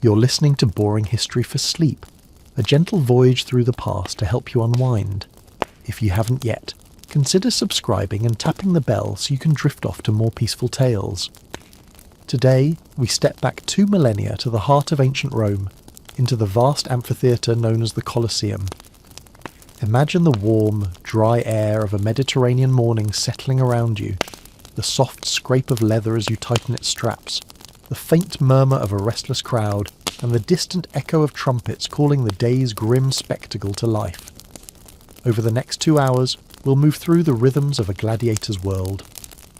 You're listening to Boring History for Sleep, a gentle voyage through the past to help you unwind. If you haven't yet, consider subscribing and tapping the bell so you can drift off to more peaceful tales. Today, we step back 2 millennia to the heart of ancient Rome, into the vast amphitheatre known as the Colosseum. Imagine the warm, dry air of a Mediterranean morning settling around you, the soft scrape of leather as you tighten its straps, the faint murmur of a restless crowd, and the distant echo of trumpets calling the day's grim spectacle to life. Over the next 2 hours, we'll move through the rhythms of a gladiator's world,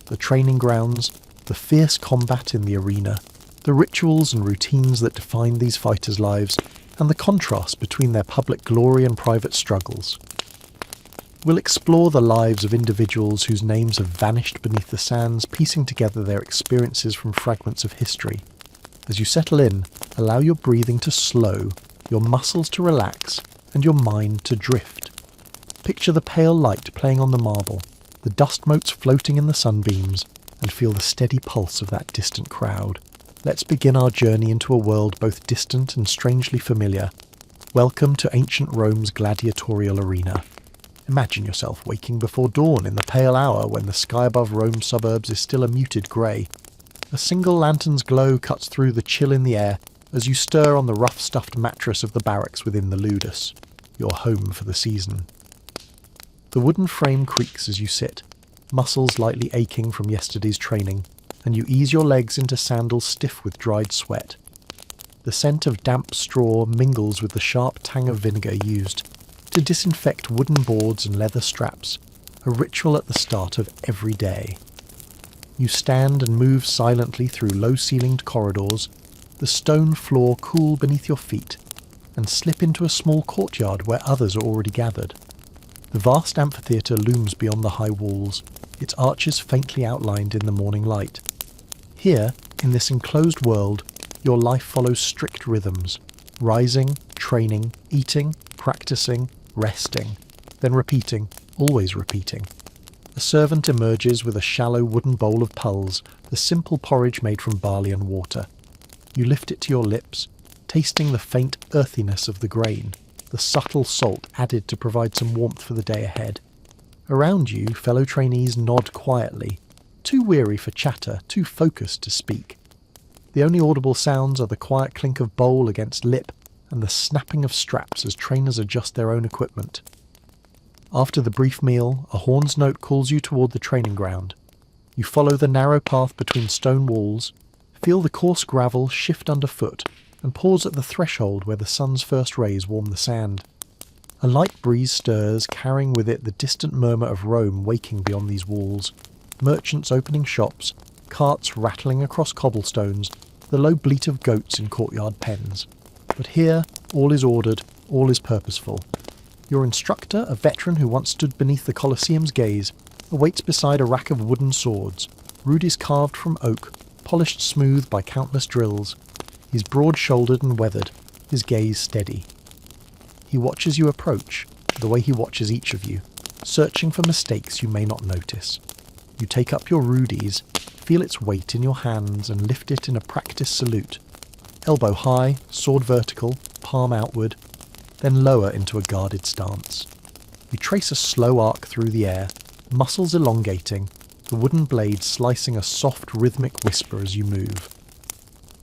the training grounds, the fierce combat in the arena, the rituals and routines that define these fighters' lives, and the contrast between their public glory and private struggles. We'll explore the lives of individuals whose names have vanished beneath the sands, piecing together their experiences from fragments of history. As you settle in, allow your breathing to slow, your muscles to relax, and your mind to drift. Picture the pale light playing on the marble, the dust motes floating in the sunbeams, and feel the steady pulse of that distant crowd. Let's begin our journey into a world both distant and strangely familiar. Welcome to ancient Rome's gladiatorial arena. Imagine yourself waking before dawn in the pale hour when the sky above Rome's suburbs is still a muted grey. A single lantern's glow cuts through the chill in the air as you stir on the rough stuffed mattress of the barracks within the ludus, your home for the season. The wooden frame creaks as you sit, muscles lightly aching from yesterday's training, and you ease your legs into sandals stiff with dried sweat. The scent of damp straw mingles with the sharp tang of vinegar used to disinfect wooden boards and leather straps, a ritual at the start of every day. You stand and move silently through low-ceilinged corridors, the stone floor cool beneath your feet, and slip into a small courtyard where others are already gathered. The vast amphitheatre looms beyond the high walls, its arches faintly outlined in the morning light. Here, in this enclosed world, your life follows strict rhythms, rising, training, eating, practicing, resting, then repeating, always repeating. A servant emerges with a shallow wooden bowl of pulse, the simple porridge made from barley and water. You lift it to your lips, tasting the faint earthiness of the grain, the subtle salt added to provide some warmth for the day ahead. Around you, fellow trainees nod quietly, too weary for chatter, too focused to speak. The only audible sounds are the quiet clink of bowl against lip and the snapping of straps as trainers adjust their own equipment. After the brief meal, a horn's note calls you toward the training ground. You follow the narrow path between stone walls, feel the coarse gravel shift underfoot, and pause at the threshold where the sun's first rays warm the sand. A light breeze stirs, carrying with it the distant murmur of Rome waking beyond these walls. Merchants opening shops, carts rattling across cobblestones, the low bleat of goats in courtyard pens. But here, all is ordered, all is purposeful. Your instructor, a veteran who once stood beneath the Colosseum's gaze, awaits beside a rack of wooden swords, rudis carved from oak, polished smooth by countless drills. He's broad-shouldered and weathered, his gaze steady. He watches you approach, the way he watches each of you, searching for mistakes you may not notice. You take up your rudis, feel its weight in your hands and lift it in a practiced salute. Elbow high, sword vertical, palm outward, then lower into a guarded stance. You trace a slow arc through the air, muscles elongating, the wooden blade slicing a soft rhythmic whisper as you move.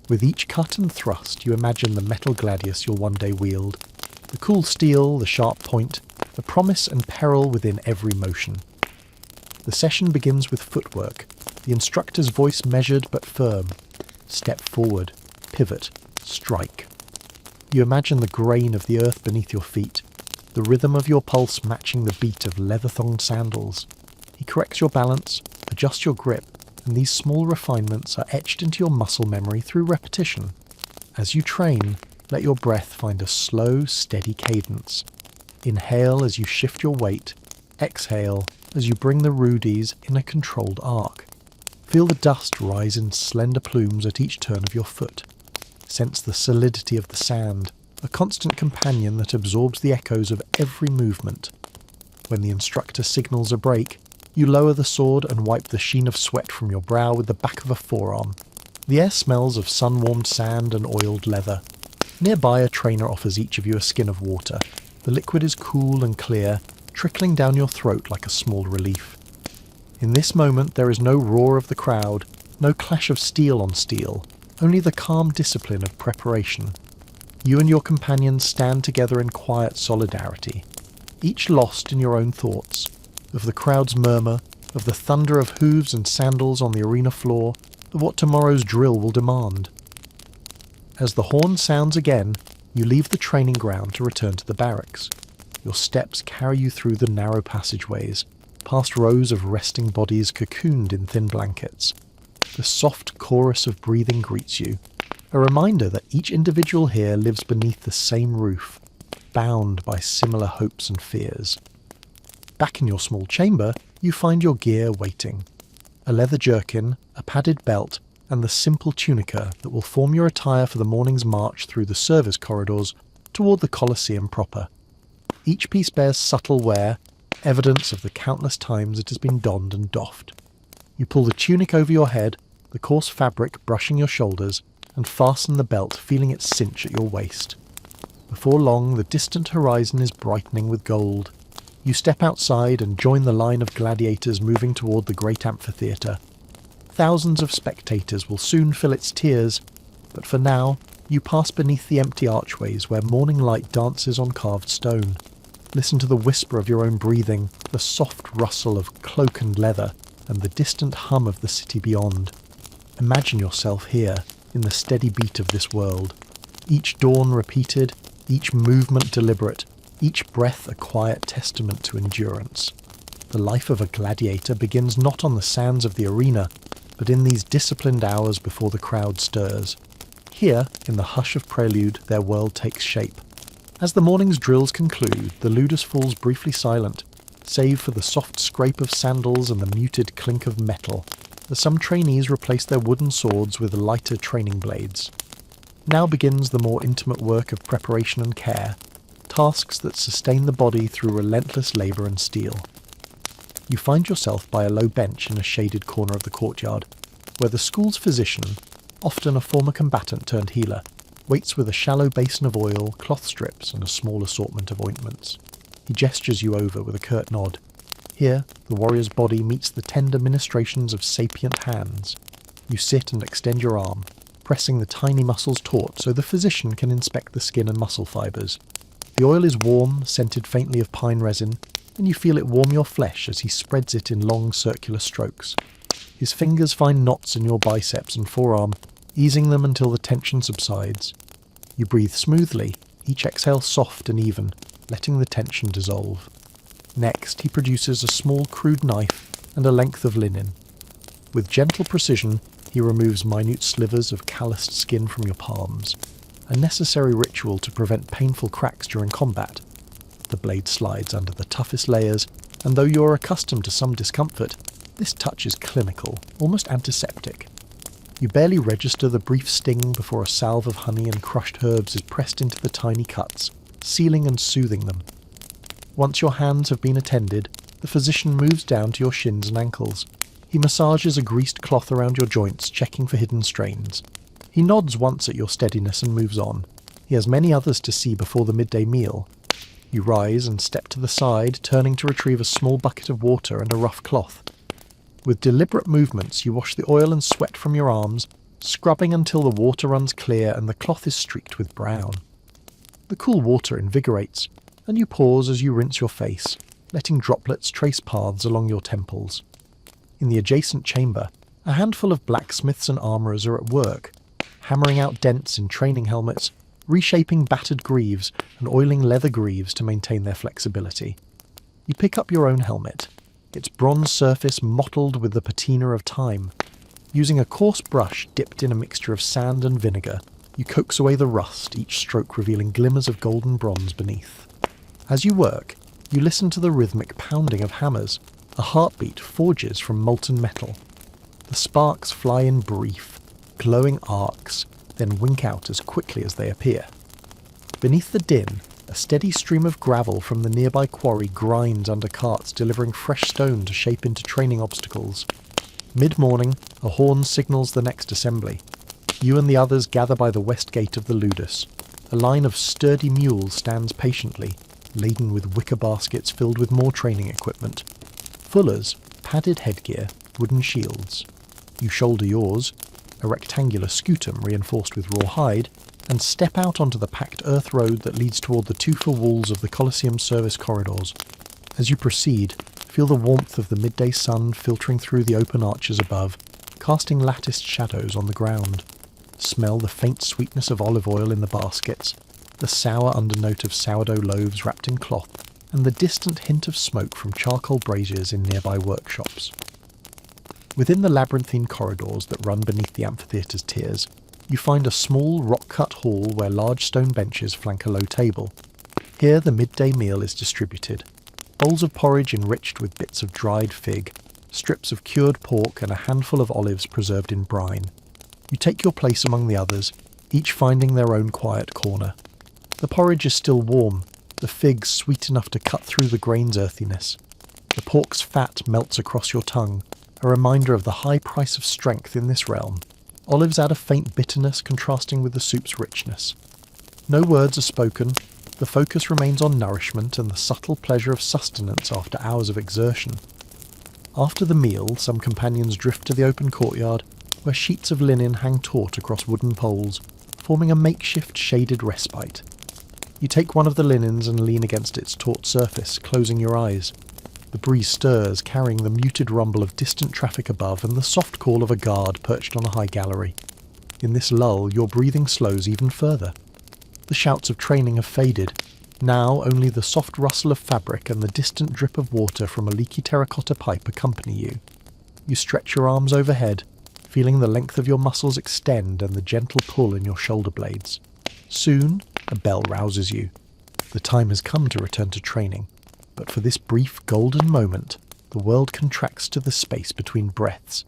With each cut and thrust, you imagine the metal gladius you'll one day wield, the cool steel, the sharp point, the promise and peril within every motion. The session begins with footwork, the instructor's voice measured but firm. Step forward, pivot, strike. You imagine the grain of the earth beneath your feet, the rhythm of your pulse matching the beat of leather-thonged sandals. He corrects your balance, adjusts your grip, and these small refinements are etched into your muscle memory through repetition. As you train, let your breath find a slow, steady cadence. Inhale as you shift your weight, exhale as you bring the rudis in a controlled arc. Feel the dust rise in slender plumes at each turn of your foot. Sense the solidity of the sand, a constant companion that absorbs the echoes of every movement. When the instructor signals a break, you lower the sword and wipe the sheen of sweat from your brow with the back of a forearm. The air smells of sun-warmed sand and oiled leather. Nearby, a trainer offers each of you a skin of water. The liquid is cool and clear, trickling down your throat like a small relief. In this moment, there is no roar of the crowd, no clash of steel on steel, only the calm discipline of preparation. You and your companions stand together in quiet solidarity, each lost in your own thoughts, of the crowd's murmur, of the thunder of hooves and sandals on the arena floor, of what tomorrow's drill will demand. As the horn sounds again, you leave the training ground to return to the barracks. Your steps carry you through the narrow passageways, past rows of resting bodies cocooned in thin blankets. The soft chorus of breathing greets you, a reminder that each individual here lives beneath the same roof, bound by similar hopes and fears. Back in your small chamber, you find your gear waiting. A leather jerkin, a padded belt, and the simple tunica that will form your attire for the morning's march through the service corridors toward the Colosseum proper. Each piece bears subtle wear, evidence of the countless times it has been donned and doffed. You pull the tunic over your head, the coarse fabric brushing your shoulders, and fasten the belt, feeling it cinch at your waist. Before long, the distant horizon is brightening with gold. You step outside and join the line of gladiators moving toward the great amphitheatre. Thousands of spectators will soon fill its tiers, but for now, you pass beneath the empty archways where morning light dances on carved stone. Listen to the whisper of your own breathing, the soft rustle of cloak and leather, and the distant hum of the city beyond. Imagine yourself here, in the steady beat of this world. Each dawn repeated, each movement deliberate, each breath a quiet testament to endurance. The life of a gladiator begins not on the sands of the arena, but in these disciplined hours before the crowd stirs. Here, in the hush of prelude, their world takes shape. As the morning's drills conclude, the ludus falls briefly silent, save for the soft scrape of sandals and the muted clink of metal, as some trainees replace their wooden swords with lighter training blades. Now begins the more intimate work of preparation and care, tasks that sustain the body through relentless labour and steel. You find yourself by a low bench in a shaded corner of the courtyard, where the school's physician, often a former combatant turned healer, waits with a shallow basin of oil, cloth strips, and a small assortment of ointments. He gestures you over with a curt nod. Here, the warrior's body meets the tender ministrations of sapient hands. You sit and extend your arm, pressing the tiny muscles taut so the physician can inspect the skin and muscle fibres. The oil is warm, scented faintly of pine resin, and you feel it warm your flesh as he spreads it in long circular strokes. His fingers find knots in your biceps and forearm, easing them until the tension subsides. You breathe smoothly, each exhale soft and even, letting the tension dissolve. Next, he produces a small crude knife and a length of linen. With gentle precision, he removes minute slivers of calloused skin from your palms, a necessary ritual to prevent painful cracks during combat. The blade slides under the toughest layers, and though you are accustomed to some discomfort, this touch is clinical, almost antiseptic. You barely register the brief sting before a salve of honey and crushed herbs is pressed into the tiny cuts, sealing and soothing them. Once your hands have been attended, the physician moves down to your shins and ankles. He massages a greased cloth around your joints, checking for hidden strains. He nods once at your steadiness and moves on. He has many others to see before the midday meal. You rise and step to the side, turning to retrieve a small bucket of water and a rough cloth. With deliberate movements, you wash the oil and sweat from your arms, scrubbing until the water runs clear and the cloth is streaked with brown. The cool water invigorates, and you pause as you rinse your face, letting droplets trace paths along your temples. In the adjacent chamber, a handful of blacksmiths and armourers are at work, hammering out dents in training helmets, reshaping battered greaves and oiling leather greaves to maintain their flexibility. You pick up your own helmet, its bronze surface mottled with the patina of time. Using a coarse brush dipped in a mixture of sand and vinegar, you coax away the rust, each stroke revealing glimmers of golden bronze beneath. As you work, you listen to the rhythmic pounding of hammers. A heartbeat forges from molten metal. The sparks fly in brief, glowing arcs, then wink out as quickly as they appear. Beneath the din, a steady stream of gravel from the nearby quarry grinds under carts delivering fresh stone to shape into training obstacles. Mid-morning, a horn signals the next assembly. You and the others gather by the west gate of the Ludus. A line of sturdy mules stands patiently, laden with wicker baskets filled with more training equipment. Fullers, padded headgear, wooden shields. You shoulder yours, a rectangular scutum reinforced with raw hide, and step out onto the packed earth road that leads toward the tufa walls of the Colosseum service corridors. As you proceed, feel the warmth of the midday sun filtering through the open arches above, casting latticed shadows on the ground. Smell the faint sweetness of olive oil in the baskets, the sour undernote of sourdough loaves wrapped in cloth, and the distant hint of smoke from charcoal braziers in nearby workshops. Within the labyrinthine corridors that run beneath the amphitheatre's tiers, you find a small rock-cut hall where large stone benches flank a low table. Here the midday meal is distributed. Bowls of porridge enriched with bits of dried fig, strips of cured pork and a handful of olives preserved in brine. You take your place among the others, each finding their own quiet corner. The porridge is still warm, the figs sweet enough to cut through the grain's earthiness. The pork's fat melts across your tongue, a reminder of the high price of strength in this realm. Olives add a faint bitterness contrasting with the soup's richness. No words are spoken, the focus remains on nourishment and the subtle pleasure of sustenance after hours of exertion. After the meal, some companions drift to the open courtyard, where sheets of linen hang taut across wooden poles, forming a makeshift shaded respite. You take one of the linens and lean against its taut surface, closing your eyes. The breeze stirs, carrying the muted rumble of distant traffic above and the soft call of a guard perched on a high gallery. In this lull, your breathing slows even further. The shouts of training have faded. Now only the soft rustle of fabric and the distant drip of water from a leaky terracotta pipe accompany you. You stretch your arms overhead, feeling the length of your muscles extend and the gentle pull in your shoulder blades. Soon, a bell rouses you. The time has come to return to training. But for this brief golden moment, the world contracts to the space between breaths,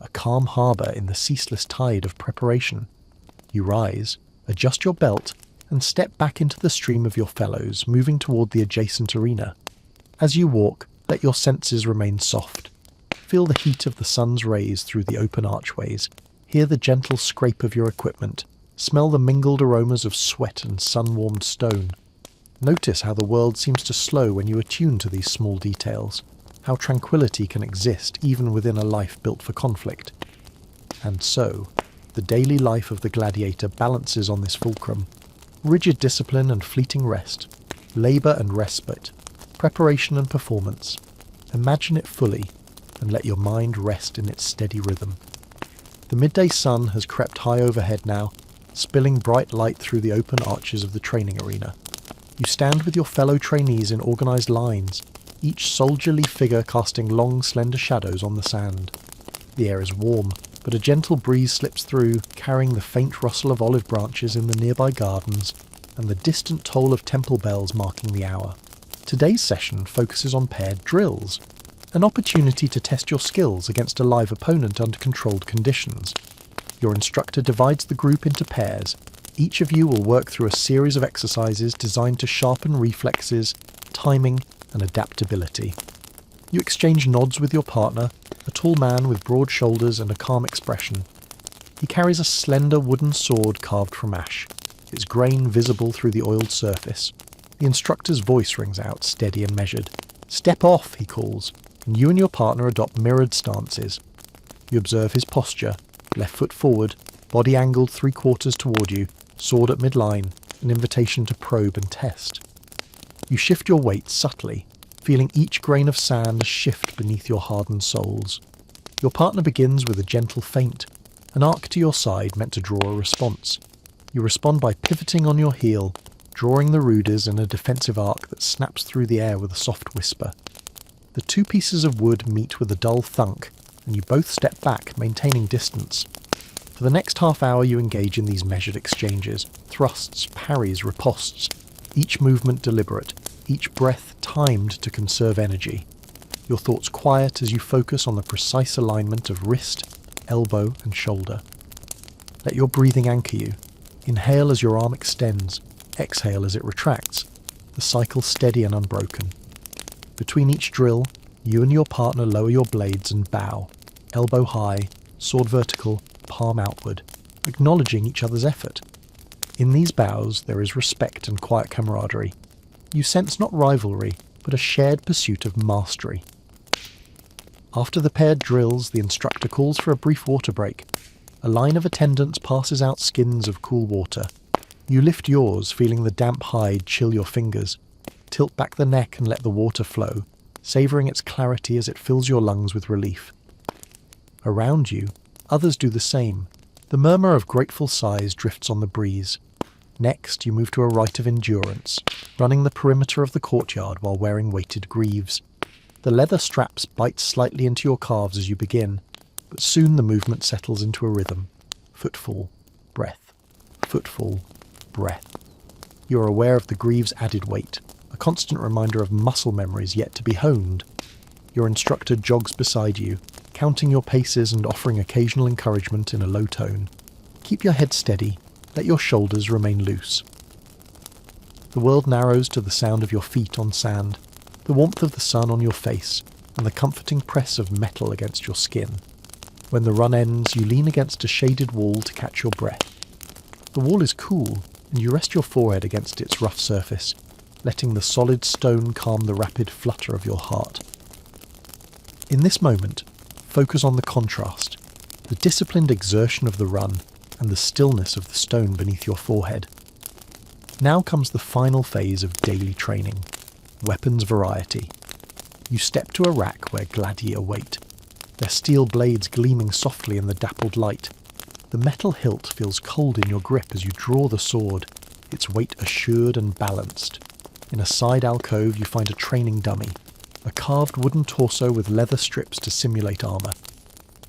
a calm harbour in the ceaseless tide of preparation. You rise, adjust your belt, and step back into the stream of your fellows, moving toward the adjacent arena. As you walk, let your senses remain soft. Feel the heat of the sun's rays through the open archways. Hear the gentle scrape of your equipment. Smell the mingled aromas of sweat and sun-warmed stone. Notice how the world seems to slow when you attune to these small details, how tranquility can exist even within a life built for conflict. And so, the daily life of the Gladiator balances on this fulcrum. Rigid discipline and fleeting rest, labour and respite, preparation and performance. Imagine it fully, and let your mind rest in its steady rhythm. The midday sun has crept high overhead now, spilling bright light through the open arches of the training arena. You stand with your fellow trainees in organised lines, each soldierly figure casting long, slender shadows on the sand. The air is warm, but a gentle breeze slips through, carrying the faint rustle of olive branches in the nearby gardens and the distant toll of temple bells marking the hour. Today's session focuses on paired drills, an opportunity to test your skills against a live opponent under controlled conditions. Your instructor divides the group into pairs. Each of you will work through a series of exercises designed to sharpen reflexes, timing, and adaptability. You exchange nods with your partner, a tall man with broad shoulders and a calm expression. He carries a slender wooden sword carved from ash, its grain visible through the oiled surface. The instructor's voice rings out, steady and measured. "Step off," he calls, and you and your partner adopt mirrored stances. You observe his posture, left foot forward, body angled 3/4 toward you, sword at midline, an invitation to probe and test. You shift your weight subtly, feeling each grain of sand shift beneath your hardened soles. Your partner begins with a gentle feint, an arc to your side meant to draw a response. You respond by pivoting on your heel, drawing the ruders in a defensive arc that snaps through the air with a soft whisper. The two pieces of wood meet with a dull thunk, and you both step back, maintaining distance. For the next half hour you engage in these measured exchanges, thrusts, parries, ripostes, each movement deliberate, each breath timed to conserve energy. Your thoughts quiet as you focus on the precise alignment of wrist, elbow, and shoulder. Let your breathing anchor you. Inhale as your arm extends, exhale as it retracts, the cycle steady and unbroken. Between each drill, you and your partner lower your blades and bow, elbow high, sword vertical, palm outward. acknowledging each other's effort. In these bows there is respect and quiet camaraderie. You sense not rivalry, but a shared pursuit of mastery. After the paired drills, the instructor calls for a brief water break. A line of attendants passes out skins of cool water. You lift yours, feeling the damp hide chill your fingers. Tilt back the neck and let the water flow, savouring its clarity as it fills your lungs with relief. Around you, others do the same. The murmur of grateful sighs drifts on the breeze. Next, you move to a rite of endurance, running the perimeter of the courtyard while wearing weighted greaves. The leather straps bite slightly into your calves as you begin, but soon the movement settles into a rhythm. Footfall, breath, footfall, breath. You are aware of the greaves' added weight, a constant reminder of muscle memories yet to be honed. Your instructor jogs beside you, counting your paces and offering occasional encouragement in a low tone. Keep your head steady, let your shoulders remain loose. The world narrows to the sound of your feet on sand, the warmth of the sun on your face, and the comforting press of metal against your skin. When the run ends, you lean against a shaded wall to catch your breath. The wall is cool, and you rest your forehead against its rough surface, letting the solid stone calm the rapid flutter of your heart. In this moment, focus on the contrast, the disciplined exertion of the run, and the stillness of the stone beneath your forehead. Now comes the final phase of daily training, weapons variety. You step to a rack where Gladiator wait, their steel blades gleaming softly in the dappled light. The metal hilt feels cold in your grip as you draw the sword, its weight assured and balanced. In a side alcove you find a training dummy, a carved wooden torso with leather strips to simulate armour.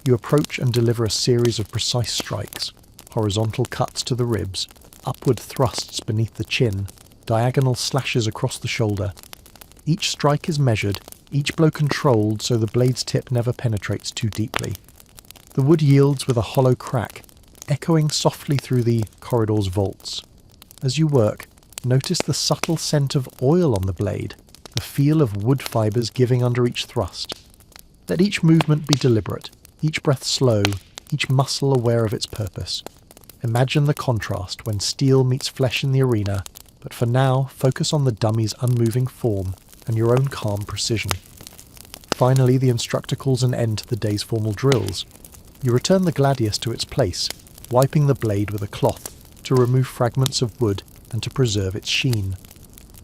You approach and deliver a series of precise strikes, horizontal cuts to the ribs, upward thrusts beneath the chin, diagonal slashes across the shoulder. Each strike is measured, each blow controlled so the blade's tip never penetrates too deeply. The wood yields with a hollow crack, echoing softly through the corridor's vaults. As you work, notice the subtle scent of oil on the blade, the feel of wood fibres giving under each thrust. Let each movement be deliberate, each breath slow, each muscle aware of its purpose. Imagine the contrast when steel meets flesh in the arena, but for now, focus on the dummy's unmoving form and your own calm precision. Finally, the instructor calls an end to the day's formal drills. You return the gladius to its place, wiping the blade with a cloth to remove fragments of wood and to preserve its sheen.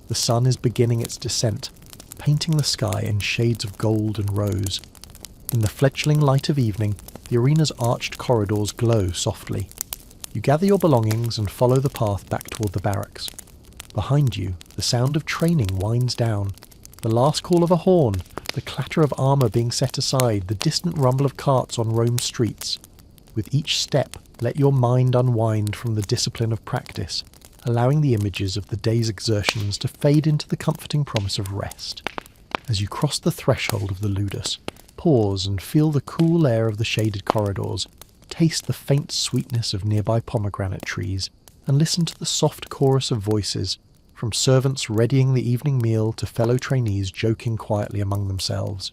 The sun is beginning its descent, painting the sky in shades of gold and rose. In the fledgling light of evening, the arena's arched corridors glow softly. You gather your belongings and follow the path back toward the barracks. Behind you, the sound of training winds down. The last call of a horn, the clatter of armour being set aside, the distant rumble of carts on Rome's streets. With each step, let your mind unwind from the discipline of practice, allowing the images of the day's exertions to fade into the comforting promise of rest. As you cross the threshold of the ludus, pause and feel the cool air of the shaded corridors, taste the faint sweetness of nearby pomegranate trees, and listen to the soft chorus of voices, from servants readying the evening meal to fellow trainees joking quietly among themselves.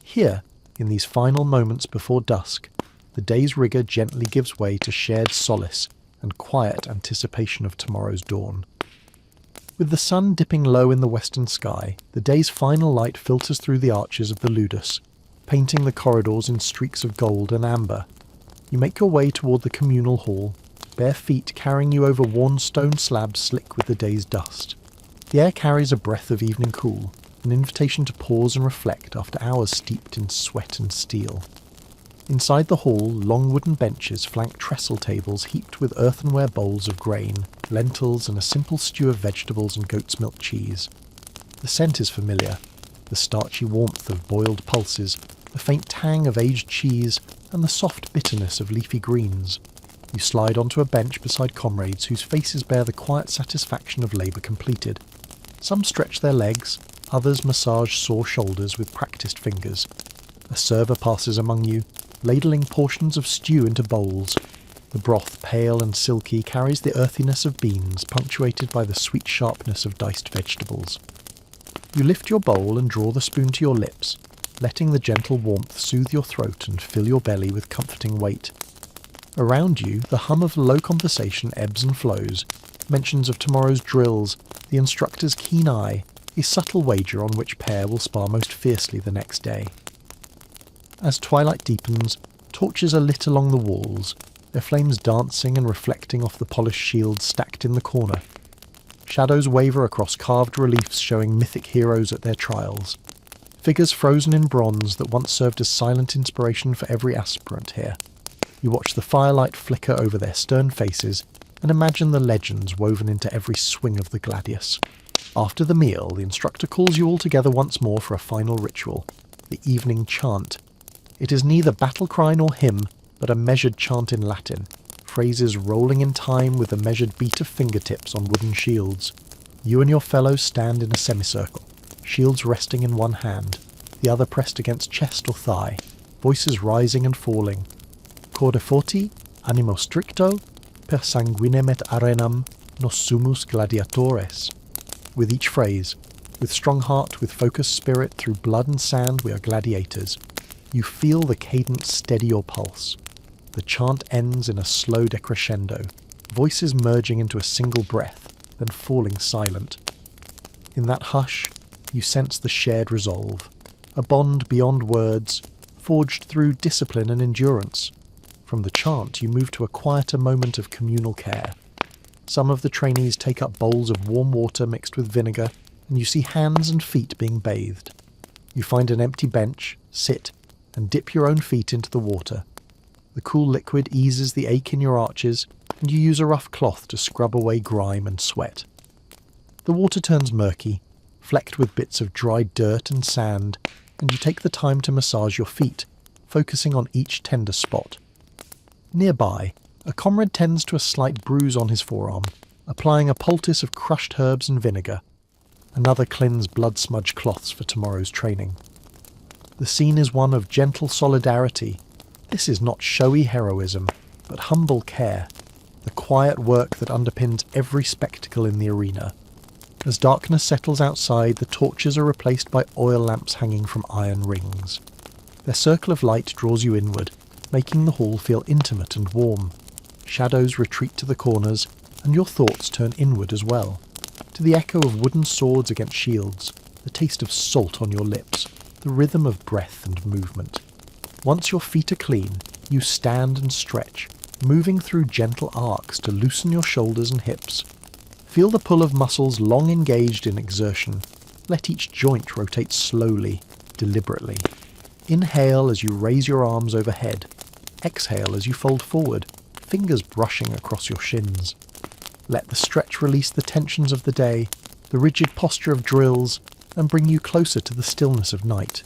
Here, in these final moments before dusk, the day's rigour gently gives way to shared solace and quiet anticipation of tomorrow's dawn. With the sun dipping low in the western sky, the day's final light filters through the arches of the ludus, painting the corridors in streaks of gold and amber. You make your way toward the communal hall, bare feet carrying you over worn stone slabs slick with the day's dust. The air carries a breath of evening cool, an invitation to pause and reflect after hours steeped in sweat and steel. Inside the hall, long wooden benches flank trestle tables heaped with earthenware bowls of grain, lentils, and a simple stew of vegetables and goat's milk cheese. The scent is familiar, the starchy warmth of boiled pulses, the faint tang of aged cheese, and the soft bitterness of leafy greens. You slide onto a bench beside comrades whose faces bear the quiet satisfaction of labour completed. Some stretch their legs, others massage sore shoulders with practised fingers. A server passes among you, ladling portions of stew into bowls. The broth, pale and silky, carries the earthiness of beans, punctuated by the sweet sharpness of diced vegetables. You lift your bowl and draw the spoon to your lips, letting the gentle warmth soothe your throat and fill your belly with comforting weight. Around you, the hum of low conversation ebbs and flows, mentions of tomorrow's drills, the instructor's keen eye, a subtle wager on which pair will spar most fiercely the next day. As twilight deepens, torches are lit along the walls, their flames dancing and reflecting off the polished shields stacked in the corner. Shadows waver across carved reliefs showing mythic heroes at their trials. Figures frozen in bronze that once served as silent inspiration for every aspirant here. You watch the firelight flicker over their stern faces and imagine the legends woven into every swing of the gladius. After the meal, the instructor calls you all together once more for a final ritual, the evening chant. It is neither battle cry nor hymn, but a measured chant in Latin, phrases rolling in time with the measured beat of fingertips on wooden shields. You and your fellows stand in a semicircle, shields resting in one hand, the other pressed against chest or thigh, voices rising and falling. Corde forti, animo stricto, per sanguinem et arenam nos sumus gladiatores. With each phrase, with strong heart, with focused spirit, through blood and sand we are gladiators. You feel the cadence steady your pulse. The chant ends in a slow decrescendo, voices merging into a single breath, then falling silent. In that hush, you sense the shared resolve, a bond beyond words, forged through discipline and endurance. From the chant, you move to a quieter moment of communal care. Some of the trainees take up bowls of warm water mixed with vinegar, and you see hands and feet being bathed. You find an empty bench, sit, and dip your own feet into the water. The cool liquid eases the ache in your arches, and you use a rough cloth to scrub away grime and sweat. The water turns murky, flecked with bits of dried dirt and sand, and you take the time to massage your feet, focusing on each tender spot. Nearby, a comrade tends to a slight bruise on his forearm, applying a poultice of crushed herbs and vinegar. Another cleans blood-smudged cloths for tomorrow's training. The scene is one of gentle solidarity. This is not showy heroism, but humble care, the quiet work that underpins every spectacle in the arena. As darkness settles outside, the torches are replaced by oil lamps hanging from iron rings. Their circle of light draws you inward, making the hall feel intimate and warm. Shadows retreat to the corners, and your thoughts turn inward as well, to the echo of wooden swords against shields, the taste of salt on your lips, the rhythm of breath and movement. Once your feet are clean, you stand and stretch, moving through gentle arcs to loosen your shoulders and hips. Feel the pull of muscles long engaged in exertion. Let each joint rotate slowly, deliberately. Inhale as you raise your arms overhead. Exhale as you fold forward, fingers brushing across your shins. Let the stretch release the tensions of the day, the rigid posture of drills, and bring you closer to the stillness of night.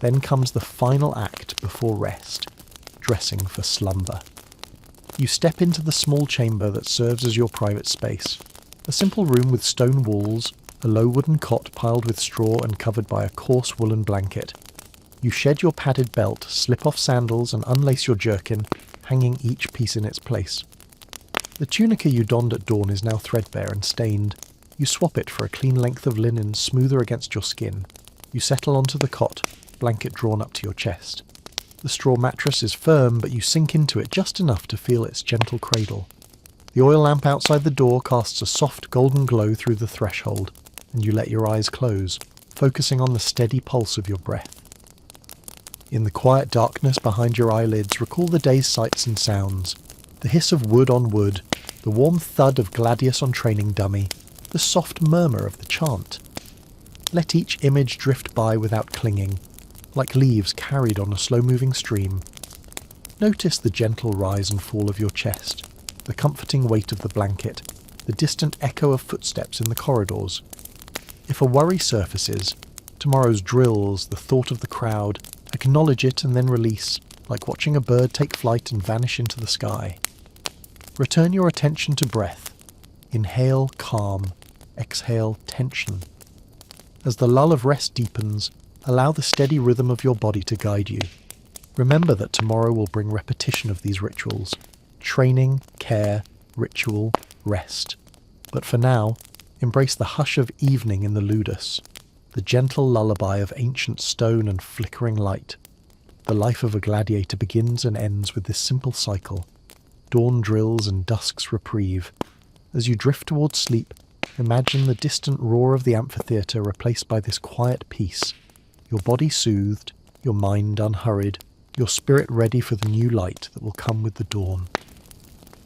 Then comes the final act before rest, dressing for slumber. You step into the small chamber that serves as your private space. A simple room with stone walls, a low wooden cot piled with straw and covered by a coarse woolen blanket. You shed your padded belt, slip off sandals and unlace your jerkin, hanging each piece in its place. The tunica you donned at dawn is now threadbare and stained. You swap it for a clean length of linen smoother against your skin. You settle onto the cot, blanket drawn up to your chest. The straw mattress is firm, but you sink into it just enough to feel its gentle cradle. The oil lamp outside the door casts a soft golden glow through the threshold, and you let your eyes close, focusing on the steady pulse of your breath. In the quiet darkness behind your eyelids, recall the day's sights and sounds. The hiss of wood on wood, the warm thud of gladius on training dummy, the soft murmur of the chant. Let each image drift by without clinging, like leaves carried on a slow-moving stream. Notice the gentle rise and fall of your chest, the comforting weight of the blanket, the distant echo of footsteps in the corridors. If a worry surfaces, tomorrow's drills, the thought of the crowd, acknowledge it and then release, like watching a bird take flight and vanish into the sky. Return your attention to breath. Inhale calm, exhale tension. As the lull of rest deepens, allow the steady rhythm of your body to guide you. Remember that tomorrow will bring repetition of these rituals. Training, care, ritual, rest. But for now, embrace the hush of evening in the ludus, the gentle lullaby of ancient stone and flickering light. The life of a gladiator begins and ends with this simple cycle, dawn drills and dusk's reprieve. As you drift towards sleep, imagine the distant roar of the amphitheatre replaced by this quiet peace, your body soothed, your mind unhurried, your spirit ready for the new light that will come with the dawn.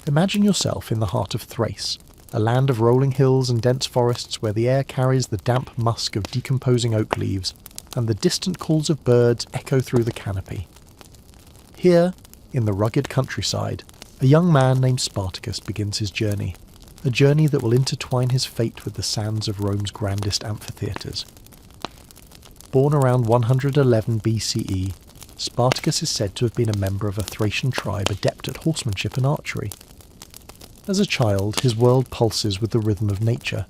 Imagine yourself in the heart of Thrace, a land of rolling hills and dense forests where the air carries the damp musk of decomposing oak leaves, and the distant calls of birds echo through the canopy. Here, in the rugged countryside, a young man named Spartacus begins his journey, a journey that will intertwine his fate with the sands of Rome's grandest amphitheatres. Born around 111 BCE, Spartacus is said to have been a member of a Thracian tribe adept at horsemanship and archery. As a child, his world pulses with the rhythm of nature,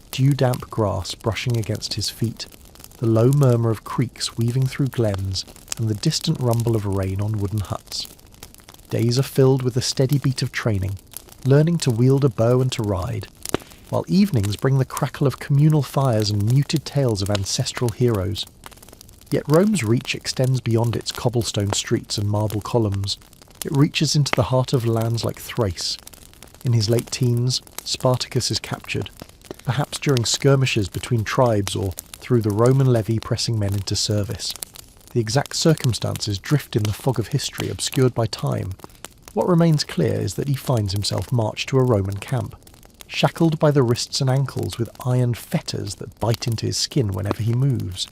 dew-damp grass brushing against his feet, the low murmur of creeks weaving through glens, and the distant rumble of rain on wooden huts. Days are filled with the steady beat of training, learning to wield a bow and to ride, while evenings bring the crackle of communal fires and muted tales of ancestral heroes. Yet Rome's reach extends beyond its cobblestone streets and marble columns. It reaches into the heart of lands like Thrace. In his late teens, Spartacus is captured, perhaps during skirmishes between tribes or through the Roman levy pressing men into service. The exact circumstances drift in the fog of history obscured by time. What remains clear is that he finds himself marched to a Roman camp, shackled by the wrists and ankles with iron fetters that bite into his skin whenever he moves.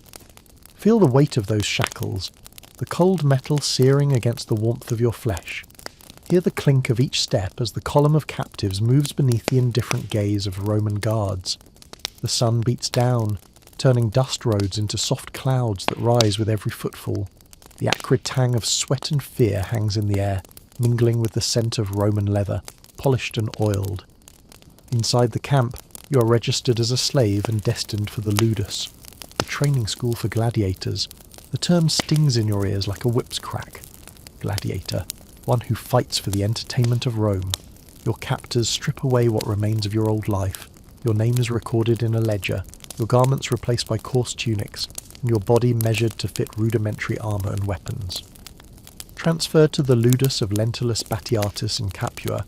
Feel the weight of those shackles, the cold metal searing against the warmth of your flesh. Hear the clink of each step as the column of captives moves beneath the indifferent gaze of Roman guards. The sun beats down, turning dust roads into soft clouds that rise with every footfall. The acrid tang of sweat and fear hangs in the air, mingling with the scent of Roman leather, polished and oiled. Inside the camp, you are registered as a slave and destined for the ludus, the training school for gladiators. The term stings in your ears like a whip's crack. Gladiator, one who fights for the entertainment of Rome. Your captors strip away what remains of your old life. Your name is recorded in a ledger, your garments replaced by coarse tunics, and your body measured to fit rudimentary armour and weapons. Transferred to the ludus of Lentulus Batiatus in Capua,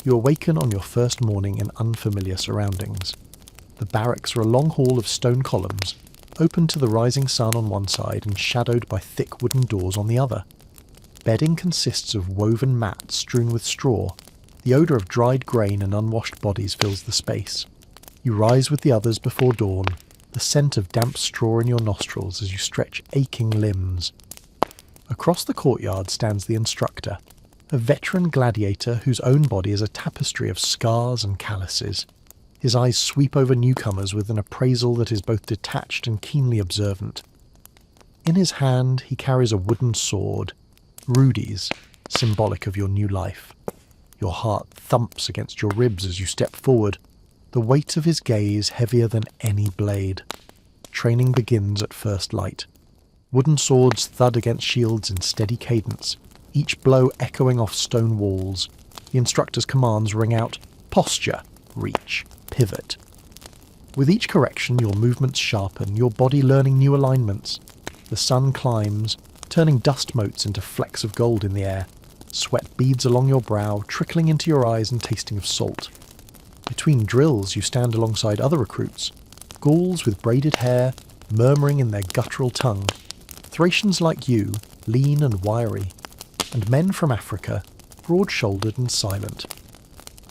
you awaken on your first morning in unfamiliar surroundings. The barracks are a long hall of stone columns, open to the rising sun on one side and shadowed by thick wooden doors on the other. Bedding consists of woven mats strewn with straw. The odour of dried grain and unwashed bodies fills the space. You rise with the others before dawn, the scent of damp straw in your nostrils as you stretch aching limbs. Across the courtyard stands the instructor, a veteran gladiator whose own body is a tapestry of scars and calluses. His eyes sweep over newcomers with an appraisal that is both detached and keenly observant. In his hand he carries a wooden sword, rudes, symbolic of your new life. Your heart thumps against your ribs as you step forward, the weight of his gaze heavier than any blade. Training begins at first light. Wooden swords thud against shields in steady cadence, each blow echoing off stone walls. The instructor's commands ring out: posture, reach, pivot. With each correction, your movements sharpen, your body learning new alignments. The sun climbs, turning dust motes into flecks of gold in the air. Sweat beads along your brow, trickling into your eyes and tasting of salt. Between drills, you stand alongside other recruits, Gauls with braided hair, murmuring in their guttural tongue, Thracians like you, lean and wiry, and men from Africa, broad-shouldered and silent.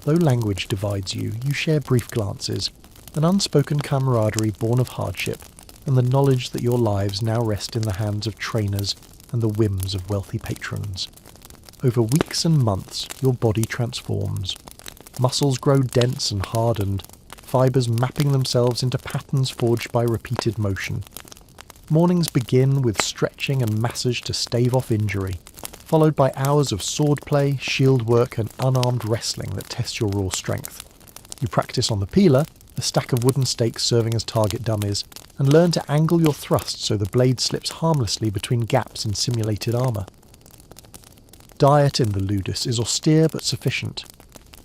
Though language divides you, you share brief glances, an unspoken camaraderie born of hardship, and the knowledge that your lives now rest in the hands of trainers and the whims of wealthy patrons. Over weeks and months, your body transforms. Muscles grow dense and hardened, fibres mapping themselves into patterns forged by repeated motion. Mornings begin with stretching and massage to stave off injury, followed by hours of swordplay, shield work and unarmed wrestling that test your raw strength. You practice on the peeler, a stack of wooden stakes serving as target dummies, and learn to angle your thrust so the blade slips harmlessly between gaps in simulated armour. Diet in the ludus is austere but sufficient.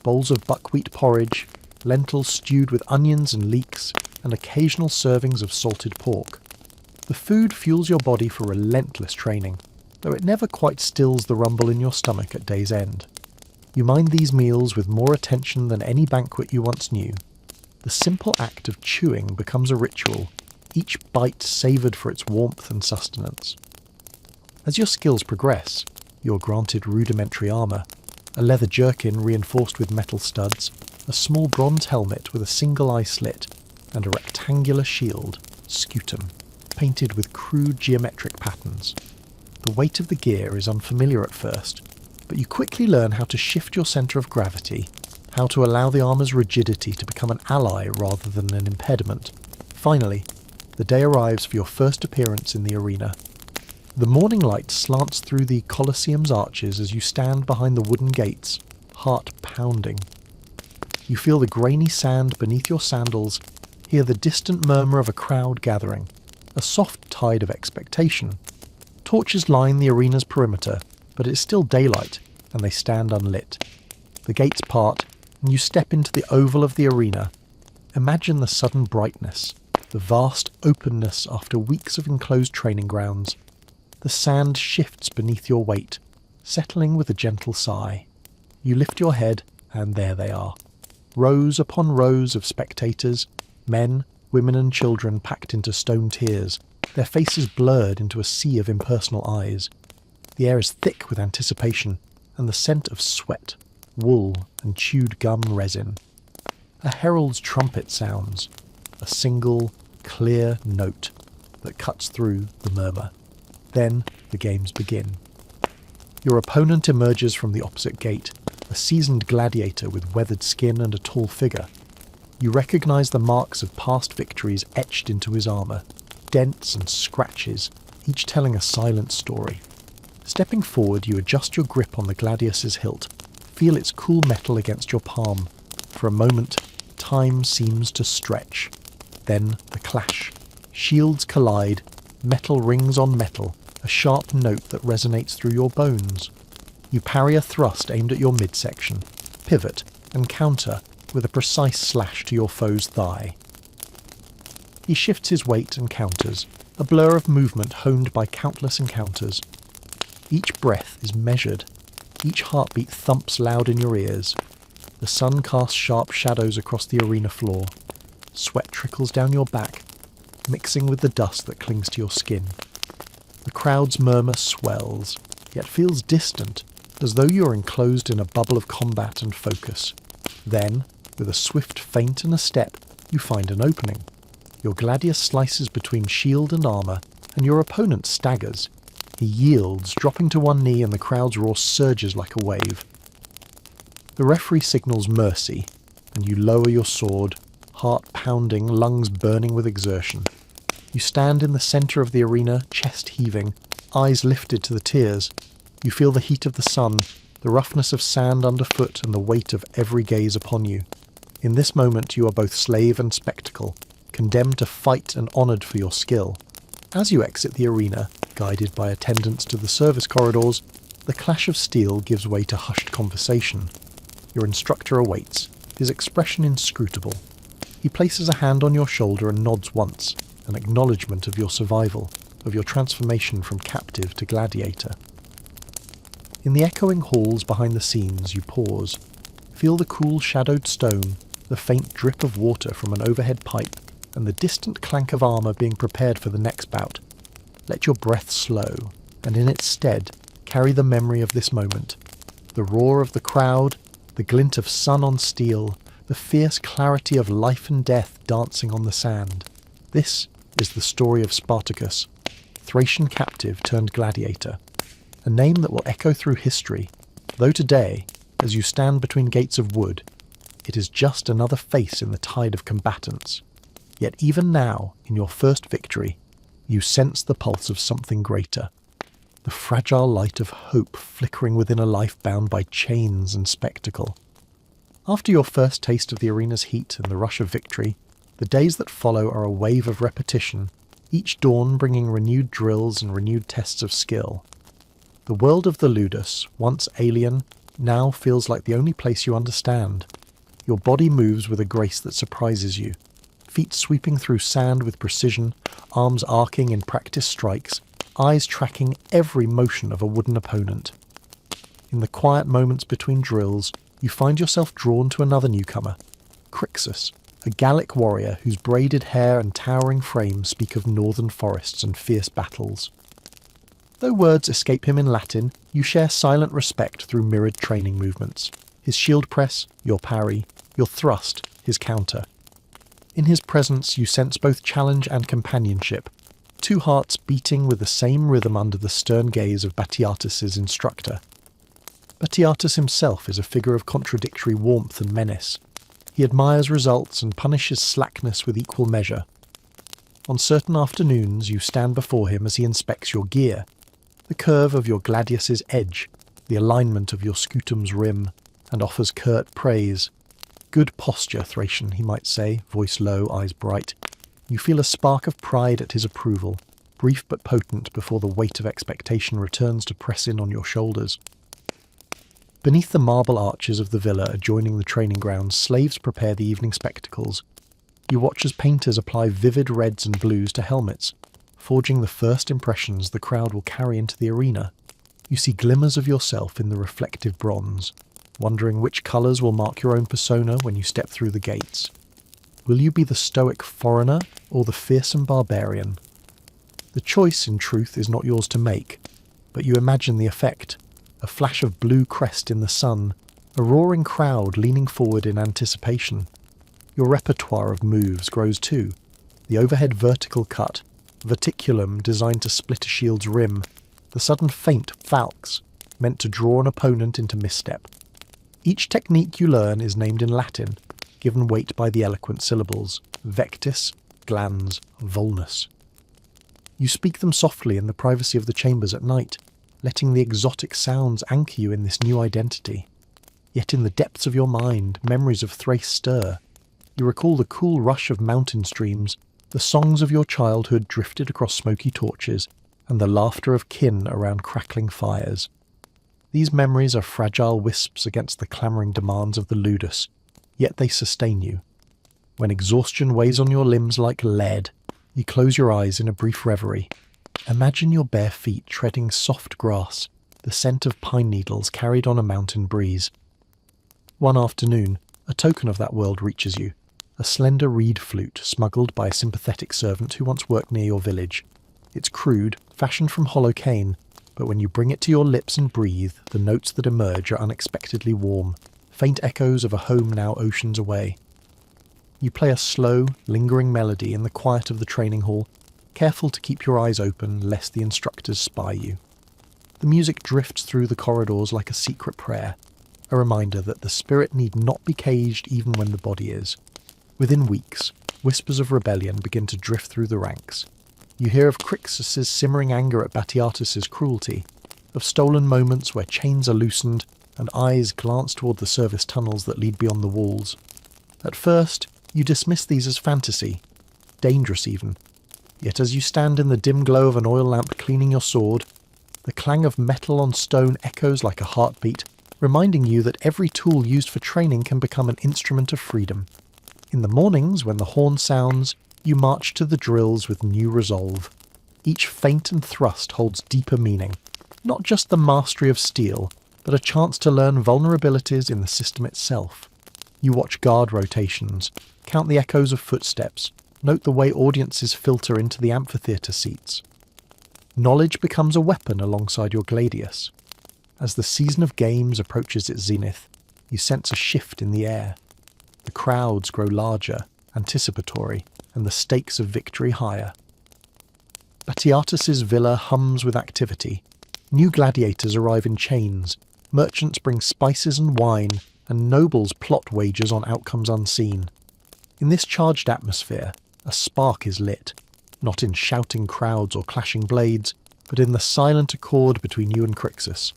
Bowls of buckwheat porridge, lentils stewed with onions and leeks, and occasional servings of salted pork. The food fuels your body for relentless training, though it never quite stills the rumble in your stomach at day's end. You mind these meals with more attention than any banquet you once knew. The simple act of chewing becomes a ritual, each bite savoured for its warmth and sustenance. As your skills progress, you're granted rudimentary armour, a leather jerkin reinforced with metal studs, a small bronze helmet with a single eye slit, and a rectangular shield, scutum, painted with crude geometric patterns. The weight of the gear is unfamiliar at first, but you quickly learn how to shift your centre of gravity, how to allow the armour's rigidity to become an ally rather than an impediment. Finally, the day arrives for your first appearance in the arena. The morning light slants through the Colosseum's arches as you stand behind the wooden gates, heart pounding. You feel the grainy sand beneath your sandals, hear the distant murmur of a crowd gathering, a soft tide of expectation. Torches line the arena's perimeter, but it's still daylight, and they stand unlit. The gates part, and you step into the oval of the arena. Imagine the sudden brightness, the vast openness after weeks of enclosed training grounds. The sand shifts beneath your weight, settling with a gentle sigh. You lift your head, and there they are. Rows upon rows of spectators, men, women and children packed into stone tiers, their faces blurred into a sea of impersonal eyes. The air is thick with anticipation, and the scent of sweat, wool and chewed gum resin. A herald's trumpet sounds, a single, clear note that cuts through the murmur. Then the games begin. Your opponent emerges from the opposite gate, a seasoned gladiator with weathered skin and a tall figure. You recognise the marks of past victories etched into his armour, dents and scratches, each telling a silent story. Stepping forward, you adjust your grip on the gladius's hilt, feel its cool metal against your palm. For a moment, time seems to stretch. Then the clash. Shields collide, metal rings on metal, a sharp note that resonates through your bones. You parry a thrust aimed at your midsection, pivot, and counter with a precise slash to your foe's thigh. He shifts his weight and counters, a blur of movement honed by countless encounters. Each breath is measured, each heartbeat thumps loud in your ears. The sun casts sharp shadows across the arena floor. Sweat trickles down your back, mixing with the dust that clings to your skin. The crowd's murmur swells, yet feels distant, as though you are enclosed in a bubble of combat and focus. Then, with a swift feint and a step, you find an opening. Your gladius slices between shield and armour, and your opponent staggers. He yields, dropping to one knee, and the crowd's roar surges like a wave. The referee signals mercy, and you lower your sword, heart pounding, lungs burning with exertion. You stand in the centre of the arena, chest heaving, eyes lifted to the tiers. You feel the heat of the sun, the roughness of sand underfoot, and the weight of every gaze upon you. In this moment you are both slave and spectacle, condemned to fight and honoured for your skill. As you exit the arena, guided by attendants to the service corridors, the clash of steel gives way to hushed conversation. Your instructor awaits, his expression inscrutable. He places a hand on your shoulder and nods once, an acknowledgement of your survival, of your transformation from captive to gladiator. In the echoing halls behind the scenes you pause, feel the cool shadowed stone, the faint drip of water from an overhead pipe, and the distant clank of armour being prepared for the next bout. Let your breath slow, and in its stead carry the memory of this moment. The roar of the crowd, the glint of sun on steel, the fierce clarity of life and death dancing on the sand. This is the story of Spartacus, Thracian captive turned gladiator, a name that will echo through history, though today, as you stand between gates of wood, it is just another face in the tide of combatants. Yet even now, in your first victory, you sense the pulse of something greater, the fragile light of hope flickering within a life bound by chains and spectacle. After your first taste of the arena's heat and the rush of victory, the days that follow are a wave of repetition, each dawn bringing renewed drills and renewed tests of skill. The world of the ludus, once alien, now feels like the only place you understand. Your body moves with a grace that surprises you, feet sweeping through sand with precision, arms arcing in practice strikes, eyes tracking every motion of a wooden opponent. In the quiet moments between drills, you find yourself drawn to another newcomer, Crixus, a Gallic warrior whose braided hair and towering frame speak of northern forests and fierce battles. Though words escape him in Latin, you share silent respect through mirrored training movements. His shield press, your parry, your thrust, his counter. In his presence you sense both challenge and companionship, two hearts beating with the same rhythm under the stern gaze of Batiatus's instructor. Batiatus himself is a figure of contradictory warmth and menace. He admires results and punishes slackness with equal measure. On certain afternoons you stand before him as he inspects your gear, the curve of your gladius's edge, the alignment of your scutum's rim, and offers curt praise. Good posture, Thracian, he might say, voice low, eyes bright. You feel a spark of pride at his approval, brief but potent before the weight of expectation returns to press in on your shoulders. Beneath the marble arches of the villa adjoining the training grounds, slaves prepare the evening spectacles. You watch as painters apply vivid reds and blues to helmets, forging the first impressions the crowd will carry into the arena. You see glimmers of yourself in the reflective bronze, wondering which colours will mark your own persona when you step through the gates. Will you be the stoic foreigner or the fearsome barbarian? The choice, in truth, is not yours to make, but you imagine the effect. A flash of blue crest in the sun, a roaring crowd leaning forward in anticipation. Your repertoire of moves grows too. The overhead vertical cut, verticulum designed to split a shield's rim, the sudden feint falx, meant to draw an opponent into misstep. Each technique you learn is named in Latin, given weight by the eloquent syllables, vectis, glans, vulnus. You speak them softly in the privacy of the chambers at night, letting the exotic sounds anchor you in this new identity. Yet in the depths of your mind, memories of Thrace stir. You recall the cool rush of mountain streams, the songs of your childhood drifted across smoky torches, and the laughter of kin around crackling fires. These memories are fragile wisps against the clamouring demands of the ludus, yet they sustain you. When exhaustion weighs on your limbs like lead, you close your eyes in a brief reverie. Imagine your bare feet treading soft grass, the scent of pine needles carried on a mountain breeze. One afternoon, a token of that world reaches you, a slender reed flute smuggled by a sympathetic servant who once worked near your village. It's crude, fashioned from hollow cane, but when you bring it to your lips and breathe, the notes that emerge are unexpectedly warm, faint echoes of a home now oceans away. You play a slow, lingering melody in the quiet of the training hall, careful to keep your eyes open lest the instructors spy you. The music drifts through the corridors like a secret prayer, a reminder that the spirit need not be caged even when the body is. Within weeks, whispers of rebellion begin to drift through the ranks. You hear of Crixus's simmering anger at Batiatus's cruelty, of stolen moments where chains are loosened and eyes glance toward the service tunnels that lead beyond the walls. At first, you dismiss these as fantasy, dangerous even. Yet as you stand in the dim glow of an oil lamp cleaning your sword, the clang of metal on stone echoes like a heartbeat, reminding you that every tool used for training can become an instrument of freedom. In the mornings, when the horn sounds, you march to the drills with new resolve. Each feint and thrust holds deeper meaning, not just the mastery of steel, but a chance to learn vulnerabilities in the system itself. You watch guard rotations, count the echoes of footsteps, note the way audiences filter into the amphitheatre seats. Knowledge becomes a weapon alongside your gladius. As the season of games approaches its zenith, you sense a shift in the air. The crowds grow larger, anticipatory, and the stakes of victory higher. Batiatus's villa hums with activity. New gladiators arrive in chains, merchants bring spices and wine, and nobles plot wagers on outcomes unseen. In this charged atmosphere, a spark is lit, not in shouting crowds or clashing blades, but in the silent accord between you and Crixus.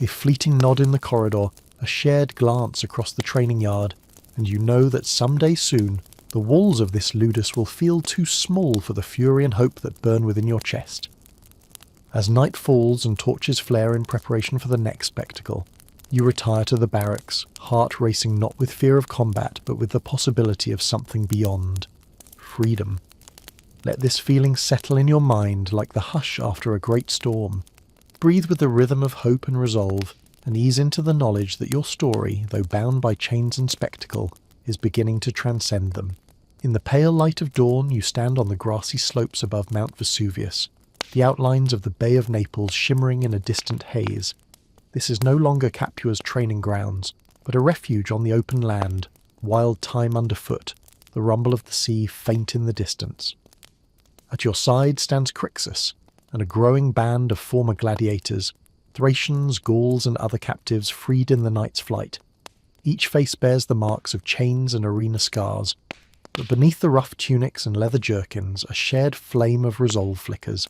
A fleeting nod in the corridor, a shared glance across the training yard, and you know that someday soon the walls of this ludus will feel too small for the fury and hope that burn within your chest. As night falls and torches flare in preparation for the next spectacle, you retire to the barracks, heart racing not with fear of combat, but with the possibility of something beyond. Freedom. Let this feeling settle in your mind like the hush after a great storm. Breathe with the rhythm of hope and resolve, and ease into the knowledge that your story, though bound by chains and spectacle, is beginning to transcend them. In the pale light of dawn, you stand on the grassy slopes above Mount Vesuvius, the outlines of the Bay of Naples shimmering in a distant haze. This is no longer Capua's training grounds, but a refuge on the open land, wild thyme underfoot, the rumble of the sea faint in the distance. At your side stands Crixus, and a growing band of former gladiators, Thracians, Gauls, and other captives freed in the night's flight. Each face bears the marks of chains and arena scars, but beneath the rough tunics and leather jerkins a shared flame of resolve flickers.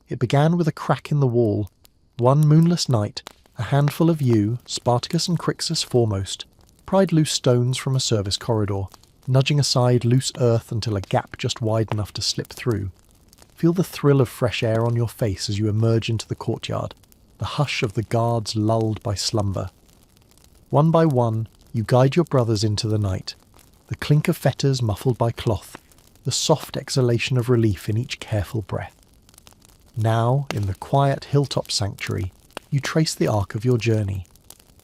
It began with a crack in the wall. One moonless night, a handful of you, Spartacus and Crixus foremost, pried loose stones from a service corridor, nudging aside loose earth until a gap just wide enough to slip through. Feel the thrill of fresh air on your face as you emerge into the courtyard, the hush of the guards lulled by slumber. One by one, you guide your brothers into the night, the clink of fetters muffled by cloth, the soft exhalation of relief in each careful breath. Now, in the quiet hilltop sanctuary, you trace the arc of your journey.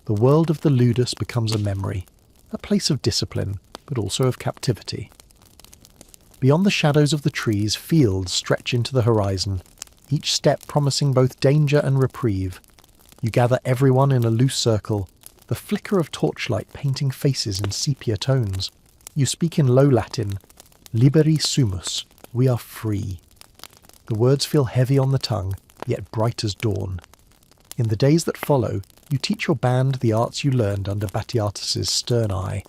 The world of the Ludus becomes a memory, a place of discipline, but also of captivity. Beyond the shadows of the trees, fields stretch into the horizon, each step promising both danger and reprieve. You gather everyone in a loose circle, the flicker of torchlight painting faces in sepia tones. You speak in Low Latin, "Liberi sumus," we are free. The words feel heavy on the tongue, yet bright as dawn. In the days that follow, you teach your band the arts you learned under Batiatus's stern eye.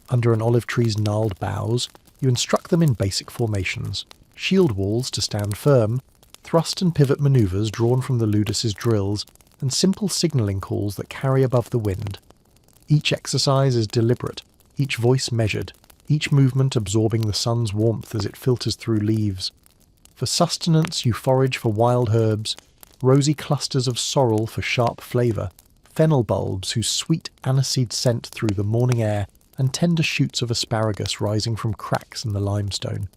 Under an olive tree's gnarled boughs, you instruct them in basic formations, shield walls to stand firm, thrust and pivot manoeuvres drawn from the Ludus's drills, and simple signalling calls that carry above the wind. Each exercise is deliberate, each voice measured, each movement absorbing the sun's warmth as it filters through leaves. For sustenance you forage for wild herbs, rosy clusters of sorrel for sharp flavour, fennel bulbs whose sweet aniseed scent through the morning air, and tender shoots of asparagus rising from cracks in the limestone.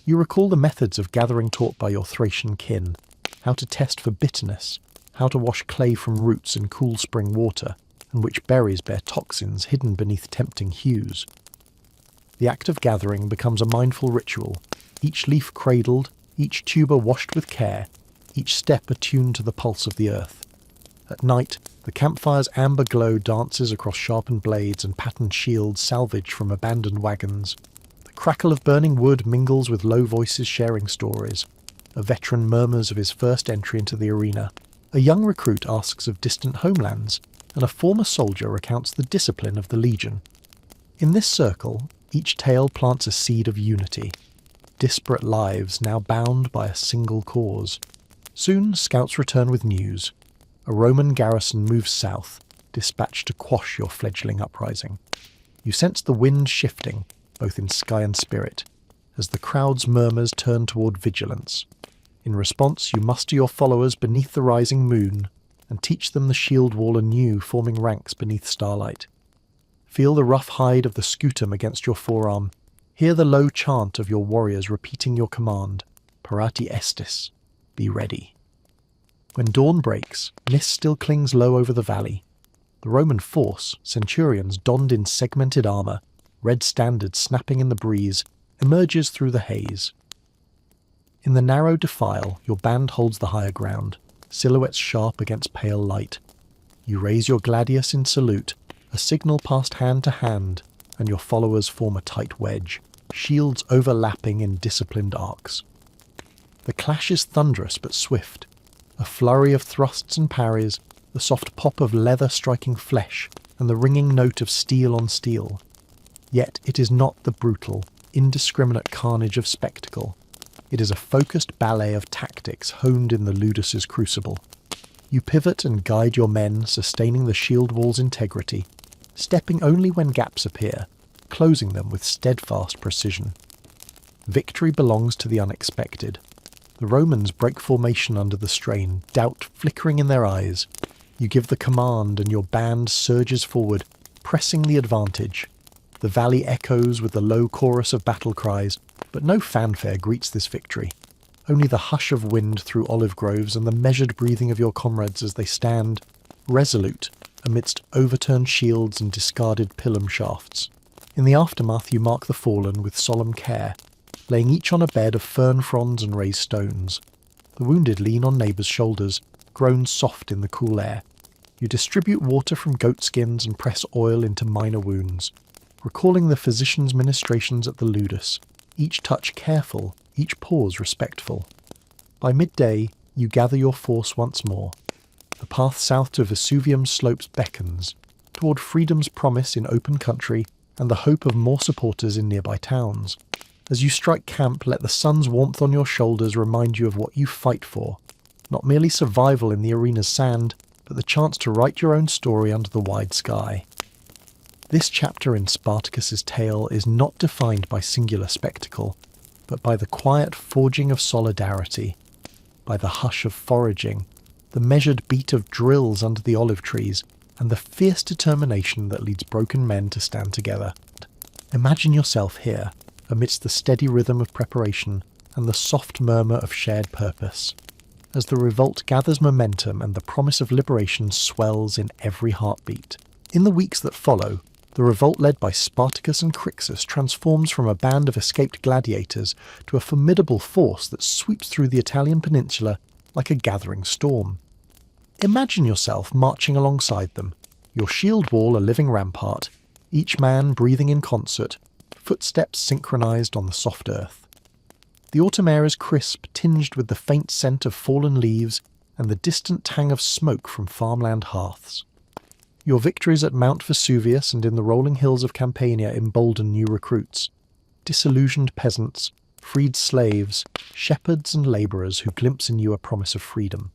You recall the methods of gathering taught by your Thracian kin, how to test for bitterness, how to wash clay from roots in cool spring water, and which berries bear toxins hidden beneath tempting hues. The act of gathering becomes a mindful ritual, each leaf cradled, each tuber washed with care, each step attuned to the pulse of the earth. At night, the campfire's amber glow dances across sharpened blades and patterned shields salvaged from abandoned wagons. The crackle of burning wood mingles with low voices sharing stories. A veteran murmurs of his first entry into the arena. A young recruit asks of distant homelands, and a former soldier recounts the discipline of the legion. In this circle, each tale plants a seed of unity. Disparate lives now bound by a single cause. Soon, scouts return with news. A Roman garrison moves south, dispatched to quash your fledgling uprising. You sense the wind shifting, both in sky and spirit, as the crowd's murmurs turn toward vigilance. In response, you muster your followers beneath the rising moon, and teach them the shield wall anew, forming ranks beneath starlight. Feel the rough hide of the scutum against your forearm. Hear the low chant of your warriors repeating your command, "Parati estis," be ready. When dawn breaks, mist still clings low over the valley. The Roman force, centurions donned in segmented armour, red standards snapping in the breeze, emerges through the haze. In the narrow defile, your band holds the higher ground, silhouettes sharp against pale light. You raise your gladius in salute, a signal passed hand to hand, and your followers form a tight wedge, shields overlapping in disciplined arcs. The clash is thunderous but swift, a flurry of thrusts and parries, the soft pop of leather striking flesh, and the ringing note of steel on steel. Yet it is not the brutal, indiscriminate carnage of spectacle. It is a focused ballet of tactics honed in the Ludus's crucible. You pivot and guide your men, sustaining the shield wall's integrity, stepping only when gaps appear, closing them with steadfast precision. Victory belongs to the unexpected. The Romans break formation under the strain, doubt flickering in their eyes. You give the command and your band surges forward, pressing the advantage. The valley echoes with the low chorus of battle cries, but no fanfare greets this victory. Only the hush of wind through olive groves and the measured breathing of your comrades as they stand, resolute, amidst overturned shields and discarded pilum shafts. In the aftermath you mark the fallen with solemn care, laying each on a bed of fern fronds and raised stones. The wounded lean on neighbours' shoulders, grown soft in the cool air. You distribute water from goat skins and press oil into minor wounds, recalling the physician's ministrations at the ludus, each touch careful, each pause respectful. By midday, you gather your force once more. The path south to Vesuvium's slopes beckons, toward freedom's promise in open country and the hope of more supporters in nearby towns. As you strike camp, let the sun's warmth on your shoulders remind you of what you fight for, not merely survival in the arena's sand, but the chance to write your own story under the wide sky. This chapter in Spartacus's tale is not defined by singular spectacle, but by the quiet forging of solidarity, by the hush of foraging, the measured beat of drills under the olive trees, and the fierce determination that leads broken men to stand together. Imagine yourself here, amidst the steady rhythm of preparation and the soft murmur of shared purpose, as the revolt gathers momentum and the promise of liberation swells in every heartbeat. In the weeks that follow, the revolt led by Spartacus and Crixus transforms from a band of escaped gladiators to a formidable force that sweeps through the Italian peninsula like a gathering storm. Imagine yourself marching alongside them, your shield wall a living rampart, each man breathing in concert, footsteps synchronized on the soft earth. The autumn air is crisp, tinged with the faint scent of fallen leaves and the distant tang of smoke from farmland hearths. Your victories at Mount Vesuvius and in the rolling hills of Campania embolden new recruits, disillusioned peasants, freed slaves, shepherds and labourers who glimpse in you a promise of freedom.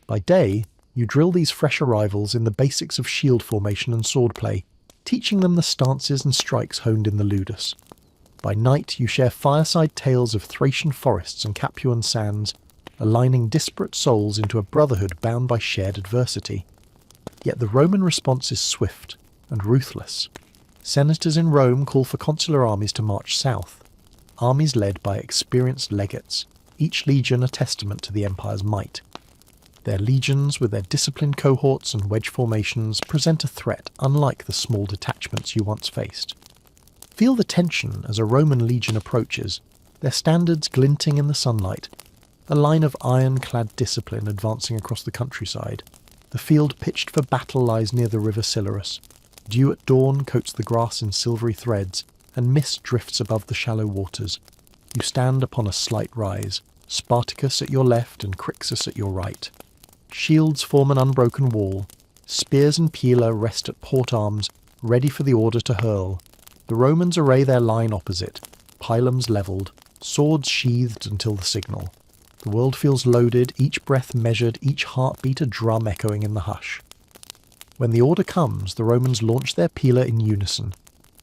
By day, you drill these fresh arrivals in the basics of shield formation and swordplay, teaching them the stances and strikes honed in the ludus. By night, you share fireside tales of Thracian forests and Capuan sands, aligning disparate souls into a brotherhood bound by shared adversity. Yet the Roman response is swift and ruthless. Senators in Rome call for consular armies to march south, armies led by experienced legates, each legion a testament to the empire's might. Their legions, with their disciplined cohorts and wedge formations, present a threat unlike the small detachments you once faced. Feel the tension as a Roman legion approaches, their standards glinting in the sunlight, a line of iron-clad discipline advancing across the countryside. The field pitched for battle lies near the river Silurus. Dew at dawn coats the grass in silvery threads, and mist drifts above the shallow waters. You stand upon a slight rise, Spartacus at your left and Crixus at your right. Shields form an unbroken wall. Spears and pila rest at port arms, ready for the order to hurl. The Romans array their line opposite, pylons levelled, swords sheathed until the signal. The world feels loaded, each breath measured, each heartbeat a drum echoing in the hush. When the order comes, the Romans launch their pila in unison,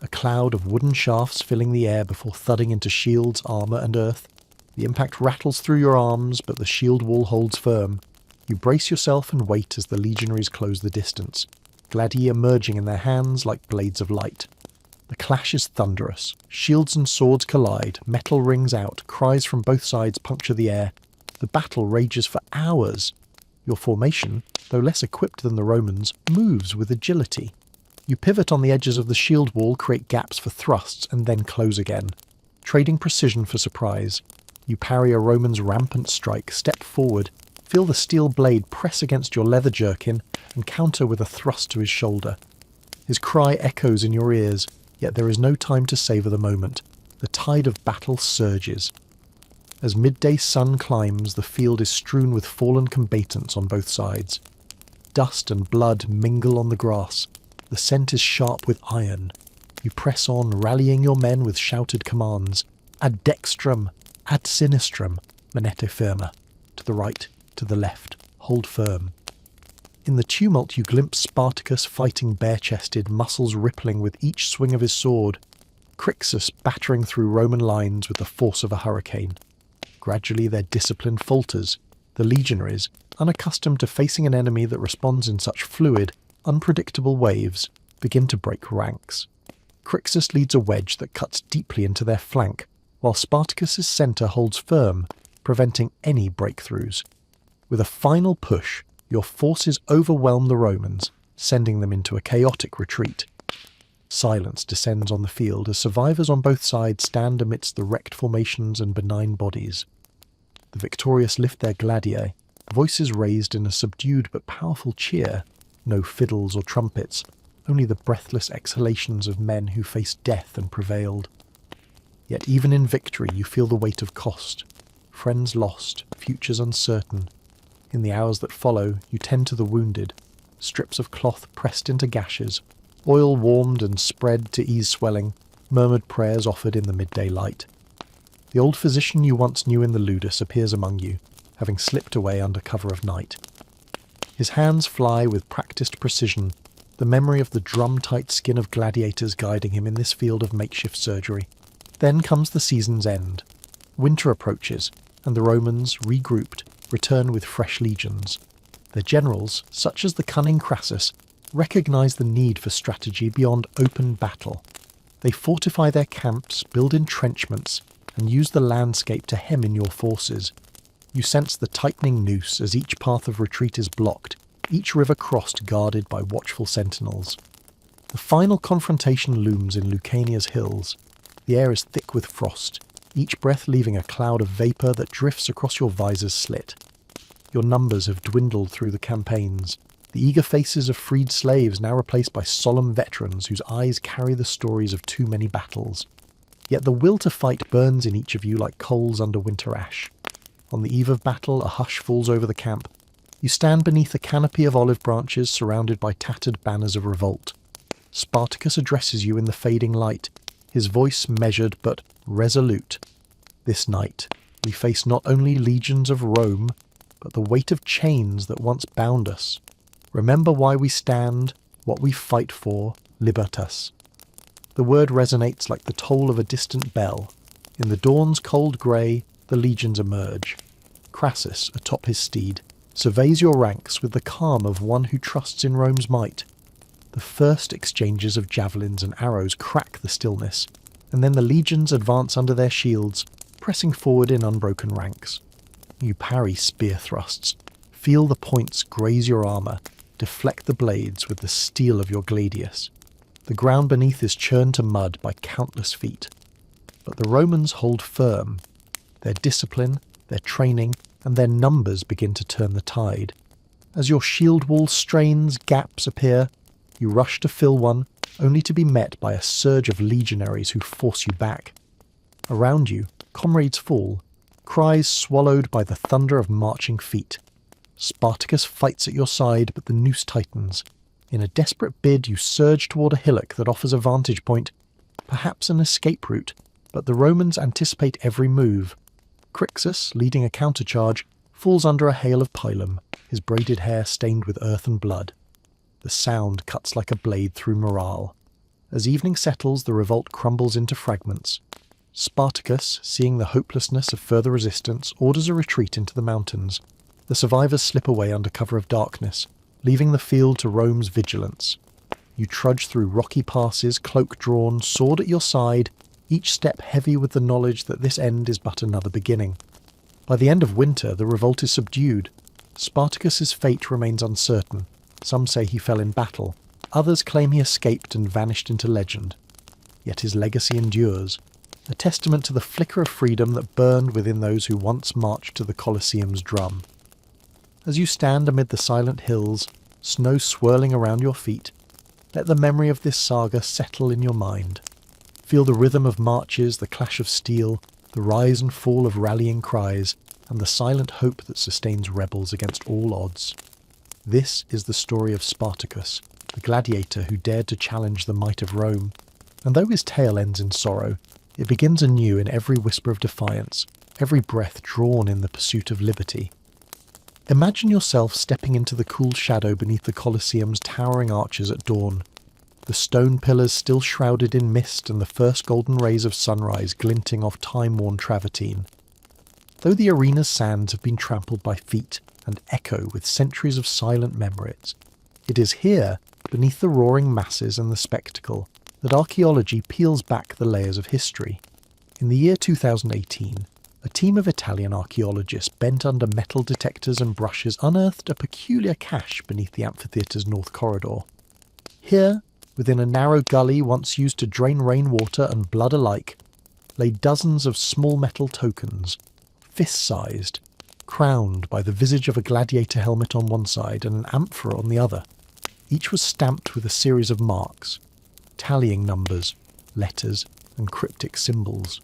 a cloud of wooden shafts filling the air before thudding into shields, armour and earth. The impact rattles through your arms, but the shield wall holds firm. You brace yourself and wait as the legionaries close the distance, gladii emerging in their hands like blades of light. The clash is thunderous. Shields and swords collide, metal rings out, cries from both sides puncture the air. The battle rages for hours. Your formation, though less equipped than the Romans, moves with agility. You pivot on the edges of the shield wall, create gaps for thrusts, and then close again, trading precision for surprise. You parry a Roman's rampant strike, step forward, feel the steel blade press against your leather jerkin, and counter with a thrust to his shoulder. His cry echoes in your ears, yet there is no time to savour the moment. The tide of battle surges. As midday sun climbs, the field is strewn with fallen combatants on both sides. Dust and blood mingle on the grass. The scent is sharp with iron. You press on, rallying your men with shouted commands. Ad dextrum, ad sinistrum, manete firma. To the right, to the left, hold firm. In the tumult you glimpse Spartacus fighting bare-chested, muscles rippling with each swing of his sword. Crixus battering through Roman lines with the force of a hurricane. Gradually their discipline falters. The legionaries, unaccustomed to facing an enemy that responds in such fluid, unpredictable waves, begin to break ranks. Crixus leads a wedge that cuts deeply into their flank, while Spartacus's centre holds firm, preventing any breakthroughs. With a final push, your forces overwhelm the Romans, sending them into a chaotic retreat. Silence descends on the field as survivors on both sides stand amidst the wrecked formations and benign bodies. The victorious lift their gladiator, voices raised in a subdued but powerful cheer, no fiddles or trumpets, only the breathless exhalations of men who faced death and prevailed. Yet even in victory you feel the weight of cost. Friends lost, futures uncertain. In the hours that follow, you tend to the wounded, strips of cloth pressed into gashes, oil warmed and spread to ease swelling, murmured prayers offered in the midday light. The old physician you once knew in the ludus appears among you, having slipped away under cover of night. His hands fly with practiced precision, the memory of the drum-tight skin of gladiators guiding him in this field of makeshift surgery. Then comes the season's end. Winter approaches, and the Romans, regrouped, return with fresh legions. Their generals, such as the cunning Crassus, recognize the need for strategy beyond open battle. They fortify their camps, build entrenchments, and use the landscape to hem in your forces. You sense the tightening noose as each path of retreat is blocked, each river crossed guarded by watchful sentinels. The final confrontation looms in Lucania's hills. The air is thick with frost, each breath leaving a cloud of vapour that drifts across your visor's slit. Your numbers have dwindled through the campaigns, the eager faces of freed slaves now replaced by solemn veterans whose eyes carry the stories of too many battles. Yet the will to fight burns in each of you like coals under winter ash. On the eve of battle, a hush falls over the camp. You stand beneath a canopy of olive branches surrounded by tattered banners of revolt. Spartacus addresses you in the fading light, his voice measured but resolute. This night, we face not only legions of Rome, but the weight of chains that once bound us. Remember why we stand, what we fight for, libertas. The word resonates like the toll of a distant bell. In the dawn's cold grey, the legions emerge. Crassus, atop his steed, surveys your ranks with the calm of one who trusts in Rome's might. The first exchanges of javelins and arrows crack the stillness, and then the legions advance under their shields, pressing forward in unbroken ranks. You parry spear thrusts, feel the points graze your armour, deflect the blades with the steel of your gladius. The ground beneath is churned to mud by countless feet. But the Romans hold firm. Their discipline, their training, and their numbers begin to turn the tide. As your shield wall strains, gaps appear. You rush to fill one, only to be met by a surge of legionaries who force you back. Around you, comrades fall, cries swallowed by the thunder of marching feet. Spartacus fights at your side, but the noose tightens. In a desperate bid, you surge toward a hillock that offers a vantage point, perhaps an escape route, but the Romans anticipate every move. Crixus, leading a countercharge, falls under a hail of pilum, his braided hair stained with earth and blood. The sound cuts like a blade through morale. As evening settles, the revolt crumbles into fragments. Spartacus, seeing the hopelessness of further resistance, orders a retreat into the mountains. The survivors slip away under cover of darkness, leaving the field to Rome's vigilance. You trudge through rocky passes, cloak drawn, sword at your side, each step heavy with the knowledge that this end is but another beginning. By the end of winter, the revolt is subdued. Spartacus's fate remains uncertain. Some say he fell in battle. Others claim he escaped and vanished into legend. Yet his legacy endures, a testament to the flicker of freedom that burned within those who once marched to the Colosseum's drum. As you stand amid the silent hills, snow swirling around your feet, let the memory of this saga settle in your mind. Feel the rhythm of marches, the clash of steel, the rise and fall of rallying cries, and the silent hope that sustains rebels against all odds. This is the story of Spartacus, the gladiator who dared to challenge the might of Rome. And though his tale ends in sorrow, it begins anew in every whisper of defiance, every breath drawn in the pursuit of liberty. Imagine yourself stepping into the cool shadow beneath the Colosseum's towering arches at dawn, the stone pillars still shrouded in mist and the first golden rays of sunrise glinting off time-worn travertine. Though the arena's sands have been trampled by feet and echo with centuries of silent memories, it is here, beneath the roaring masses and the spectacle, that archaeology peels back the layers of history. In the year 2018, a team of Italian archaeologists bent under metal detectors and brushes unearthed a peculiar cache beneath the amphitheatre's north corridor. Here, within a narrow gully once used to drain rainwater and blood alike, lay dozens of small metal tokens, fist-sized, crowned by the visage of a gladiator helmet on one side and an amphora on the other. Each was stamped with a series of marks, tallying numbers, letters, and cryptic symbols.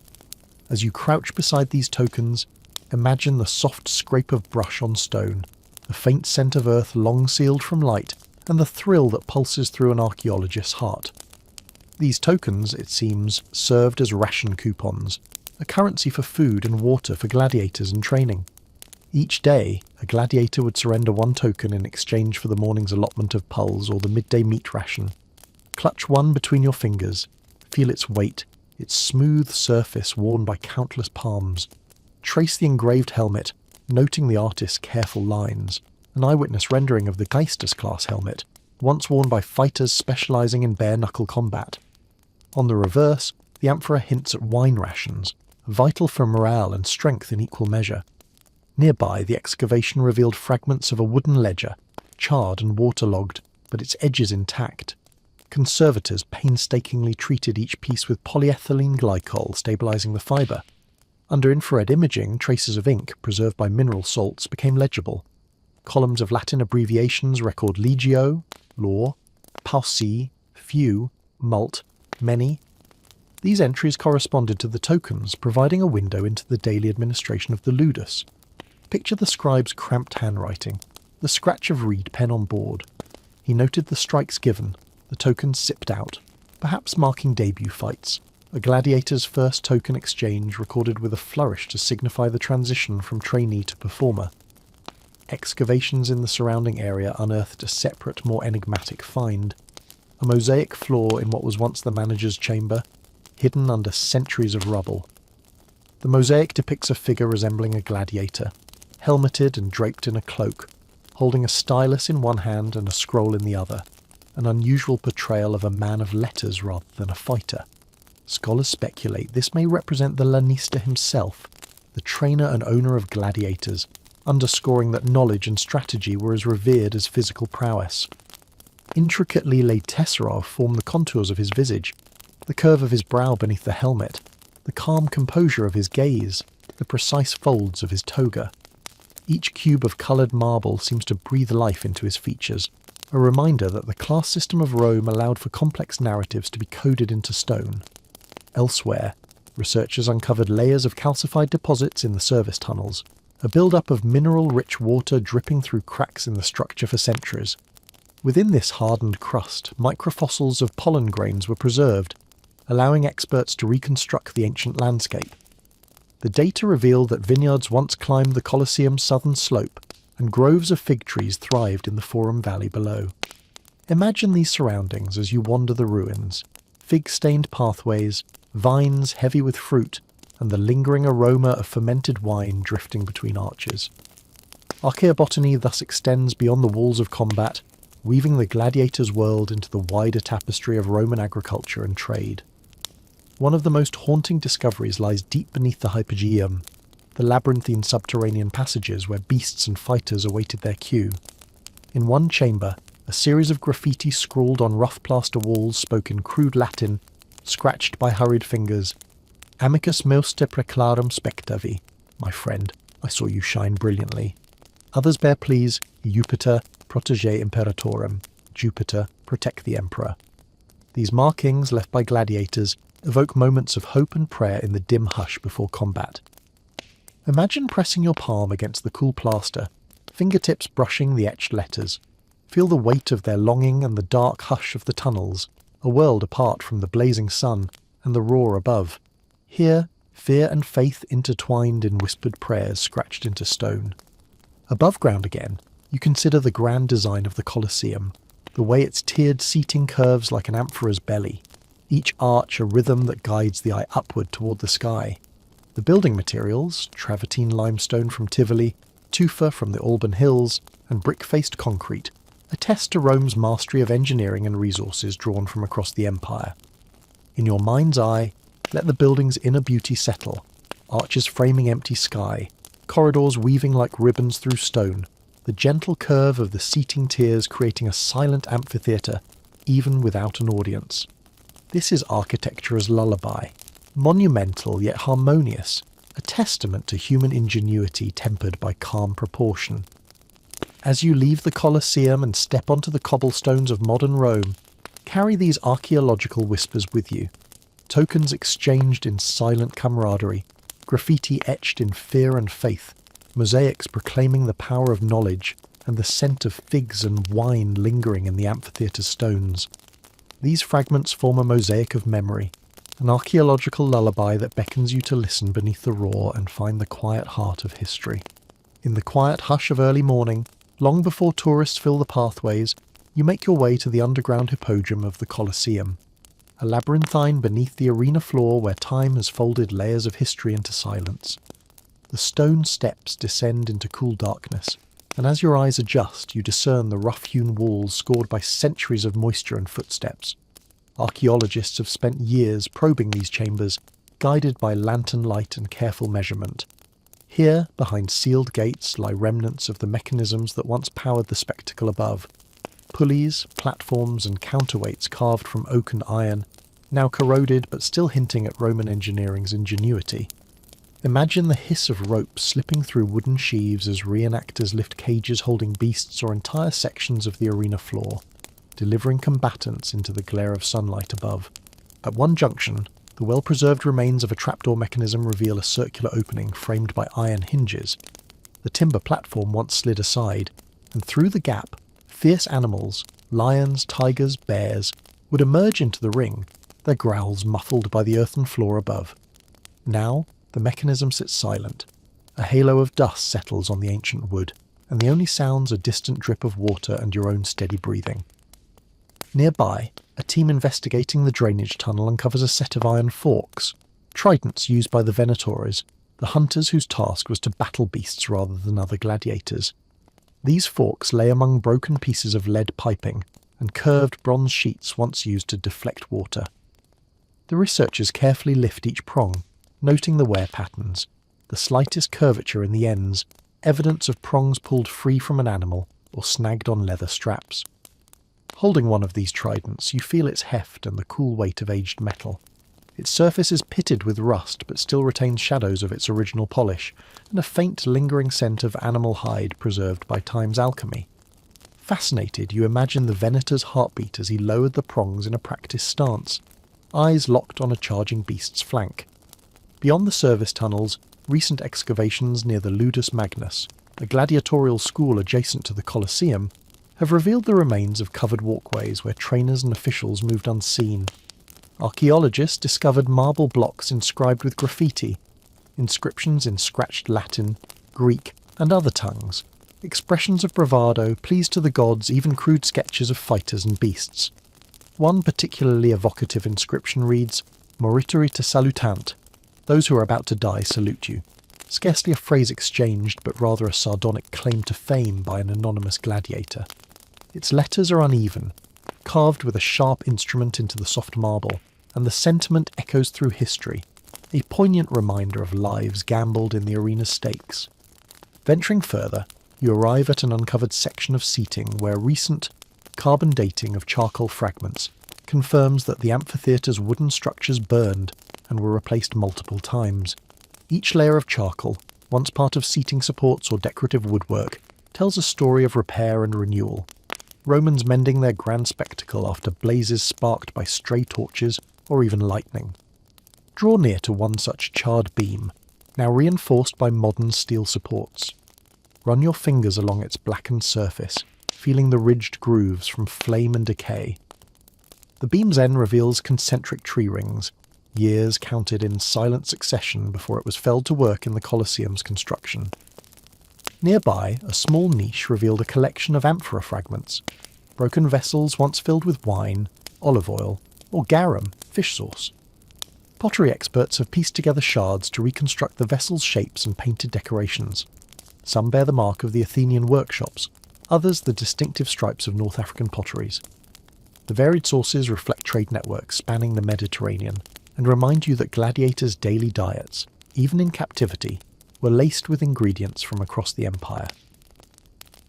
As you crouch beside these tokens, imagine the soft scrape of brush on stone, the faint scent of earth long sealed from light, and the thrill that pulses through an archaeologist's heart. These tokens, it seems, served as ration coupons, a currency for food and water for gladiators in training. Each day, a gladiator would surrender one token in exchange for the morning's allotment of pulse or the midday meat ration. Clutch one between your fingers, feel its weight, its smooth surface worn by countless palms. Trace the engraved helmet, noting the artist's careful lines, an eyewitness rendering of the Geistes-class helmet, once worn by fighters specializing in bare-knuckle combat. On the reverse, the amphora hints at wine rations, vital for morale and strength in equal measure. Nearby, the excavation revealed fragments of a wooden ledger, charred and waterlogged, but its edges intact. Conservators painstakingly treated each piece with polyethylene glycol, stabilizing the fiber. Under infrared imaging, traces of ink, preserved by mineral salts, became legible. Columns of Latin abbreviations record legio, law, pauci, few, mult, many. These entries corresponded to the tokens, providing a window into the daily administration of the ludus. Picture the scribe's cramped handwriting, the scratch of reed pen on board. He noted the strikes given, the tokens sipped out, perhaps marking debut fights, a gladiator's first token exchange recorded with a flourish to signify the transition from trainee to performer. Excavations in the surrounding area unearthed a separate, more enigmatic find. A mosaic floor in what was once the manager's chamber, hidden under centuries of rubble. The mosaic depicts a figure resembling a gladiator, helmeted and draped in a cloak, holding a stylus in one hand and a scroll in the other, an unusual portrayal of a man of letters rather than a fighter. Scholars speculate this may represent the lanista himself, the trainer and owner of gladiators, underscoring that knowledge and strategy were as revered as physical prowess. Intricately laid tesserae form the contours of his visage, the curve of his brow beneath the helmet, the calm composure of his gaze, the precise folds of his toga. Each cube of coloured marble seems to breathe life into his features, a reminder that the class system of Rome allowed for complex narratives to be coded into stone. Elsewhere, researchers uncovered layers of calcified deposits in the service tunnels, a build-up of mineral-rich water dripping through cracks in the structure for centuries. Within this hardened crust, microfossils of pollen grains were preserved, allowing experts to reconstruct the ancient landscape. The data revealed that vineyards once climbed the Colosseum's southern slope, and groves of fig trees thrived in the Forum Valley below. Imagine these surroundings as you wander the ruins: fig-stained pathways, vines heavy with fruit, and the lingering aroma of fermented wine drifting between arches. Archaeobotany thus extends beyond the walls of combat, weaving the gladiator's world into the wider tapestry of Roman agriculture and trade. One of the most haunting discoveries lies deep beneath the Hypogeum, the labyrinthine subterranean passages where beasts and fighters awaited their cue. In one chamber, a series of graffiti scrawled on rough plaster walls spoke in crude Latin, scratched by hurried fingers. Amicus meus te preclarum spectavi, my friend, I saw you shine brilliantly. Others bear pleas, Jupiter, protege imperatorem, Jupiter, protect the emperor. These markings left by gladiators evoke moments of hope and prayer in the dim hush before combat. Imagine pressing your palm against the cool plaster, fingertips brushing the etched letters. Feel the weight of their longing and the dark hush of the tunnels, a world apart from the blazing sun and the roar above. Here, fear and faith intertwined in whispered prayers scratched into stone. Above ground again, you consider the grand design of the Colosseum, the way its tiered seating curves like an amphora's belly, each arch a rhythm that guides the eye upward toward the sky. The building materials, travertine limestone from Tivoli, tufa from the Alban Hills, and brick-faced concrete, attest to Rome's mastery of engineering and resources drawn from across the empire. In your mind's eye, let the building's inner beauty settle. arches framing empty sky, corridors weaving like ribbons through stone, the gentle curve of the seating tiers creating a silent amphitheatre, even without an audience. This is architecture's lullaby, monumental yet harmonious, a testament to human ingenuity tempered by calm proportion. As you leave the Colosseum and step onto the cobblestones of modern Rome, carry these archaeological whispers with you, tokens exchanged in silent camaraderie, graffiti etched in fear and faith, mosaics proclaiming the power of knowledge, and the scent of figs and wine lingering in the amphitheatre's stones. These fragments form a mosaic of memory, an archaeological lullaby that beckons you to listen beneath the roar and find the quiet heart of history. In the quiet hush of early morning, long before tourists fill the pathways, you make your way to the underground hippodrome of the Colosseum, a labyrinthine beneath the arena floor where time has folded layers of history into silence. The stone steps descend into cool darkness, and as your eyes adjust, you discern the rough-hewn walls scored by centuries of moisture and footsteps. Archaeologists have spent years probing these chambers, guided by lantern light and careful measurement. Here, behind sealed gates, lie remnants of the mechanisms that once powered the spectacle above. Pulleys, platforms, and counterweights carved from oak and iron, now corroded but still hinting at Roman engineering's ingenuity. Imagine the hiss of ropes slipping through wooden sheaves as reenactors lift cages holding beasts or entire sections of the arena floor, delivering combatants into the glare of sunlight above. At one junction, the well-preserved remains of a trapdoor mechanism reveal a circular opening framed by iron hinges. The timber platform once slid aside, and through the gap, fierce animals, lions, tigers, bears, would emerge into the ring, their growls muffled by the earthen floor above. Now, the mechanism sits silent. A halo of dust settles on the ancient wood, and the only sounds a distant drip of water and your own steady breathing. Nearby, a team investigating the drainage tunnel uncovers a set of iron forks, tridents used by the Venatores, the hunters whose task was to battle beasts rather than other gladiators. These forks lay among broken pieces of lead piping and curved bronze sheets once used to deflect water. The researchers carefully lift each prong, noting the wear patterns, the slightest curvature in the ends, evidence of prongs pulled free from an animal or snagged on leather straps. Holding one of these tridents, you feel its heft and the cool weight of aged metal. Its surface is pitted with rust but still retains shadows of its original polish, and a faint lingering scent of animal hide preserved by time's alchemy. Fascinated, you imagine the Venator's heartbeat as he lowered the prongs in a practiced stance, eyes locked on a charging beast's flank. Beyond the service tunnels, recent excavations near the Ludus Magnus, a gladiatorial school adjacent to the Colosseum, have revealed the remains of covered walkways where trainers and officials moved unseen. Archaeologists discovered marble blocks inscribed with graffiti, inscriptions in scratched Latin, Greek, and other tongues, expressions of bravado, pleas to the gods, even crude sketches of fighters and beasts. One particularly evocative inscription reads, "Morituri te salutant," those who are about to die salute you. Scarcely a phrase exchanged, but rather a sardonic claim to fame by an anonymous gladiator. Its letters are uneven, carved with a sharp instrument into the soft marble, and the sentiment echoes through history, a poignant reminder of lives gambled in the arena's stakes. Venturing further, you arrive at an uncovered section of seating where recent carbon dating of charcoal fragments confirms that the amphitheatre's wooden structures burned and were replaced multiple times. Each layer of charcoal, once part of seating supports or decorative woodwork, tells a story of repair and renewal. Romans mending their grand spectacle after blazes sparked by stray torches or even lightning. Draw near to one such charred beam, now reinforced by modern steel supports. Run your fingers along its blackened surface, feeling the ridged grooves from flame and decay. The beam's end reveals concentric tree rings, years counted in silent succession before it was felled to work in the Colosseum's construction. Nearby, a small niche revealed a collection of amphora fragments, broken vessels once filled with wine, olive oil, or garum, fish sauce. Pottery experts have pieced together shards to reconstruct the vessel's shapes and painted decorations. Some bear the mark of the Athenian workshops, others the distinctive stripes of North African potteries. The varied sources reflect trade networks spanning the Mediterranean and remind you that gladiators' daily diets, even in captivity, were laced with ingredients from across the empire.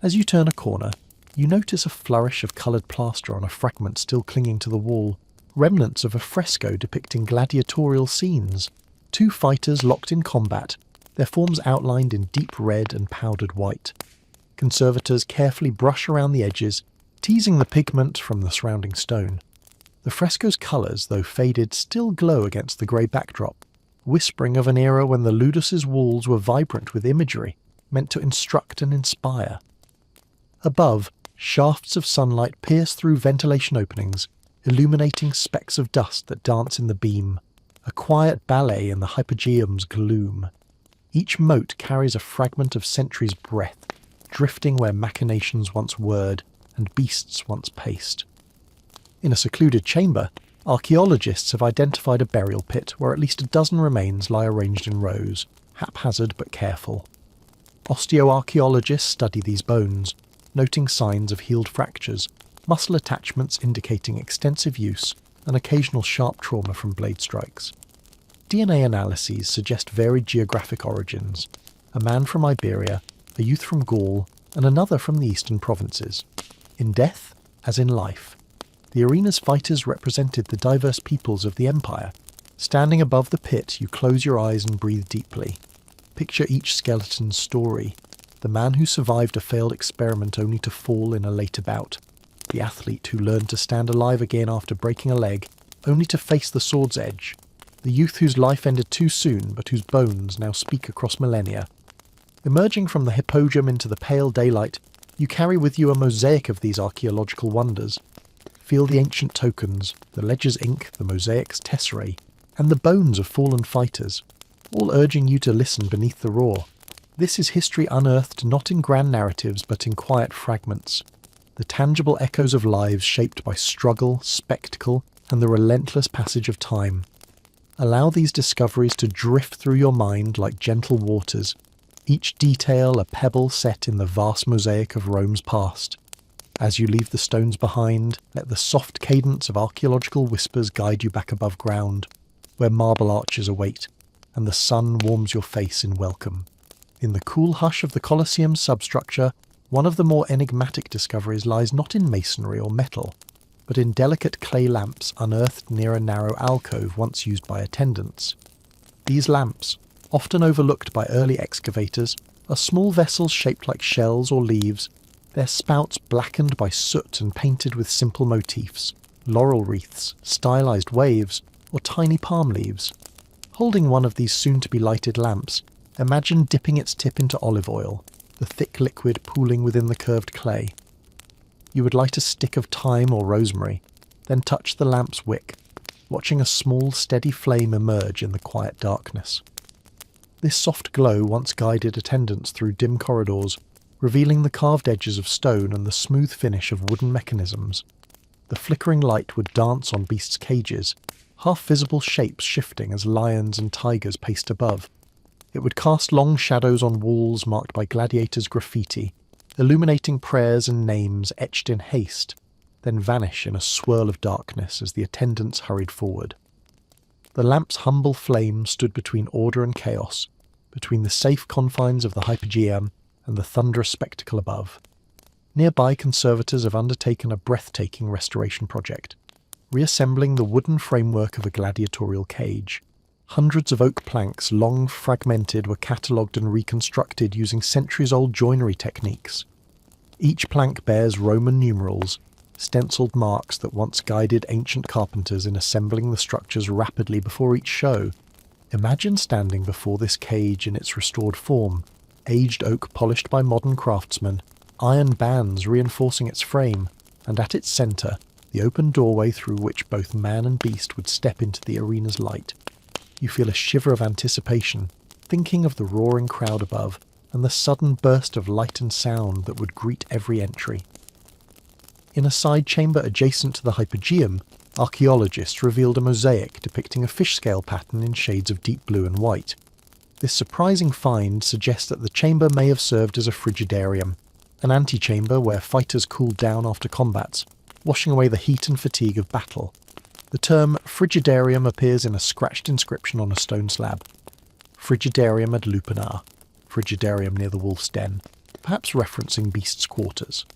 As you turn a corner, you notice a flourish of coloured plaster on a fragment still clinging to the wall, remnants of a fresco depicting gladiatorial scenes. Two fighters locked in combat, their forms outlined in deep red and powdered white. Conservators carefully brush around the edges, teasing the pigment from the surrounding stone. The fresco's colours, though faded, still glow against the grey backdrop, whispering of an era when the Ludus's walls were vibrant with imagery, meant to instruct and inspire. Above, shafts of sunlight pierce through ventilation openings, illuminating specks of dust that dance in the beam, a quiet ballet in the hypogeum's gloom. Each mote carries a fragment of centuries' breath, drifting where machinations once whirred and beasts once paced. In a secluded chamber, archaeologists have identified a burial pit where at least a dozen remains lie arranged in rows, haphazard but careful. Osteoarchaeologists study these bones, noting signs of healed fractures, muscle attachments indicating extensive use, and occasional sharp trauma from blade strikes. DNA analyses suggest varied geographic origins: a man from Iberia, a youth from Gaul, and another from the eastern provinces. In death, as in life, the arena's fighters represented the diverse peoples of the empire. Standing above the pit, you close your eyes and breathe deeply. Picture each skeleton's story: the man who survived a failed experiment only to fall in a later bout, the athlete who learned to stand alive again after breaking a leg, only to face the sword's edge, the youth whose life ended too soon but whose bones now speak across millennia. Emerging from the hypogeum into the pale daylight, you carry with you a mosaic of these archaeological wonders. Feel the ancient tokens, the ledger's ink, the mosaic's tesserae, and the bones of fallen fighters, all urging you to listen beneath the roar. This is history unearthed not in grand narratives but in quiet fragments, the tangible echoes of lives shaped by struggle, spectacle, and the relentless passage of time. Allow these discoveries to drift through your mind like gentle waters, each detail a pebble set in the vast mosaic of Rome's past. As you leave the stones behind, let the soft cadence of archaeological whispers guide you back above ground, where marble arches await, and the sun warms your face in welcome. In the cool hush of the Colosseum's substructure, one of the more enigmatic discoveries lies not in masonry or metal, but in delicate clay lamps unearthed near a narrow alcove once used by attendants. These lamps, often overlooked by early excavators, are small vessels shaped like shells or leaves, their spouts blackened by soot and painted with simple motifs: laurel wreaths, stylized waves, or tiny palm leaves. Holding one of these soon-to-be lighted lamps, imagine dipping its tip into olive oil, the thick liquid pooling within the curved clay. You would light a stick of thyme or rosemary, then touch the lamp's wick, watching a small, steady flame emerge in the quiet darkness. This soft glow once guided attendants through dim corridors, revealing the carved edges of stone and the smooth finish of wooden mechanisms. The flickering light would dance on beasts' cages, half-visible shapes shifting as lions and tigers paced above. It would cast long shadows on walls marked by gladiators' graffiti, illuminating prayers and names etched in haste, then vanish in a swirl of darkness as the attendants hurried forward. The lamp's humble flame stood between order and chaos, between the safe confines of the hypogeum and the thunderous spectacle above. Nearby, conservators have undertaken a breathtaking restoration project, reassembling the wooden framework of a gladiatorial cage. Hundreds of oak planks, long fragmented, were catalogued and reconstructed using centuries-old joinery techniques. Each plank bears Roman numerals, stenciled marks that once guided ancient carpenters in assembling the structures rapidly before each show. Imagine standing before this cage in its restored form, aged oak polished by modern craftsmen, iron bands reinforcing its frame, and at its centre, the open doorway through which both man and beast would step into the arena's light. You feel a shiver of anticipation, thinking of the roaring crowd above, and the sudden burst of light and sound that would greet every entry. In a side chamber adjacent to the hypogeum, archaeologists revealed a mosaic depicting a fish-scale pattern in shades of deep blue and white. This surprising find suggests that the chamber may have served as a frigidarium, an antechamber where fighters cooled down after combats, washing away the heat and fatigue of battle. The term frigidarium appears in a scratched inscription on a stone slab. Frigidarium ad lupanar, Frigidarium near the wolf's den, perhaps referencing beasts' quarters.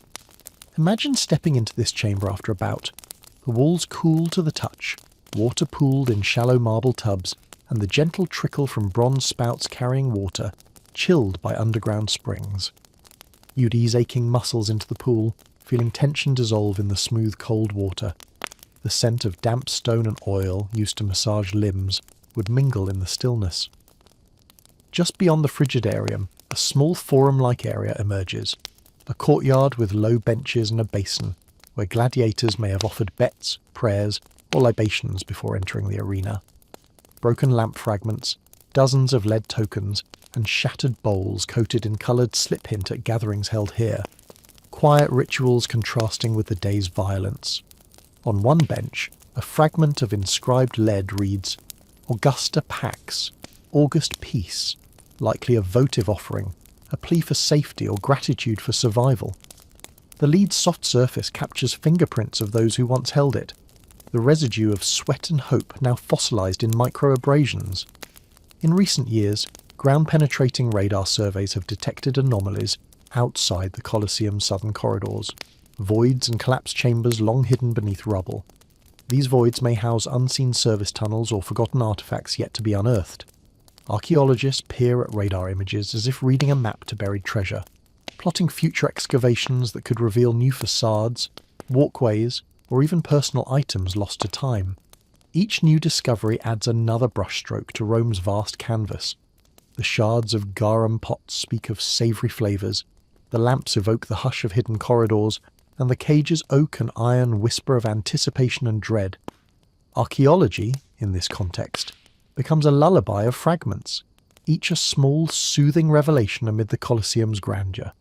Imagine stepping into this chamber after a bout. The walls cool to the touch, water pooled in shallow marble tubs, and the gentle trickle from bronze spouts carrying water, chilled by underground springs. You'd ease aching muscles into the pool, feeling tension dissolve in the smooth cold water. The scent of damp stone and oil, used to massage limbs, would mingle in the stillness. Just beyond the frigidarium, a small forum-like area emerges, a courtyard with low benches and a basin, where gladiators may have offered bets, prayers, or libations before entering the arena. Broken lamp fragments, dozens of lead tokens, and shattered bowls coated in coloured slip hint at gatherings held here. Quiet rituals contrasting with the day's violence. On one bench, a fragment of inscribed lead reads, Augusta Pax, August Peace, likely a votive offering, a plea for safety or gratitude for survival. The lead's soft surface captures fingerprints of those who once held it, the residue of sweat and hope now fossilised in microabrasions. In recent years, ground-penetrating radar surveys have detected anomalies outside the Colosseum's southern corridors, voids and collapsed chambers long hidden beneath rubble. These voids may house unseen service tunnels or forgotten artefacts yet to be unearthed. Archaeologists peer at radar images as if reading a map to buried treasure, plotting future excavations that could reveal new facades, walkways, or even personal items lost to time. Each new discovery adds another brushstroke to Rome's vast canvas. The shards of garum pots speak of savoury flavours, the lamps evoke the hush of hidden corridors, and the cage's oak and iron whisper of anticipation and dread. Archaeology, in this context, becomes a lullaby of fragments, each a small, soothing revelation amid the Colosseum's grandeur.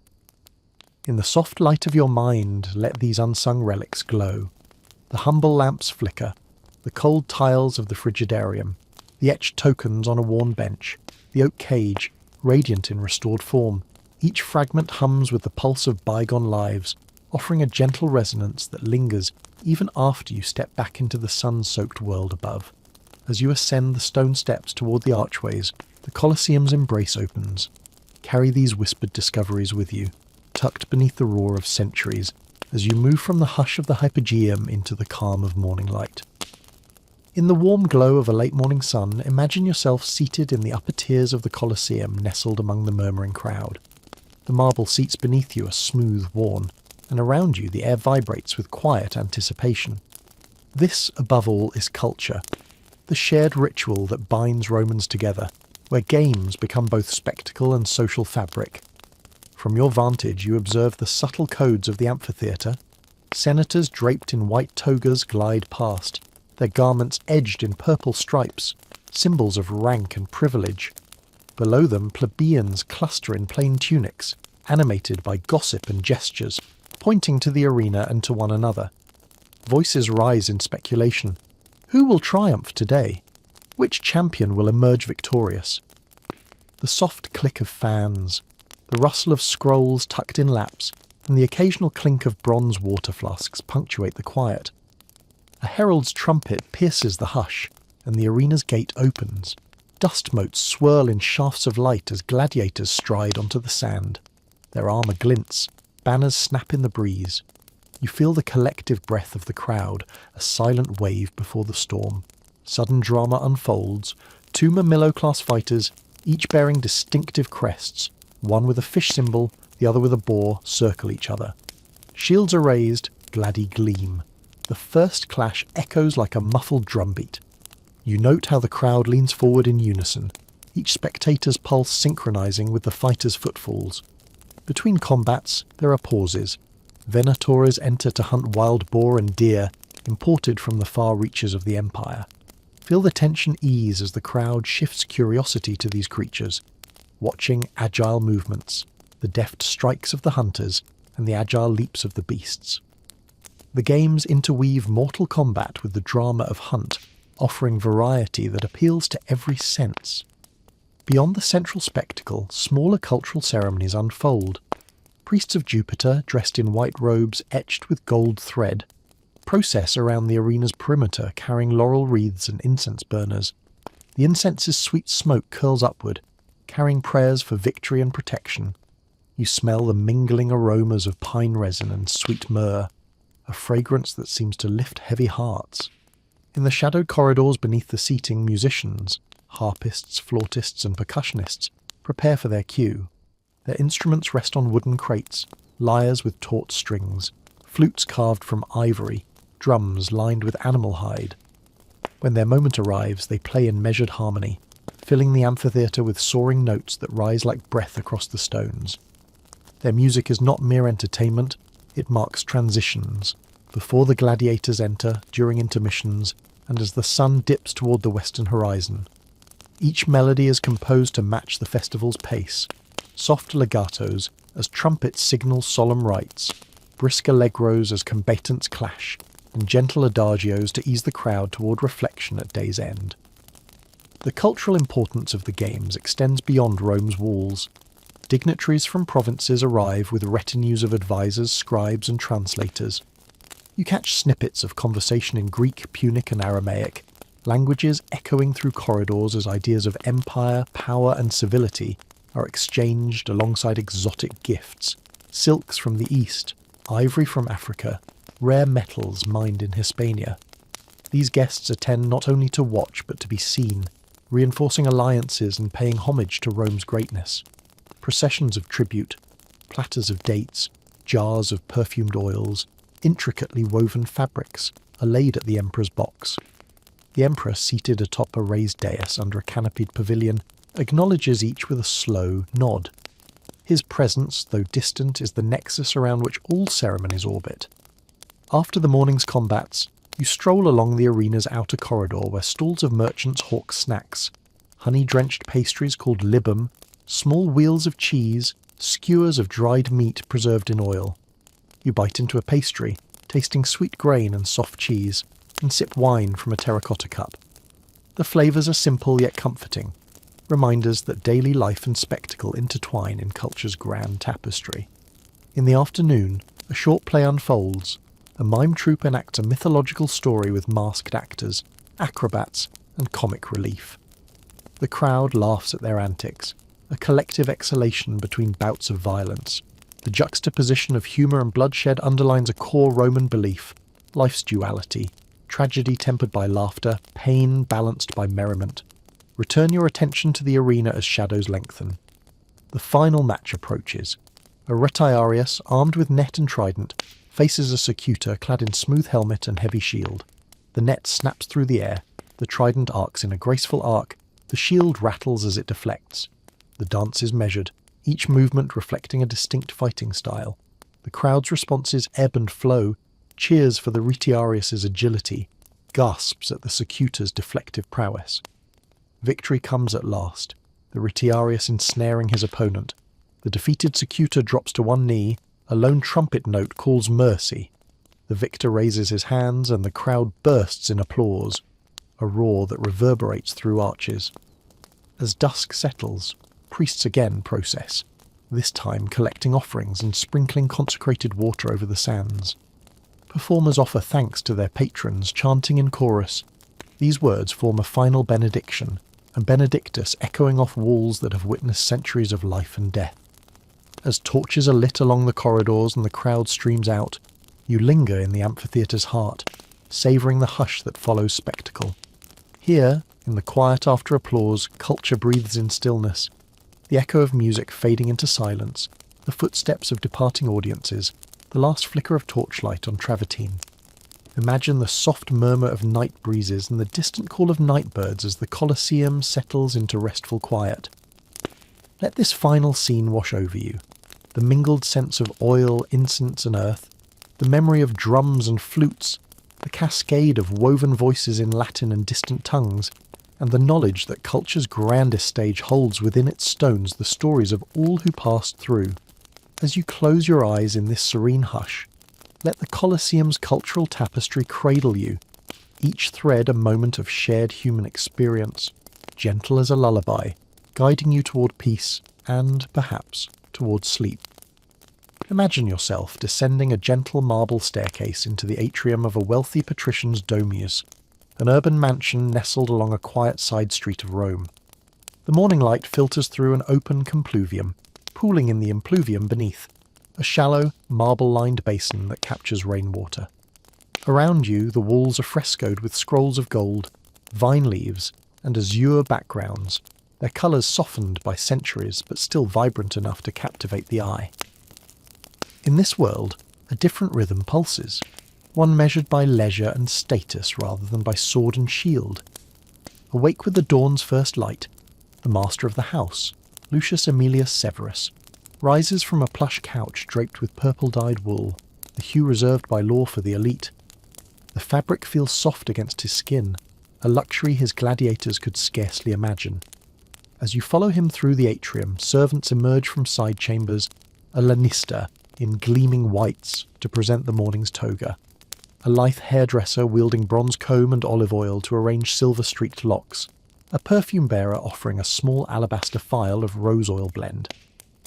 In the soft light of your mind, let these unsung relics glow. The humble lamps flicker, the cold tiles of the frigidarium, the etched tokens on a worn bench, the oak cage, radiant in restored form. Each fragment hums with the pulse of bygone lives, offering a gentle resonance that lingers even after you step back into the sun-soaked world above. As you ascend the stone steps toward the archways, the Colosseum's embrace opens. Carry these whispered discoveries with you, tucked beneath the roar of centuries, as you move from the hush of the hypogeum into the calm of morning light. In the warm glow of a late morning sun, imagine yourself seated in the upper tiers of the Colosseum, nestled among the murmuring crowd. The marble seats beneath you are smooth, worn, and around you the air vibrates with quiet anticipation. This, above all, is culture, the shared ritual that binds Romans together, where games become both spectacle and social fabric. From your vantage you observe the subtle codes of the amphitheatre. Senators draped in white togas glide past, their garments edged in purple stripes, symbols of rank and privilege. Below them plebeians cluster in plain tunics, animated by gossip and gestures, pointing to the arena and to one another. Voices rise in speculation. Who will triumph today? Which champion will emerge victorious? The soft click of fans, the rustle of scrolls tucked in laps, and the occasional clink of bronze water flasks punctuate the quiet. A herald's trumpet pierces the hush, and the arena's gate opens. Dust motes swirl in shafts of light as gladiators stride onto the sand. Their armour glints, banners snap in the breeze. You feel the collective breath of the crowd, a silent wave before the storm. Sudden drama unfolds. 2 Mamillo-class fighters, each bearing distinctive crests, one with a fish symbol, the other with a boar, circle each other. Shields are raised, gladi gleam. The first clash echoes like a muffled drumbeat. You note how the crowd leans forward in unison, each spectator's pulse synchronizing with the fighter's footfalls. Between combats, there are pauses. Venatores enter to hunt wild boar and deer, imported from the far reaches of the empire. Feel the tension ease as the crowd shifts curiosity to these creatures, watching agile movements, the deft strikes of the hunters, and the agile leaps of the beasts. The games interweave mortal combat with the drama of hunt, offering variety that appeals to every sense. Beyond the central spectacle, smaller cultural ceremonies unfold. Priests of Jupiter, dressed in white robes etched with gold thread, process around the arena's perimeter carrying laurel wreaths and incense burners. The incense's sweet smoke curls upward, carrying prayers for victory and protection. You smell the mingling aromas of pine resin and sweet myrrh, a fragrance that seems to lift heavy hearts. In the shadowed corridors beneath the seating, musicians, harpists, flautists, and percussionists prepare for their cue. Their instruments rest on wooden crates, lyres with taut strings, flutes carved from ivory, drums lined with animal hide. When their moment arrives, they play in measured harmony, filling the amphitheatre with soaring notes that rise like breath across the stones. Their music is not mere entertainment, it marks transitions, before the gladiators enter, during intermissions, and as the sun dips toward the western horizon. Each melody is composed to match the festival's pace, soft legatos as trumpets signal solemn rites, brisk allegros as combatants clash, and gentle adagios to ease the crowd toward reflection at day's end. The cultural importance of the games extends beyond Rome's walls. Dignitaries from provinces arrive with retinues of advisors, scribes, and translators. You catch snippets of conversation in Greek, Punic, and Aramaic, languages echoing through corridors as ideas of empire, power, and civility are exchanged alongside exotic gifts, silks from the East, ivory from Africa, rare metals mined in Hispania. These guests attend not only to watch but to be seen, reinforcing alliances and paying homage to Rome's greatness. Processions of tribute, platters of dates, jars of perfumed oils, intricately woven fabrics are laid at the emperor's box. The emperor, seated atop a raised dais under a canopied pavilion, acknowledges each with a slow nod. His presence, though distant, is the nexus around which all ceremonies orbit. After the morning's combats, you stroll along the arena's outer corridor where stalls of merchants hawk snacks, honey-drenched pastries called libum, small wheels of cheese, skewers of dried meat preserved in oil. You bite into a pastry, tasting sweet grain and soft cheese, and sip wine from a terracotta cup. The flavours are simple yet comforting, reminders that daily life and spectacle intertwine in culture's grand tapestry. In the afternoon, a short play unfolds. A mime troupe enacts a mythological story with masked actors, acrobats, and comic relief. The crowd laughs at their antics, a collective exhalation between bouts of violence. The juxtaposition of humour and bloodshed underlines a core Roman belief, life's duality, tragedy tempered by laughter, pain balanced by merriment. Return your attention to the arena as shadows lengthen. The final match approaches. A retiarius, armed with net and trident, faces a secutor clad in smooth helmet and heavy shield. The net snaps through the air, the trident arcs in a graceful arc, the shield rattles as it deflects. The dance is measured, each movement reflecting a distinct fighting style. The crowd's responses ebb and flow, cheers for the retiarius's agility, gasps at the secutor's deflective prowess. Victory comes at last, the retiarius ensnaring his opponent. The defeated secutor drops to one knee, a lone trumpet note calls mercy. The victor raises his hands and the crowd bursts in applause, a roar that reverberates through arches. As dusk settles, priests again process, this time collecting offerings and sprinkling consecrated water over the sands. Performers offer thanks to their patrons, chanting in chorus. These words form a final benediction, a benedictus echoing off walls that have witnessed centuries of life and death. As torches are lit along the corridors and the crowd streams out, you linger in the amphitheatre's heart, savouring the hush that follows spectacle. Here, in the quiet after applause, culture breathes in stillness, the echo of music fading into silence, the footsteps of departing audiences, the last flicker of torchlight on travertine. Imagine the soft murmur of night breezes and the distant call of night birds as the Colosseum settles into restful quiet. Let this final scene wash over you. The mingled sense of oil, incense and earth, the memory of drums and flutes, the cascade of woven voices in Latin and distant tongues, and the knowledge that culture's grandest stage holds within its stones the stories of all who passed through. As you close your eyes in this serene hush, let the Colosseum's cultural tapestry cradle you, each thread a moment of shared human experience, gentle as a lullaby, guiding you toward peace and, perhaps, toward sleep. Imagine yourself descending a gentle marble staircase into the atrium of a wealthy patrician's domus. an urban mansion nestled along a quiet side street of Rome. The morning light filters through an open compluvium, pooling in the impluvium beneath, a shallow, marble-lined basin that captures rainwater. Around you, the walls are frescoed with scrolls of gold, vine leaves, and azure backgrounds, their colours softened by centuries but still vibrant enough to captivate the eye. In this world, a different rhythm pulses, one measured by leisure and status rather than by sword and shield. Awake with the dawn's first light, the master of the house, Lucius Aemilius Severus, rises from a plush couch draped with purple-dyed wool, the hue reserved by law for the elite. The fabric feels soft against his skin, a luxury his gladiators could scarcely imagine. As you follow him through the atrium, servants emerge from side chambers, a lanista in gleaming whites to present the morning's toga, a lithe hairdresser wielding bronze comb and olive oil to arrange silver-streaked locks, a perfume-bearer offering a small alabaster phial of rose oil blend.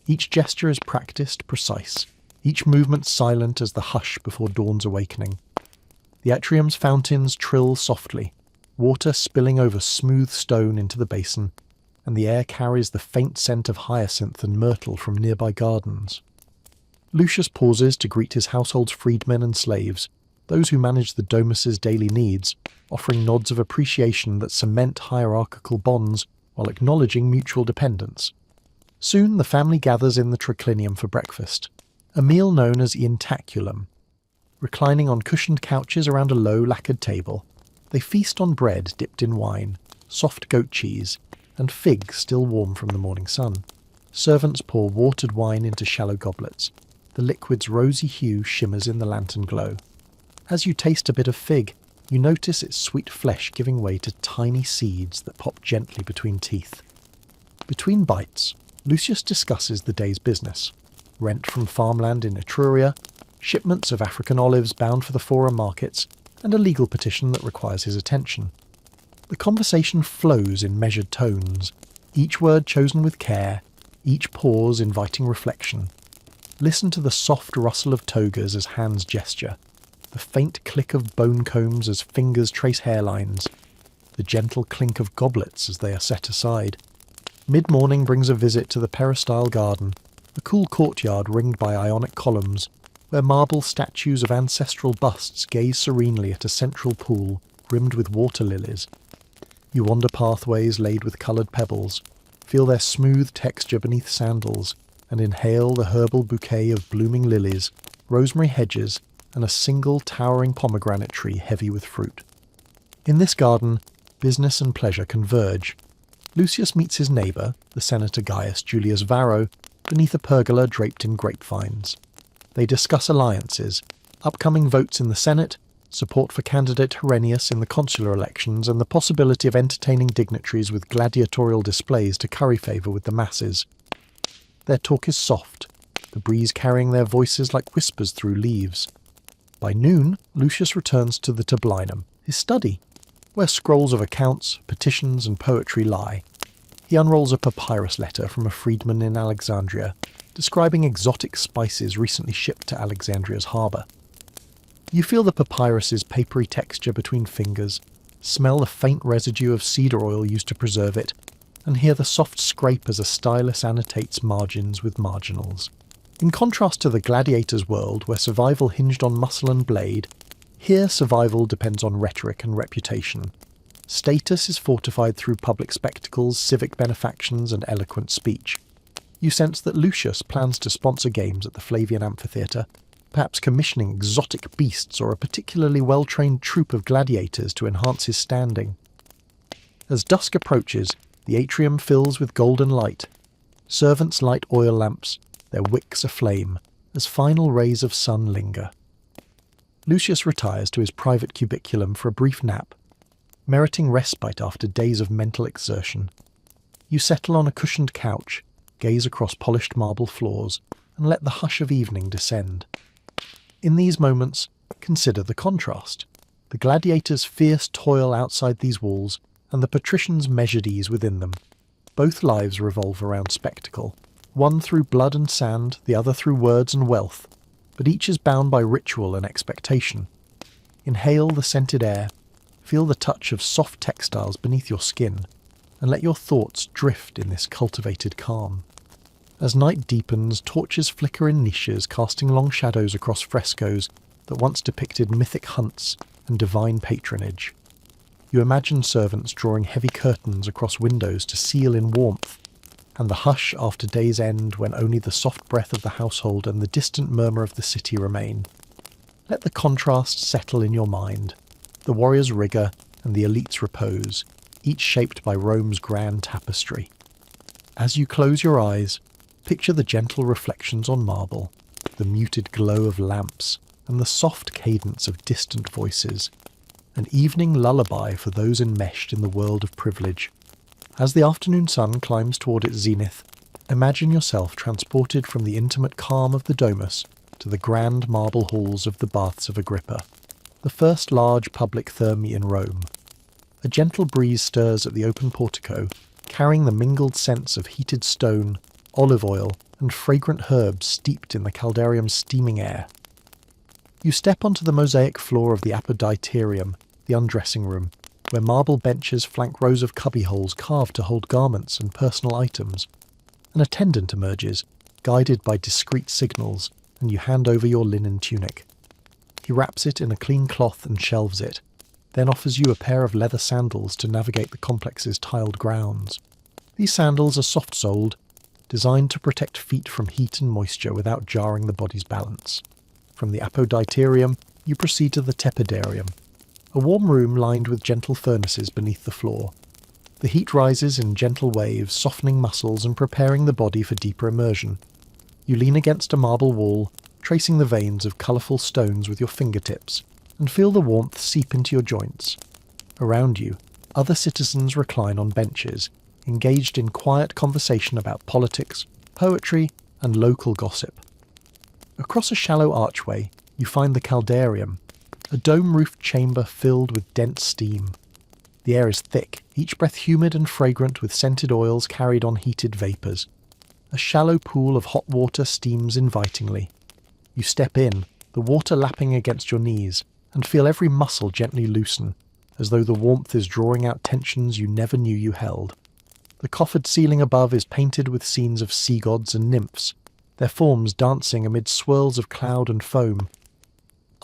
Each gesture is practiced, precise, each movement silent as the hush before dawn's awakening. The atrium's fountains trill softly, water spilling over smooth stone into the basin, and the air carries the faint scent of hyacinth and myrtle from nearby gardens. Lucius pauses to greet his household's freedmen and slaves, those who manage the domus's daily needs, offering nods of appreciation that cement hierarchical bonds while acknowledging mutual dependence. Soon the family gathers in the triclinium for breakfast, a meal known as ientaculum. Reclining on cushioned couches around a low lacquered table, they feast on bread dipped in wine, soft goat cheese, and figs still warm from the morning sun. Servants pour watered wine into shallow goblets. The liquid's rosy hue shimmers in the lantern glow. As you taste a bit of fig, you notice its sweet flesh giving way to tiny seeds that pop gently between teeth. Between bites, Lucius discusses the day's business. Rent from farmland in Etruria, shipments of African olives bound for the foreign markets, and a legal petition that requires his attention. The conversation flows in measured tones, each word chosen with care, each pause inviting reflection. Listen to the soft rustle of togas as hands gesture, the faint click of bone combs as fingers trace hairlines, the gentle clink of goblets as they are set aside. Mid-morning brings a visit to the peristyle garden, a cool courtyard ringed by Ionic columns, where marble statues of ancestral busts gaze serenely at a central pool rimmed with water lilies. You wander pathways laid with coloured pebbles, feel their smooth texture beneath sandals, and inhale the herbal bouquet of blooming lilies, rosemary hedges, and a single towering pomegranate tree heavy with fruit. In this garden, business and pleasure converge. Lucius meets his neighbour, the Senator Gaius Julius Varro, beneath a pergola draped in grapevines. They discuss alliances, upcoming votes in the Senate, support for candidate Herennius in the consular elections, and the possibility of entertaining dignitaries with gladiatorial displays to curry favour with the masses. Their talk is soft, the breeze carrying their voices like whispers through leaves. By noon, Lucius returns to the tablinum, his study, where scrolls of accounts, petitions, and poetry lie. He unrolls a papyrus letter from a freedman in Alexandria, describing exotic spices recently shipped to Alexandria's harbour. You feel the papyrus's papery texture between fingers, smell the faint residue of cedar oil used to preserve it, and hear the soft scrape as a stylus annotates margins with marginals. In contrast to the gladiator's world, where survival hinged on muscle and blade, here survival depends on rhetoric and reputation. Status is fortified through public spectacles, civic benefactions, and eloquent speech. You sense that Lucius plans to sponsor games at the Flavian amphitheatre, perhaps commissioning exotic beasts or a particularly well-trained troupe of gladiators to enhance his standing. As dusk approaches, the atrium fills with golden light. Servants light oil lamps, their wicks aflame, as final rays of sun linger. Lucius retires to his private cubiculum for a brief nap, meriting respite after days of mental exertion. You settle on a cushioned couch, gaze across polished marble floors, and let the hush of evening descend. In these moments, consider the contrast. The gladiators' fierce toil outside these walls, and the patricians' measured ease within them. Both lives revolve around spectacle, one through blood and sand, the other through words and wealth, but each is bound by ritual and expectation. Inhale the scented air, Feel the touch of soft textiles beneath your skin, and let your thoughts drift in this cultivated calm. As night deepens, torches flicker in niches, casting long shadows across frescoes that once depicted mythic hunts and divine patronage. You imagine servants drawing heavy curtains across windows to seal in warmth, and the hush after day's end when only the soft breath of the household and the distant murmur of the city remain. Let the contrast settle in your mind, the warrior's rigour and the elite's repose, each shaped by Rome's grand tapestry. As you close your eyes, picture the gentle reflections on marble, the muted glow of lamps, and the soft cadence of distant voices, an evening lullaby for those enmeshed in the world of privilege. As the afternoon sun climbs toward its zenith, imagine yourself transported from the intimate calm of the domus to the grand marble halls of the Baths of Agrippa, the first large public thermae in Rome. A gentle breeze stirs at the open portico, carrying the mingled scents of heated stone, olive oil, and fragrant herbs steeped in the caldarium's steaming air. You step onto the mosaic floor of the apoditerium, the undressing room, where marble benches flank rows of cubbyholes carved to hold garments and personal items. An attendant emerges, guided by discreet signals, and you hand over your linen tunic. He wraps it in a clean cloth and shelves it, then offers you a pair of leather sandals to navigate the complex's tiled grounds. These sandals are soft-soled, designed to protect feet from heat and moisture without jarring the body's balance. From the apoditerium, you proceed to the tepidarium, a warm room lined with gentle furnaces beneath the floor. The heat rises in gentle waves, softening muscles and preparing the body for deeper immersion. You lean against a marble wall, tracing the veins of colourful stones with your fingertips, and feel the warmth seep into your joints. Around you, other citizens recline on benches, engaged in quiet conversation about politics, poetry, and local gossip. Across a shallow archway, you find the caldarium, a dome-roofed chamber filled with dense steam. The air is thick, each breath humid and fragrant with scented oils carried on heated vapours. A shallow pool of hot water steams invitingly. You step in, the water lapping against your knees, and feel every muscle gently loosen, as though the warmth is drawing out tensions you never knew you held. The coffered ceiling above is painted with scenes of sea gods and nymphs, their forms dancing amid swirls of cloud and foam.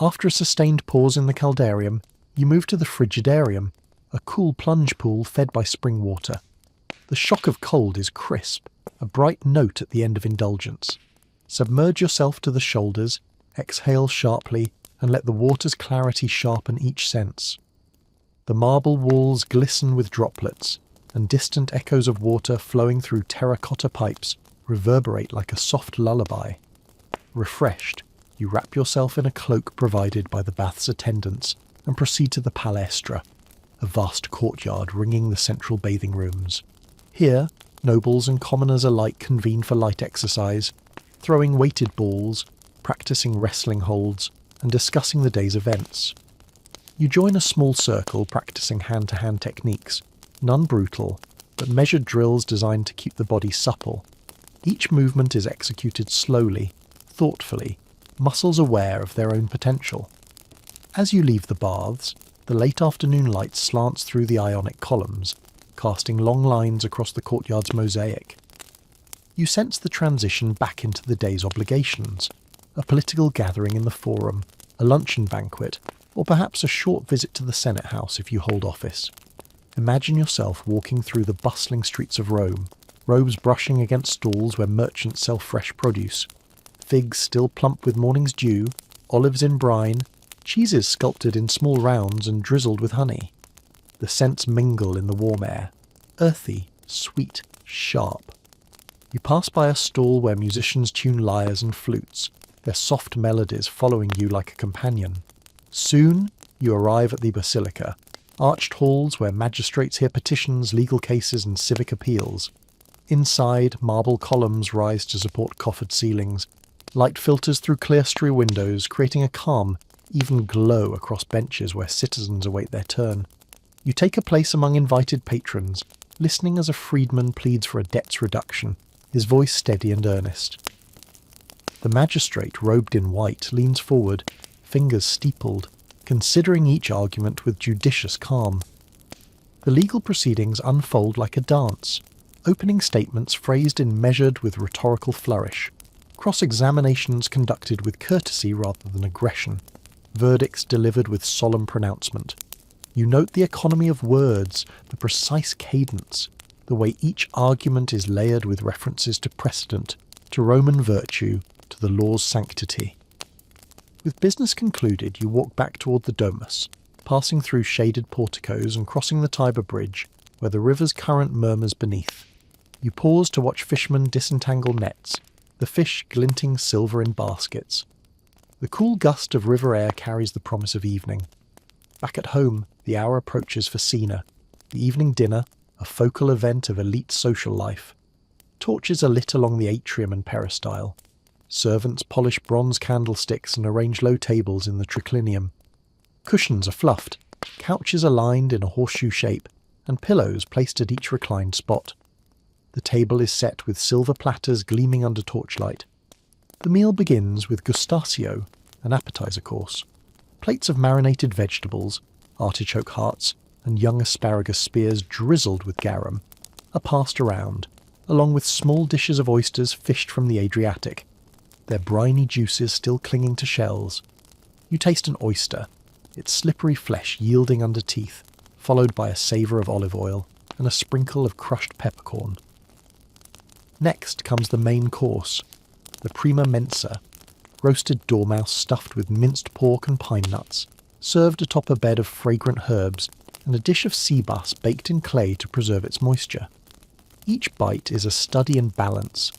After a sustained pause in the caldarium, you move to the frigidarium, a cool plunge pool fed by spring water. The shock of cold is crisp, a bright note at the end of indulgence. Submerge yourself to the shoulders, exhale sharply, and let the water's clarity sharpen each sense. The marble walls glisten with droplets, and distant echoes of water flowing through terracotta pipes reverberate like a soft lullaby. Refreshed, you wrap yourself in a cloak provided by the bath's attendants and proceed to the palestra, a vast courtyard ringing the central bathing rooms. Here, nobles and commoners alike convene for light exercise, throwing weighted balls, practicing wrestling holds, and discussing the day's events. You join a small circle practicing hand-to-hand techniques, none brutal, but measured drills designed to keep the body supple. Each movement is executed slowly, thoughtfully, muscles aware of their own potential. As you leave the baths, the late afternoon light slants through the ionic columns, casting long lines across the courtyard's mosaic. You sense the transition back into the day's obligations, a political gathering in the forum, a luncheon banquet, or perhaps a short visit to the Senate House if you hold office. Imagine yourself walking through the bustling streets of Rome, robes brushing against stalls where merchants sell fresh produce, figs still plump with morning's dew, olives in brine, cheeses sculpted in small rounds and drizzled with honey. The scents mingle in the warm air, earthy, sweet, sharp. You pass by a stall where musicians tune lyres and flutes, their soft melodies following you like a companion. Soon, you arrive at the basilica, arched halls where magistrates hear petitions, legal cases, and civic appeals. Inside, marble columns rise to support coffered ceilings. Light filters through clerestory windows, creating a calm, even glow across benches where citizens await their turn. You take a place among invited patrons, listening as a freedman pleads for a debt's reduction, his voice steady and earnest. The magistrate, robed in white, leans forward, fingers steepled, considering each argument with judicious calm. The legal proceedings unfold like a dance, opening statements phrased in measured with rhetorical flourish, cross-examinations conducted with courtesy rather than aggression, verdicts delivered with solemn pronouncement. You note the economy of words, the precise cadence, the way each argument is layered with references to precedent, to Roman virtue, to the law's sanctity. With business concluded, you walk back toward the Domus, passing through shaded porticos and crossing the Tiber Bridge, where the river's current murmurs beneath. You pause to watch fishermen disentangle nets, the fish glinting silver in baskets. The cool gust of river air carries the promise of evening. Back at home, the hour approaches for Cena, the evening dinner, a focal event of elite social life. Torches are lit along the atrium and peristyle. Servants polish bronze candlesticks and arrange low tables in the triclinium. Cushions are fluffed, couches are lined in a horseshoe shape, and pillows placed at each reclined spot. The table is set with silver platters gleaming under torchlight. The meal begins with gustatio, an appetizer course. Plates of marinated vegetables, artichoke hearts, and young asparagus spears drizzled with garum are passed around, along with small dishes of oysters fished from the Adriatic, their briny juices still clinging to shells. You taste an oyster, its slippery flesh yielding under teeth, followed by a savour of olive oil and a sprinkle of crushed peppercorn. Next comes the main course, the prima mensa, roasted dormouse stuffed with minced pork and pine nuts, served atop a bed of fragrant herbs, and a dish of sea bass baked in clay to preserve its moisture. Each bite is a study in balance,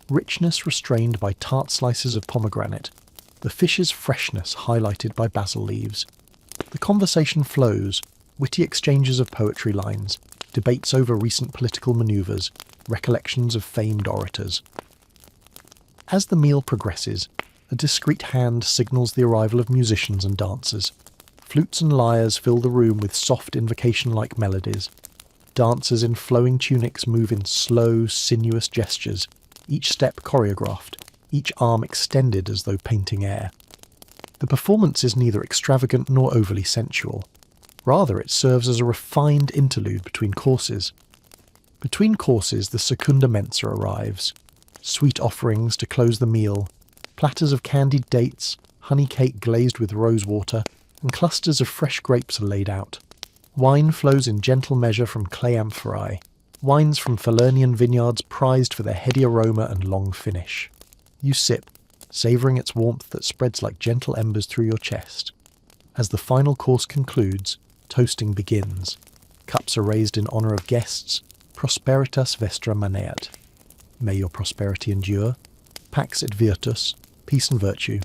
richness restrained by tart slices of pomegranate, the fish's freshness highlighted by basil leaves. The conversation flows, witty exchanges of poetry lines, debates over recent political manoeuvres, recollections of famed orators. As the meal progresses, a discreet hand signals the arrival of musicians and dancers. Flutes and lyres fill the room with soft invocation-like melodies. Dancers in flowing tunics move in slow, sinuous gestures, each step choreographed, each arm extended as though painting air. The performance is neither extravagant nor overly sensual. Rather, it serves as a refined interlude between courses. Between courses, the secunda mensa arrives. Sweet offerings to close the meal, platters of candied dates, honey cake glazed with rosewater, and clusters of fresh grapes are laid out. Wine flows in gentle measure from clay amphorae, wines from Falernian vineyards prized for their heady aroma and long finish. You sip, savouring its warmth that spreads like gentle embers through your chest. As the final course concludes, toasting begins. Cups are raised in honour of guests. Prosperitas vestra maneat. May your prosperity endure. Pax et virtus, peace and virtue.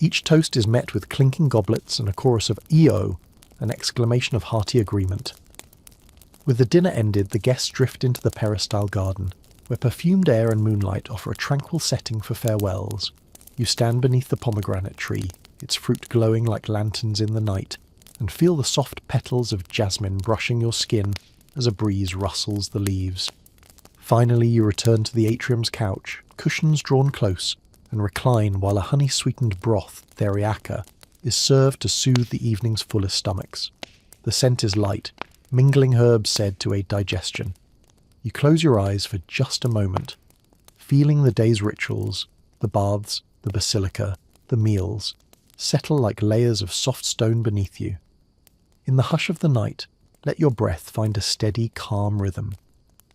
Each toast is met with clinking goblets and a chorus of "Io," an exclamation of hearty agreement. With the dinner ended, the guests drift into the peristyle garden, where perfumed air and moonlight offer a tranquil setting for farewells. You stand beneath the pomegranate tree, its fruit glowing like lanterns in the night, and feel the soft petals of jasmine brushing your skin as a breeze rustles the leaves. Finally, you return to the atrium's couch, cushions drawn close, and recline while a honey-sweetened broth, theriaca, is served to soothe the evening's fullest stomachs. The scent is light, mingling herbs said to aid digestion. You close your eyes for just a moment, feeling the day's rituals, the baths, the basilica, the meals, settle like layers of soft stone beneath you. In the hush of the night, let your breath find a steady, calm rhythm.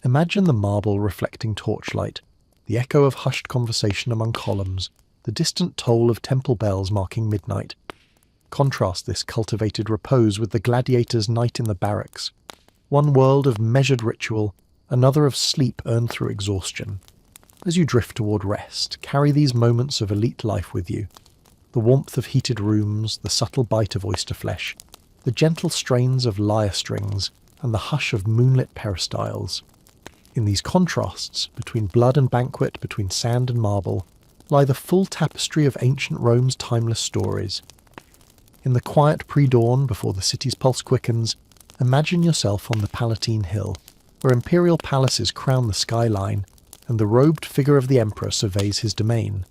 Imagine the marble reflecting torchlight, the echo of hushed conversation among columns, the distant toll of temple bells marking midnight. Contrast this cultivated repose with the gladiator's night in the barracks. One world of measured ritual, another of sleep earned through exhaustion. As you drift toward rest, carry these moments of elite life with you. The warmth of heated rooms, the subtle bite of oyster flesh, the gentle strains of lyre strings, and the hush of moonlit peristyles. In these contrasts, between blood and banquet, between sand and marble, lie the full tapestry of ancient Rome's timeless stories. In the quiet pre-dawn, before the city's pulse quickens, imagine yourself on the Palatine Hill, where imperial palaces crown the skyline, and the robed figure of the emperor surveys his domain.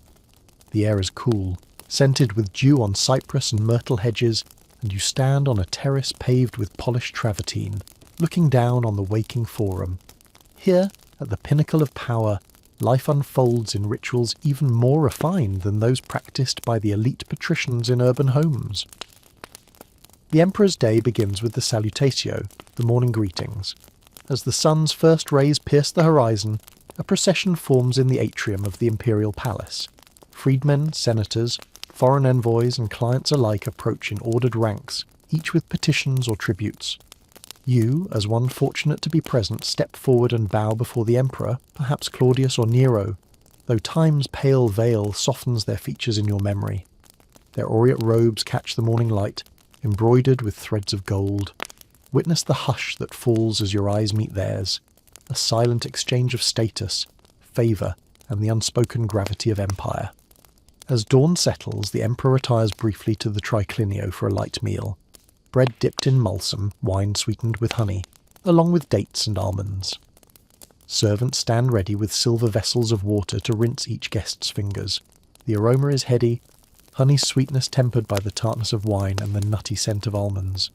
The air is cool, scented with dew on cypress and myrtle hedges, and you stand on a terrace paved with polished travertine, looking down on the waking forum. Here, at the pinnacle of power, life unfolds in rituals even more refined than those practiced by the elite patricians in urban homes. The Emperor's day begins with the salutatio, the morning greetings. As the sun's first rays pierce the horizon, a procession forms in the atrium of the imperial palace. Freedmen, senators, foreign envoys and clients alike approach in ordered ranks, each with petitions or tributes. You, as one fortunate to be present, step forward and bow before the Emperor, perhaps Claudius or Nero, though time's pale veil softens their features in your memory. Their aureate robes catch the morning light, embroidered with threads of gold. Witness the hush that falls as your eyes meet theirs, a silent exchange of status, favour, and the unspoken gravity of empire. As dawn settles, the Emperor retires briefly to the triclinio for a light meal. Bread dipped in mulsum, wine sweetened with honey, along with dates and almonds. Servants stand ready with silver vessels of water to rinse each guest's fingers. The aroma is heady, honey's sweetness tempered by the tartness of wine and the nutty scent of almonds.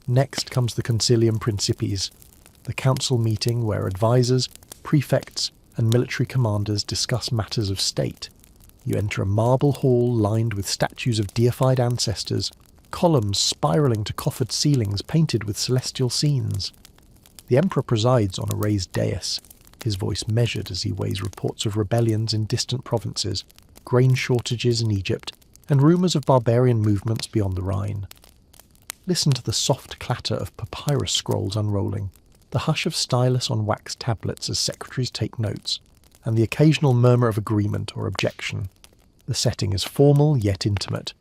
Next comes the Concilium Principes, the council meeting where advisors, prefects, and military commanders discuss matters of state. You enter a marble hall lined with statues of deified ancestors, columns spiralling to coffered ceilings painted with celestial scenes. The Emperor presides on a raised dais, his voice measured as he weighs reports of rebellions in distant provinces, grain shortages in Egypt, and rumours of barbarian movements beyond the Rhine. Listen to the soft clatter of papyrus scrolls unrolling, the hush of stylus on wax tablets as secretaries take notes, and the occasional murmur of agreement or objection. The setting is formal yet intimate.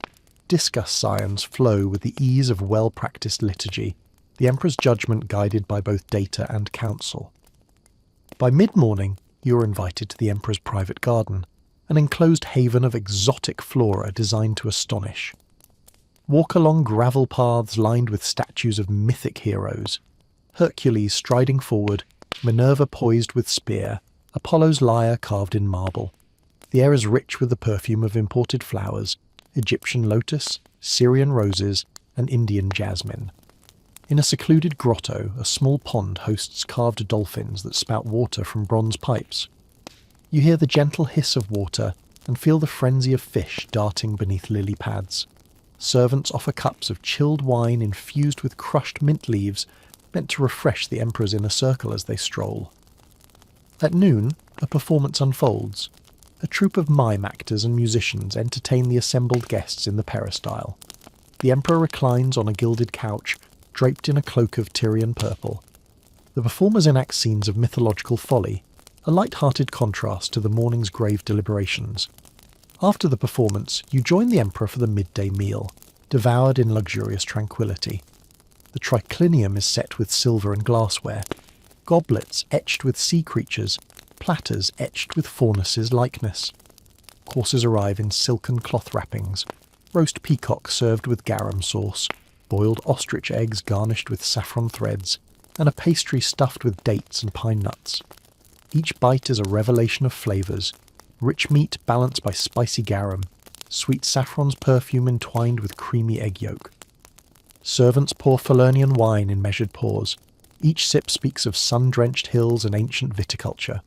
Discus scions flow with the ease of well-practiced liturgy, the Emperor's judgment guided by both data and counsel. By mid-morning, you are invited to the Emperor's private garden, an enclosed haven of exotic flora designed to astonish. Walk along gravel paths lined with statues of mythic heroes, Hercules striding forward, Minerva poised with spear, Apollo's lyre carved in marble. The air is rich with the perfume of imported flowers, Egyptian lotus, Syrian roses, and Indian jasmine. In a secluded grotto, a small pond hosts carved dolphins that spout water from bronze pipes. You hear the gentle hiss of water and feel the frenzy of fish darting beneath lily pads. Servants offer cups of chilled wine infused with crushed mint leaves, meant to refresh the Emperor's inner circle as they stroll. At noon, a performance unfolds. A troupe of mime actors and musicians entertain the assembled guests in the peristyle. The Emperor reclines on a gilded couch, draped in a cloak of Tyrian purple. The performers enact scenes of mythological folly, a light-hearted contrast to the morning's grave deliberations. After the performance, you join the Emperor for the midday meal, devoured in luxurious tranquillity. The triclinium is set with silver and glassware, goblets etched with sea creatures, platters etched with Faunus's likeness. Courses arrive in silken cloth wrappings, roast peacock served with garum sauce, boiled ostrich eggs garnished with saffron threads, and a pastry stuffed with dates and pine nuts. Each bite is a revelation of flavours, rich meat balanced by spicy garum, sweet saffron's perfume entwined with creamy egg yolk. Servants pour Falernian wine in measured pours. Each sip speaks of sun-drenched hills and ancient viticulture.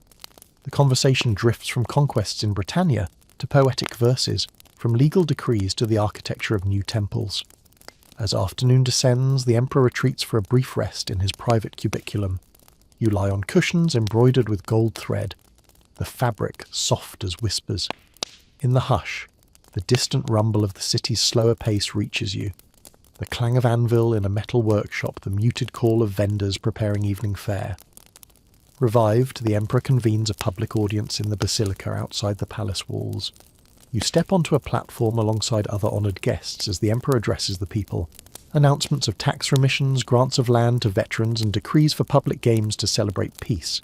The conversation drifts from conquests in Britannia to poetic verses, from legal decrees to the architecture of new temples. As afternoon descends, the Emperor retreats for a brief rest in his private cubiculum. You lie on cushions embroidered with gold thread, the fabric soft as whispers. In the hush, the distant rumble of the city's slower pace reaches you. The clang of anvil in a metal workshop, the muted call of vendors preparing evening fare. Revived, the Emperor convenes a public audience in the basilica outside the palace walls. You step onto a platform alongside other honoured guests as the Emperor addresses the people. Announcements of tax remissions, grants of land to veterans, and decrees for public games to celebrate peace.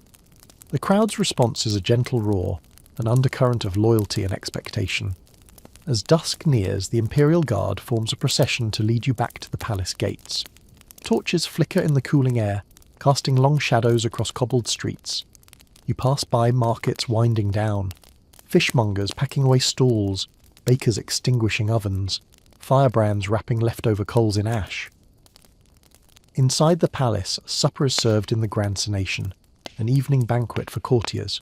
The crowd's response is a gentle roar, an undercurrent of loyalty and expectation. As dusk nears, the Imperial Guard forms a procession to lead you back to the palace gates. Torches flicker in the cooling air, casting long shadows across cobbled streets. You pass by markets winding down, fishmongers packing away stalls, bakers extinguishing ovens, firebrands wrapping leftover coals in ash. Inside the palace, supper is served in the Grand Senation, an evening banquet for courtiers.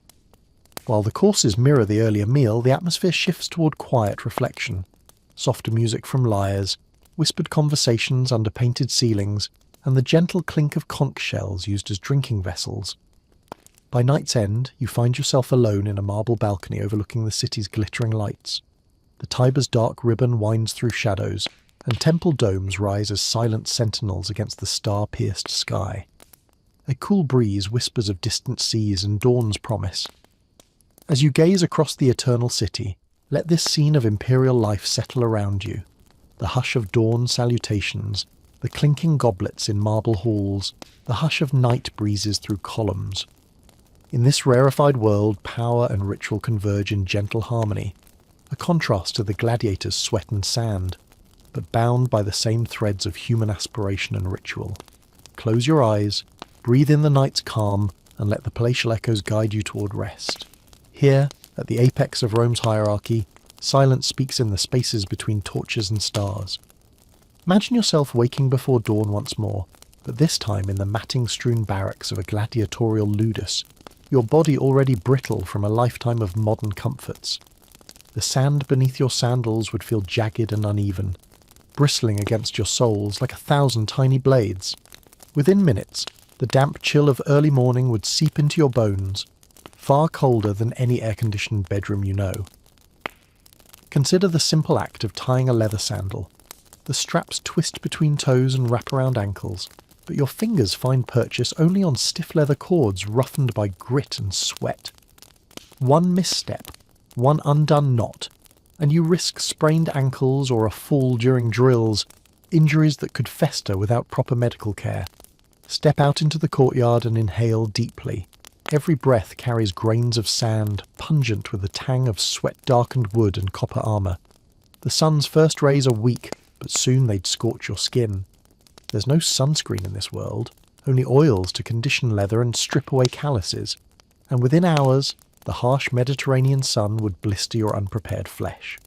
While the courses mirror the earlier meal, the atmosphere shifts toward quiet reflection. Softer music from lyres, whispered conversations under painted ceilings, and the gentle clink of conch shells used as drinking vessels. By night's end, you find yourself alone in a marble balcony overlooking the city's glittering lights. The Tiber's dark ribbon winds through shadows, and temple domes rise as silent sentinels against the star-pierced sky. A cool breeze whispers of distant seas and dawn's promise. As you gaze across the eternal city, let this scene of imperial life settle around you. The hush of dawn salutations, the clinking goblets in marble halls, the hush of night breezes through columns. In this rarefied world, power and ritual converge in gentle harmony, a contrast to the gladiator's sweat and sand, but bound by the same threads of human aspiration and ritual. Close your eyes, breathe in the night's calm, and let the palatial echoes guide you toward rest. Here, at the apex of Rome's hierarchy, silence speaks in the spaces between torches and stars. Imagine yourself waking before dawn once more, but this time in the matting-strewn barracks of a gladiatorial ludus, your body already brittle from a lifetime of modern comforts. The sand beneath your sandals would feel jagged and uneven, bristling against your soles like 1,000 tiny blades. Within minutes, the damp chill of early morning would seep into your bones, far colder than any air-conditioned bedroom you know. Consider the simple act of tying a leather sandal. The straps twist between toes and wrap around ankles, but your fingers find purchase only on stiff leather cords roughened by grit and sweat. One misstep, one undone knot, and you risk sprained ankles or a fall during drills, injuries that could fester without proper medical care. Step out into the courtyard and inhale deeply. Every breath carries grains of sand, pungent with the tang of sweat-darkened wood and copper armour. The sun's first rays are weak, but soon they'd scorch your skin. There's no sunscreen in this world, only oils to condition leather and strip away calluses, and within hours, the harsh Mediterranean sun would blister your unprepared flesh.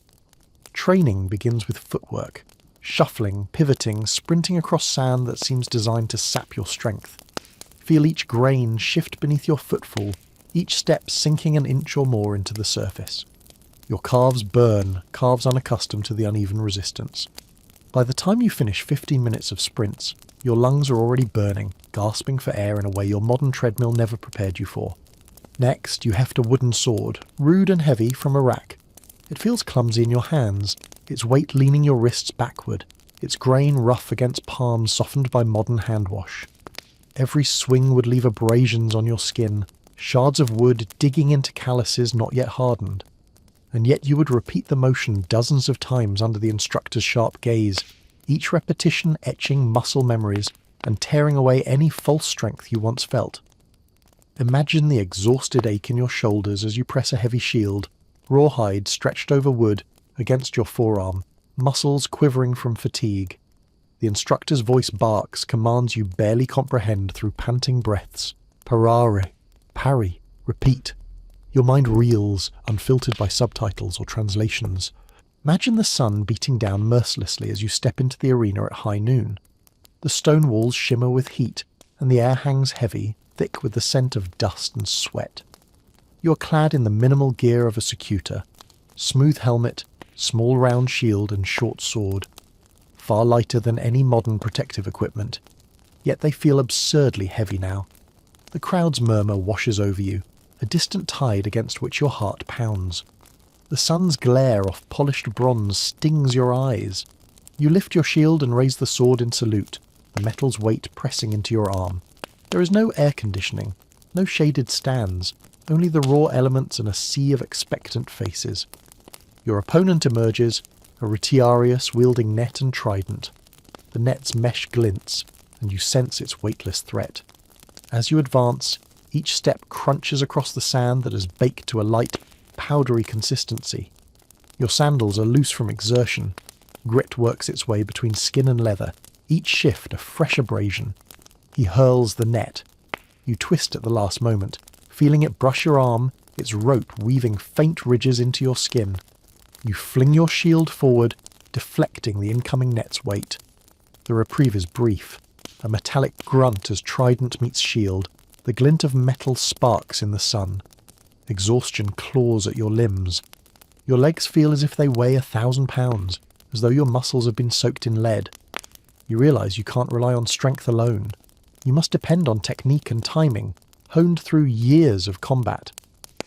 Training begins with footwork, shuffling, pivoting, sprinting across sand that seems designed to sap your strength. Feel each grain shift beneath your footfall, each step sinking an inch or more into the surface. Your calves burn, calves unaccustomed to the uneven resistance. By the time you finish 15 minutes of sprints, your lungs are already burning, gasping for air in a way your modern treadmill never prepared you for. Next, you heft a wooden sword, rude and heavy from a rack. It feels clumsy in your hands, its weight leaning your wrists backward, its grain rough against palms softened by modern hand wash. Every swing would leave abrasions on your skin, shards of wood digging into calluses not yet hardened. And yet you would repeat the motion dozens of times under the instructor's sharp gaze, each repetition etching muscle memories and tearing away any false strength you once felt. Imagine the exhausted ache in your shoulders as you press a heavy shield, rawhide stretched over wood, against your forearm, muscles quivering from fatigue. The instructor's voice barks commands you barely comprehend through panting breaths. Parare, parry, repeat. Your mind reels, unfiltered by subtitles or translations. Imagine the sun beating down mercilessly as you step into the arena at high noon. The stone walls shimmer with heat, and the air hangs heavy, thick with the scent of dust and sweat. You are clad in the minimal gear of a secutor. Smooth helmet, small round shield and short sword. Far lighter than any modern protective equipment. Yet they feel absurdly heavy now. The crowd's murmur washes over you, a distant tide against which your heart pounds. The sun's glare off polished bronze stings your eyes. You lift your shield and raise the sword in salute, the metal's weight pressing into your arm. There is no air conditioning, no shaded stands, only the raw elements and a sea of expectant faces. Your opponent emerges, a retiarius wielding net and trident. The net's mesh glints, and you sense its weightless threat. As you advance, each step crunches across the sand that is baked to a light, powdery consistency. Your sandals are loose from exertion. Grit works its way between skin and leather, each shift a fresh abrasion. He hurls the net. You twist at the last moment, feeling it brush your arm, its rope weaving faint ridges into your skin. You fling your shield forward, deflecting the incoming net's weight. The reprieve is brief. A metallic grunt as trident meets shield, the glint of metal sparks in the sun. Exhaustion claws at your limbs. Your legs feel as if they weigh 1,000 pounds, as though your muscles have been soaked in lead. You realise you can't rely on strength alone. You must depend on technique and timing, honed through years of combat.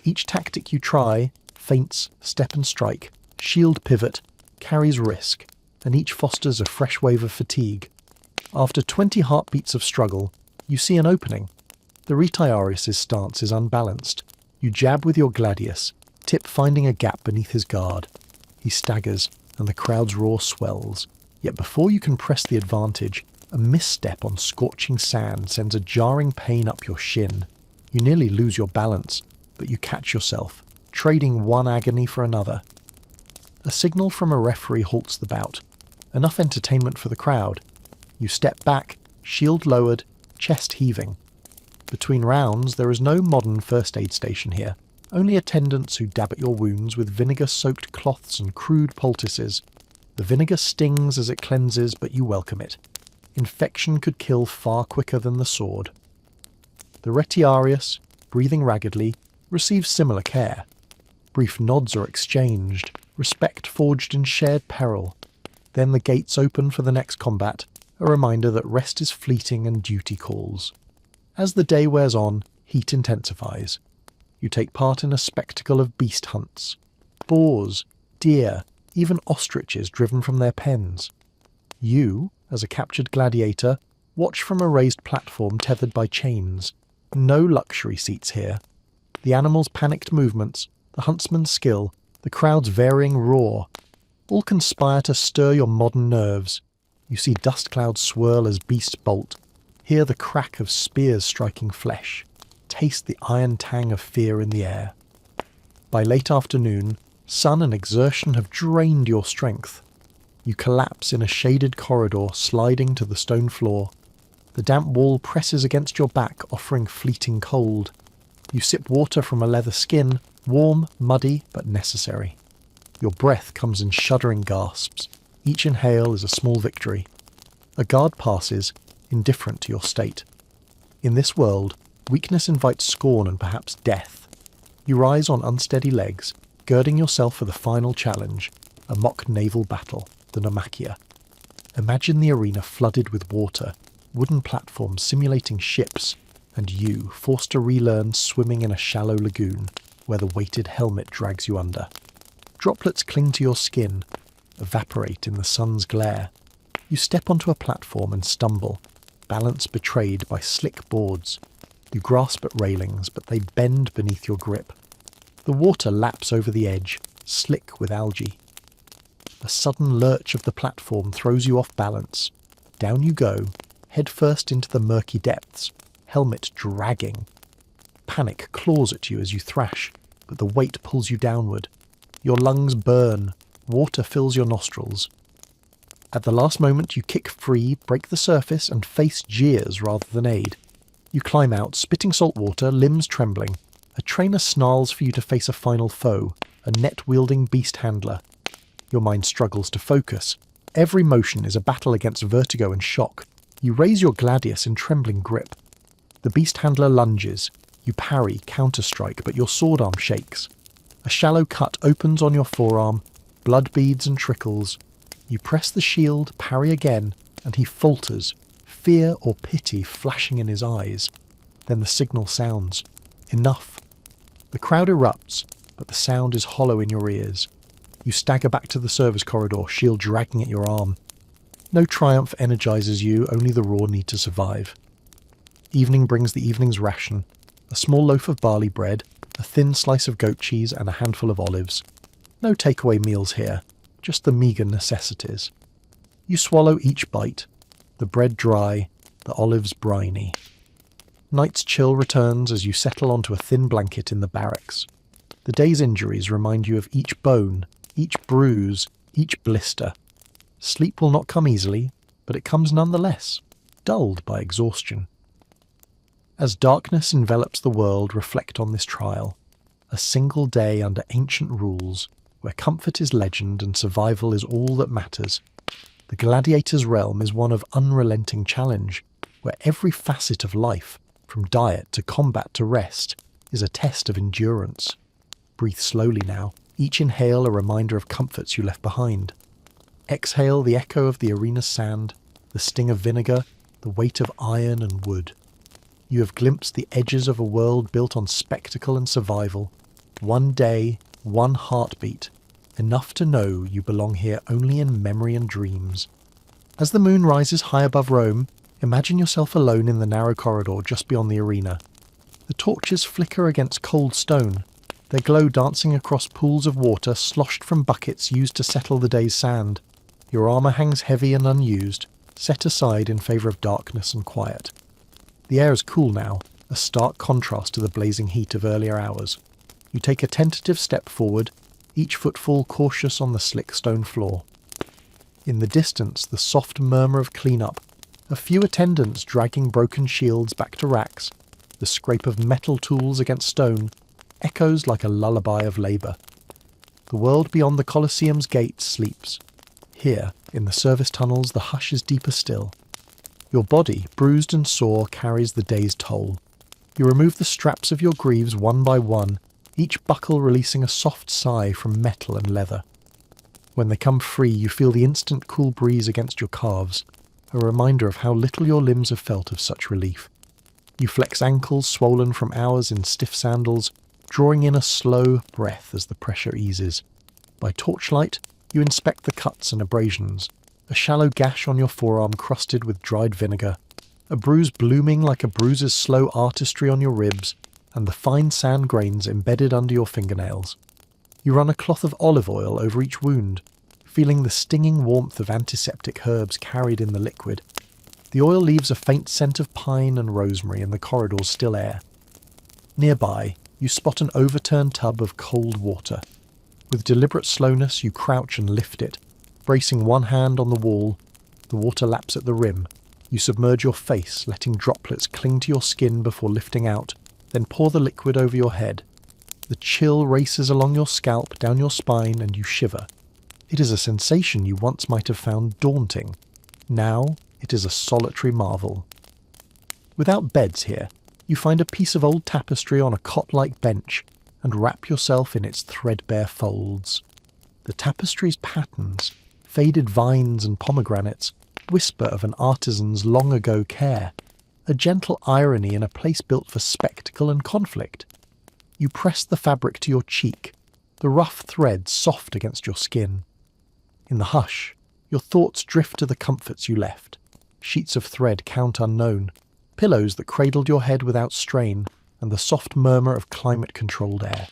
Each tactic you try, feints, step and strike, shield pivot, carries risk, and each fosters a fresh wave of fatigue. After 20 heartbeats of struggle, you see an opening. The Retiarius' stance is unbalanced. You jab with your gladius, Tip finding a gap beneath his guard. He staggers, and the crowd's roar swells. Yet before you can press the advantage, a misstep on scorching sand sends a jarring pain up your shin. You nearly lose your balance, but you catch yourself, trading one agony for another. A signal from a referee halts the bout. Enough entertainment for the crowd. You step back, shield lowered, chest heaving. Between rounds, there is no modern first aid station here, only attendants who dab at your wounds with vinegar-soaked cloths and crude poultices. The vinegar stings as it cleanses, but you welcome it. Infection could kill far quicker than the sword. The Retiarius, breathing raggedly, receives similar care. Brief nods are exchanged, respect forged in shared peril. Then the gates open for the next combat, a reminder that rest is fleeting and duty calls. As the day wears on, heat intensifies. You take part in a spectacle of beast hunts. Boars, deer, even ostriches driven from their pens. You, as a captured gladiator, watch from a raised platform tethered by chains. No luxury seats here. The animals' panicked movements, the huntsman's skill, the crowd's varying roar, all conspire to stir your modern nerves. You see dust clouds swirl as beasts bolt, hear the crack of spears striking flesh, taste the iron tang of fear in the air. By late afternoon, sun and exertion have drained your strength. You collapse in a shaded corridor sliding to the stone floor. The damp wall presses against your back, offering fleeting cold. You sip water from a leather skin, warm, muddy, but necessary. Your breath comes in shuddering gasps. Each inhale is a small victory. A guard passes, indifferent to your state. In this world, weakness invites scorn and perhaps death. You rise on unsteady legs, girding yourself for the final challenge, a mock naval battle, the Naumachia. Imagine the arena flooded with water, wooden platforms simulating ships, and you forced to relearn swimming in a shallow lagoon, where the weighted helmet drags you under. Droplets cling to your skin, evaporate in the sun's glare. You step onto a platform and stumble, balance betrayed by slick boards. You grasp at railings, but they bend beneath your grip. The water laps over the edge, slick with algae. A sudden lurch of the platform throws you off balance. Down you go, head first into the murky depths, helmet dragging. Panic claws at you as you thrash, but the weight pulls you downward. Your lungs burn, water fills your nostrils. At the last moment you kick free, break the surface, and face jeers rather than aid. You climb out, spitting salt water, limbs trembling. A trainer snarls for you to face a final foe, a net-wielding beast handler. Your mind struggles to focus. Every motion is a battle against vertigo and shock. You raise your gladius in trembling grip. The beast handler lunges. You parry, counter-strike, but your sword arm shakes. A shallow cut opens on your forearm, blood beads and trickles. You press the shield, parry again, and he falters, fear or pity flashing in his eyes. Then the signal sounds. Enough. The crowd erupts, but the sound is hollow in your ears. You stagger back to the service corridor, shield dragging at your arm. No triumph energizes you, only the raw need to survive. Evening brings the evening's ration, a small loaf of barley bread, a thin slice of goat cheese and a handful of olives. No takeaway meals here, just the meagre necessities. You swallow each bite, the bread dry, the olives briny. Night's chill returns as you settle onto a thin blanket in the barracks. The day's injuries remind you of each bone, each bruise, each blister. Sleep will not come easily, but it comes nonetheless, dulled by exhaustion. As darkness envelops the world, reflect on this trial. A single day under ancient rules, where comfort is legend and survival is all that matters. The Gladiator's realm is one of unrelenting challenge, where every facet of life, from diet to combat to rest, is a test of endurance. Breathe slowly now, each inhale a reminder of comforts you left behind. Exhale the echo of the arena's sand, the sting of vinegar, the weight of iron and wood. You have glimpsed the edges of a world built on spectacle and survival. One day, one heartbeat, enough to know you belong here only in memory and dreams. As the moon rises high above Rome, imagine yourself alone in the narrow corridor just beyond the arena. The torches flicker against cold stone, their glow dancing across pools of water sloshed from buckets used to settle the day's sand. Your armour hangs heavy and unused, set aside in favour of darkness and quiet. The air is cool now, a stark contrast to the blazing heat of earlier hours. You take a tentative step forward, each footfall cautious on the slick stone floor. In the distance, the soft murmur of clean-up, a few attendants dragging broken shields back to racks, the scrape of metal tools against stone, echoes like a lullaby of labour. The world beyond the Colosseum's gates sleeps. Here, in the service tunnels, the hush is deeper still. Your body, bruised and sore, carries the day's toll. You remove the straps of your greaves one by one, each buckle releasing a soft sigh from metal and leather. When they come free, you feel the instant cool breeze against your calves, a reminder of how little your limbs have felt of such relief. You flex ankles swollen from hours in stiff sandals, drawing in a slow breath as the pressure eases. By torchlight, you inspect the cuts and abrasions, a shallow gash on your forearm crusted with dried vinegar, a bruise blooming like a bruiser's slow artistry on your ribs, and the fine sand grains embedded under your fingernails. You run a cloth of olive oil over each wound, feeling the stinging warmth of antiseptic herbs carried in the liquid. The oil leaves a faint scent of pine and rosemary in the corridor's still air. Nearby, you spot an overturned tub of cold water. With deliberate slowness, you crouch and lift it. Bracing one hand on the wall, the water laps at the rim. You submerge your face, letting droplets cling to your skin before lifting out, then pour the liquid over your head. The chill races along your scalp, down your spine, and you shiver. It is a sensation you once might have found daunting. Now it is a solitary marvel. Without beds here, you find a piece of old tapestry on a cot-like bench and wrap yourself in its threadbare folds. The tapestry's patterns, faded vines and pomegranates, whisper of an artisan's long-ago care, a gentle irony in a place built for spectacle and conflict. You press the fabric to your cheek, the rough thread soft against your skin. In the hush, your thoughts drift to the comforts you left, sheets of thread count unknown, pillows that cradled your head without strain, and the soft murmur of climate-controlled air.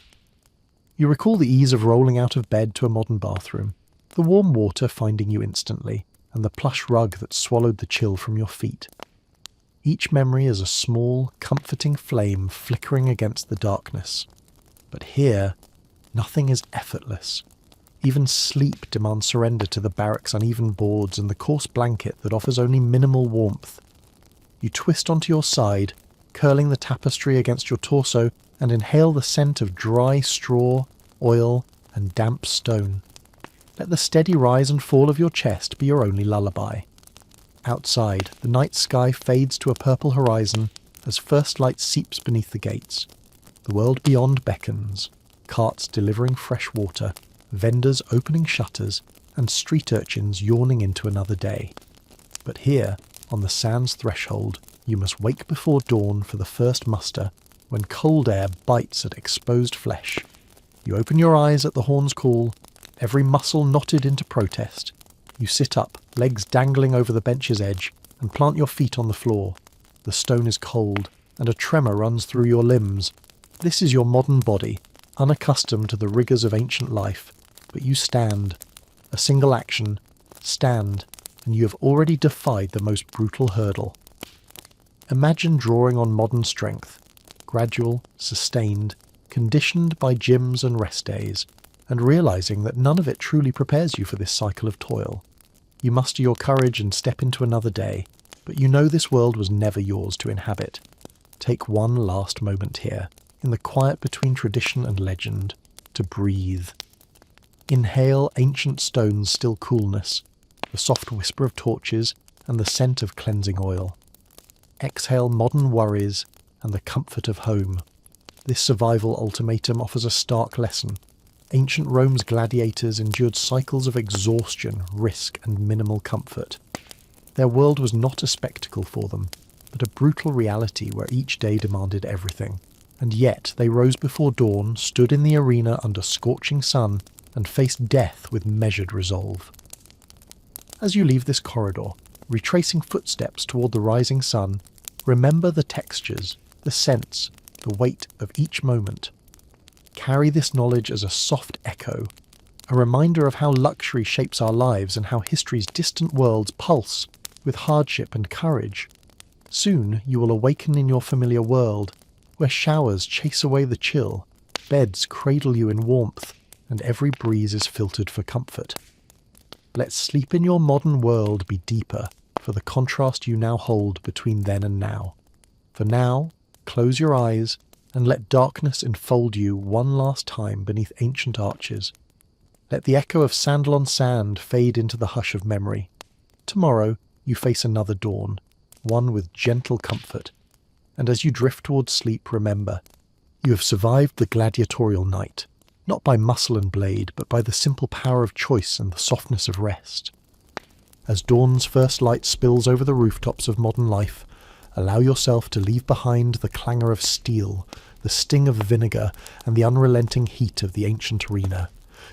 You recall the ease of rolling out of bed to a modern bathroom, the warm water finding you instantly, and the plush rug that swallowed the chill from your feet. Each memory is a small, comforting flame flickering against the darkness. But here, nothing is effortless. Even sleep demands surrender to the barrack's uneven boards and the coarse blanket that offers only minimal warmth. You twist onto your side, curling the tapestry against your torso, and inhale the scent of dry straw, oil, and damp stone. Let the steady rise and fall of your chest be your only lullaby. Outside, the night sky fades to a purple horizon as first light seeps beneath the gates. The world beyond beckons, carts delivering fresh water, vendors opening shutters, and street urchins yawning into another day. But here, on the sand's threshold, you must wake before dawn for the first muster, when cold air bites at exposed flesh. You open your eyes at the horn's call, every muscle knotted into protest. You sit up, legs dangling over the bench's edge, and plant your feet on the floor. The stone is cold, and a tremor runs through your limbs. This is your modern body, unaccustomed to the rigours of ancient life. But you stand. A single action. Stand, and you have already defied the most brutal hurdle. Imagine drawing on modern strength, gradual, sustained, conditioned by gyms and rest days, and realizing that none of it truly prepares you for this cycle of toil. You muster your courage and step into another day, but you know this world was never yours to inhabit. Take one last moment here, in the quiet between tradition and legend, to breathe. Inhale ancient stone's still coolness, the soft whisper of torches and the scent of cleansing oil. Exhale modern worries and the comfort of home. This survival ultimatum offers a stark lesson. Ancient Rome's gladiators endured cycles of exhaustion, risk, and minimal comfort. Their world was not a spectacle for them, but a brutal reality where each day demanded everything. And yet they rose before dawn, stood in the arena under scorching sun, and faced death with measured resolve. As you leave this corridor, retracing footsteps toward the rising sun, remember the textures, the scents, the weight of each moment. Carry this knowledge as a soft echo, a reminder of how luxury shapes our lives and how history's distant worlds pulse with hardship and courage. Soon you will awaken in your familiar world, where showers chase away the chill, beds cradle you in warmth, and every breeze is filtered for comfort. Let sleep in your modern world be deeper for the contrast you now hold between then and now. For now, close your eyes and let darkness enfold you one last time beneath ancient arches. Let the echo of sandal on sand fade into the hush of memory. Tomorrow you face another dawn, one with gentle comfort. And as you drift towards sleep, remember, you have survived the gladiatorial night, not by muscle and blade, but by the simple power of choice and the softness of rest. As dawn's first light spills over the rooftops of modern life, allow yourself to leave behind the clangor of steel, the sting of vinegar, and the unrelenting heat of the ancient arena.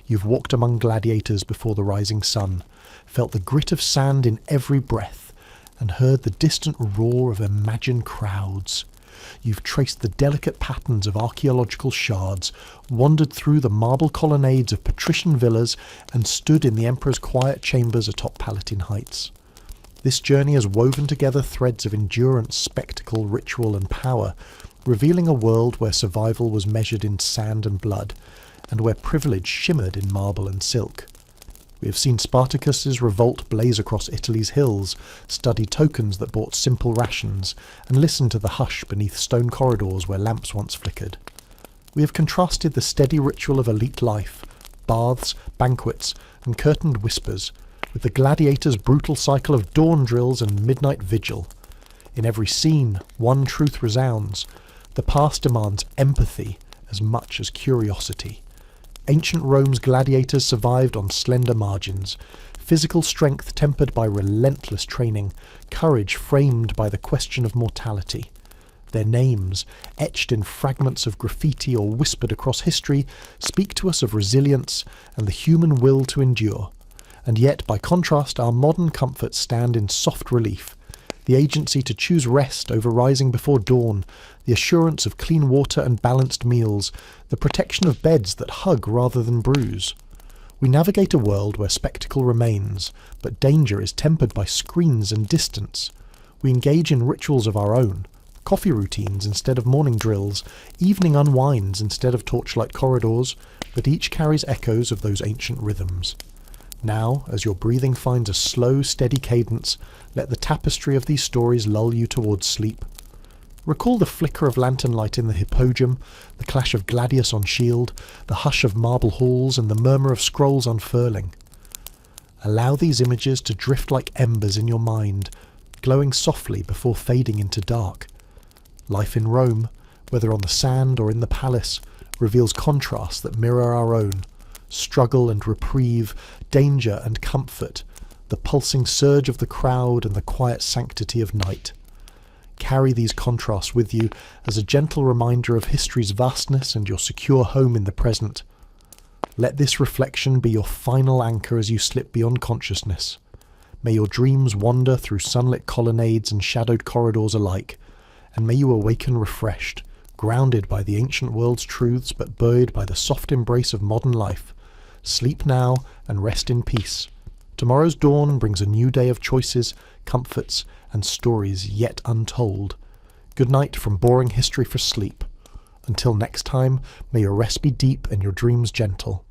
You've walked among gladiators before the rising sun, felt the grit of sand in every breath, and heard the distant roar of imagined crowds. You've traced the delicate patterns of archaeological shards, wandered through the marble colonnades of patrician villas, and stood in the emperor's quiet chambers atop Palatine Heights. This journey has woven together threads of endurance, spectacle, ritual, and power, revealing a world where survival was measured in sand and blood, and where privilege shimmered in marble and silk. We have seen Spartacus's revolt blaze across Italy's hills, studied tokens that bought simple rations, and listened to the hush beneath stone corridors where lamps once flickered. We have contrasted the steady ritual of elite life, baths, banquets, and curtained whispers, with the gladiator's brutal cycle of dawn drills and midnight vigil. In every scene, one truth resounds: the past demands empathy as much as curiosity. Ancient Rome's gladiators survived on slender margins, physical strength tempered by relentless training, courage framed by the question of mortality. Their names, etched in fragments of graffiti or whispered across history, speak to us of resilience and the human will to endure. And yet, by contrast, our modern comforts stand in soft relief. The agency to choose rest over rising before dawn, the assurance of clean water and balanced meals, the protection of beds that hug rather than bruise. We navigate a world where spectacle remains, but danger is tempered by screens and distance. We engage in rituals of our own, coffee routines instead of morning drills, evening unwinds instead of torchlight corridors, but each carries echoes of those ancient rhythms. Now, as your breathing finds a slow, steady cadence, let the tapestry of these stories lull you towards sleep. Recall the flicker of lantern light in the hippodrome, the clash of gladius on shield, the hush of marble halls, and the murmur of scrolls unfurling. Allow these images to drift like embers in your mind, glowing softly before fading into dark. Life in Rome, whether on the sand or in the palace, reveals contrasts that mirror our own. Struggle and reprieve, danger and comfort, the pulsing surge of the crowd and the quiet sanctity of night. Carry these contrasts with you as a gentle reminder of history's vastness and your secure home in the present. Let this reflection be your final anchor as you slip beyond consciousness. May your dreams wander through sunlit colonnades and shadowed corridors alike, and may you awaken refreshed, grounded by the ancient world's truths but buoyed by the soft embrace of modern life. Sleep now and rest in peace. Tomorrow's dawn brings a new day of choices, comforts, and stories yet untold. Good night from Boring History for Sleep. Until next time, may your rest be deep and your dreams gentle.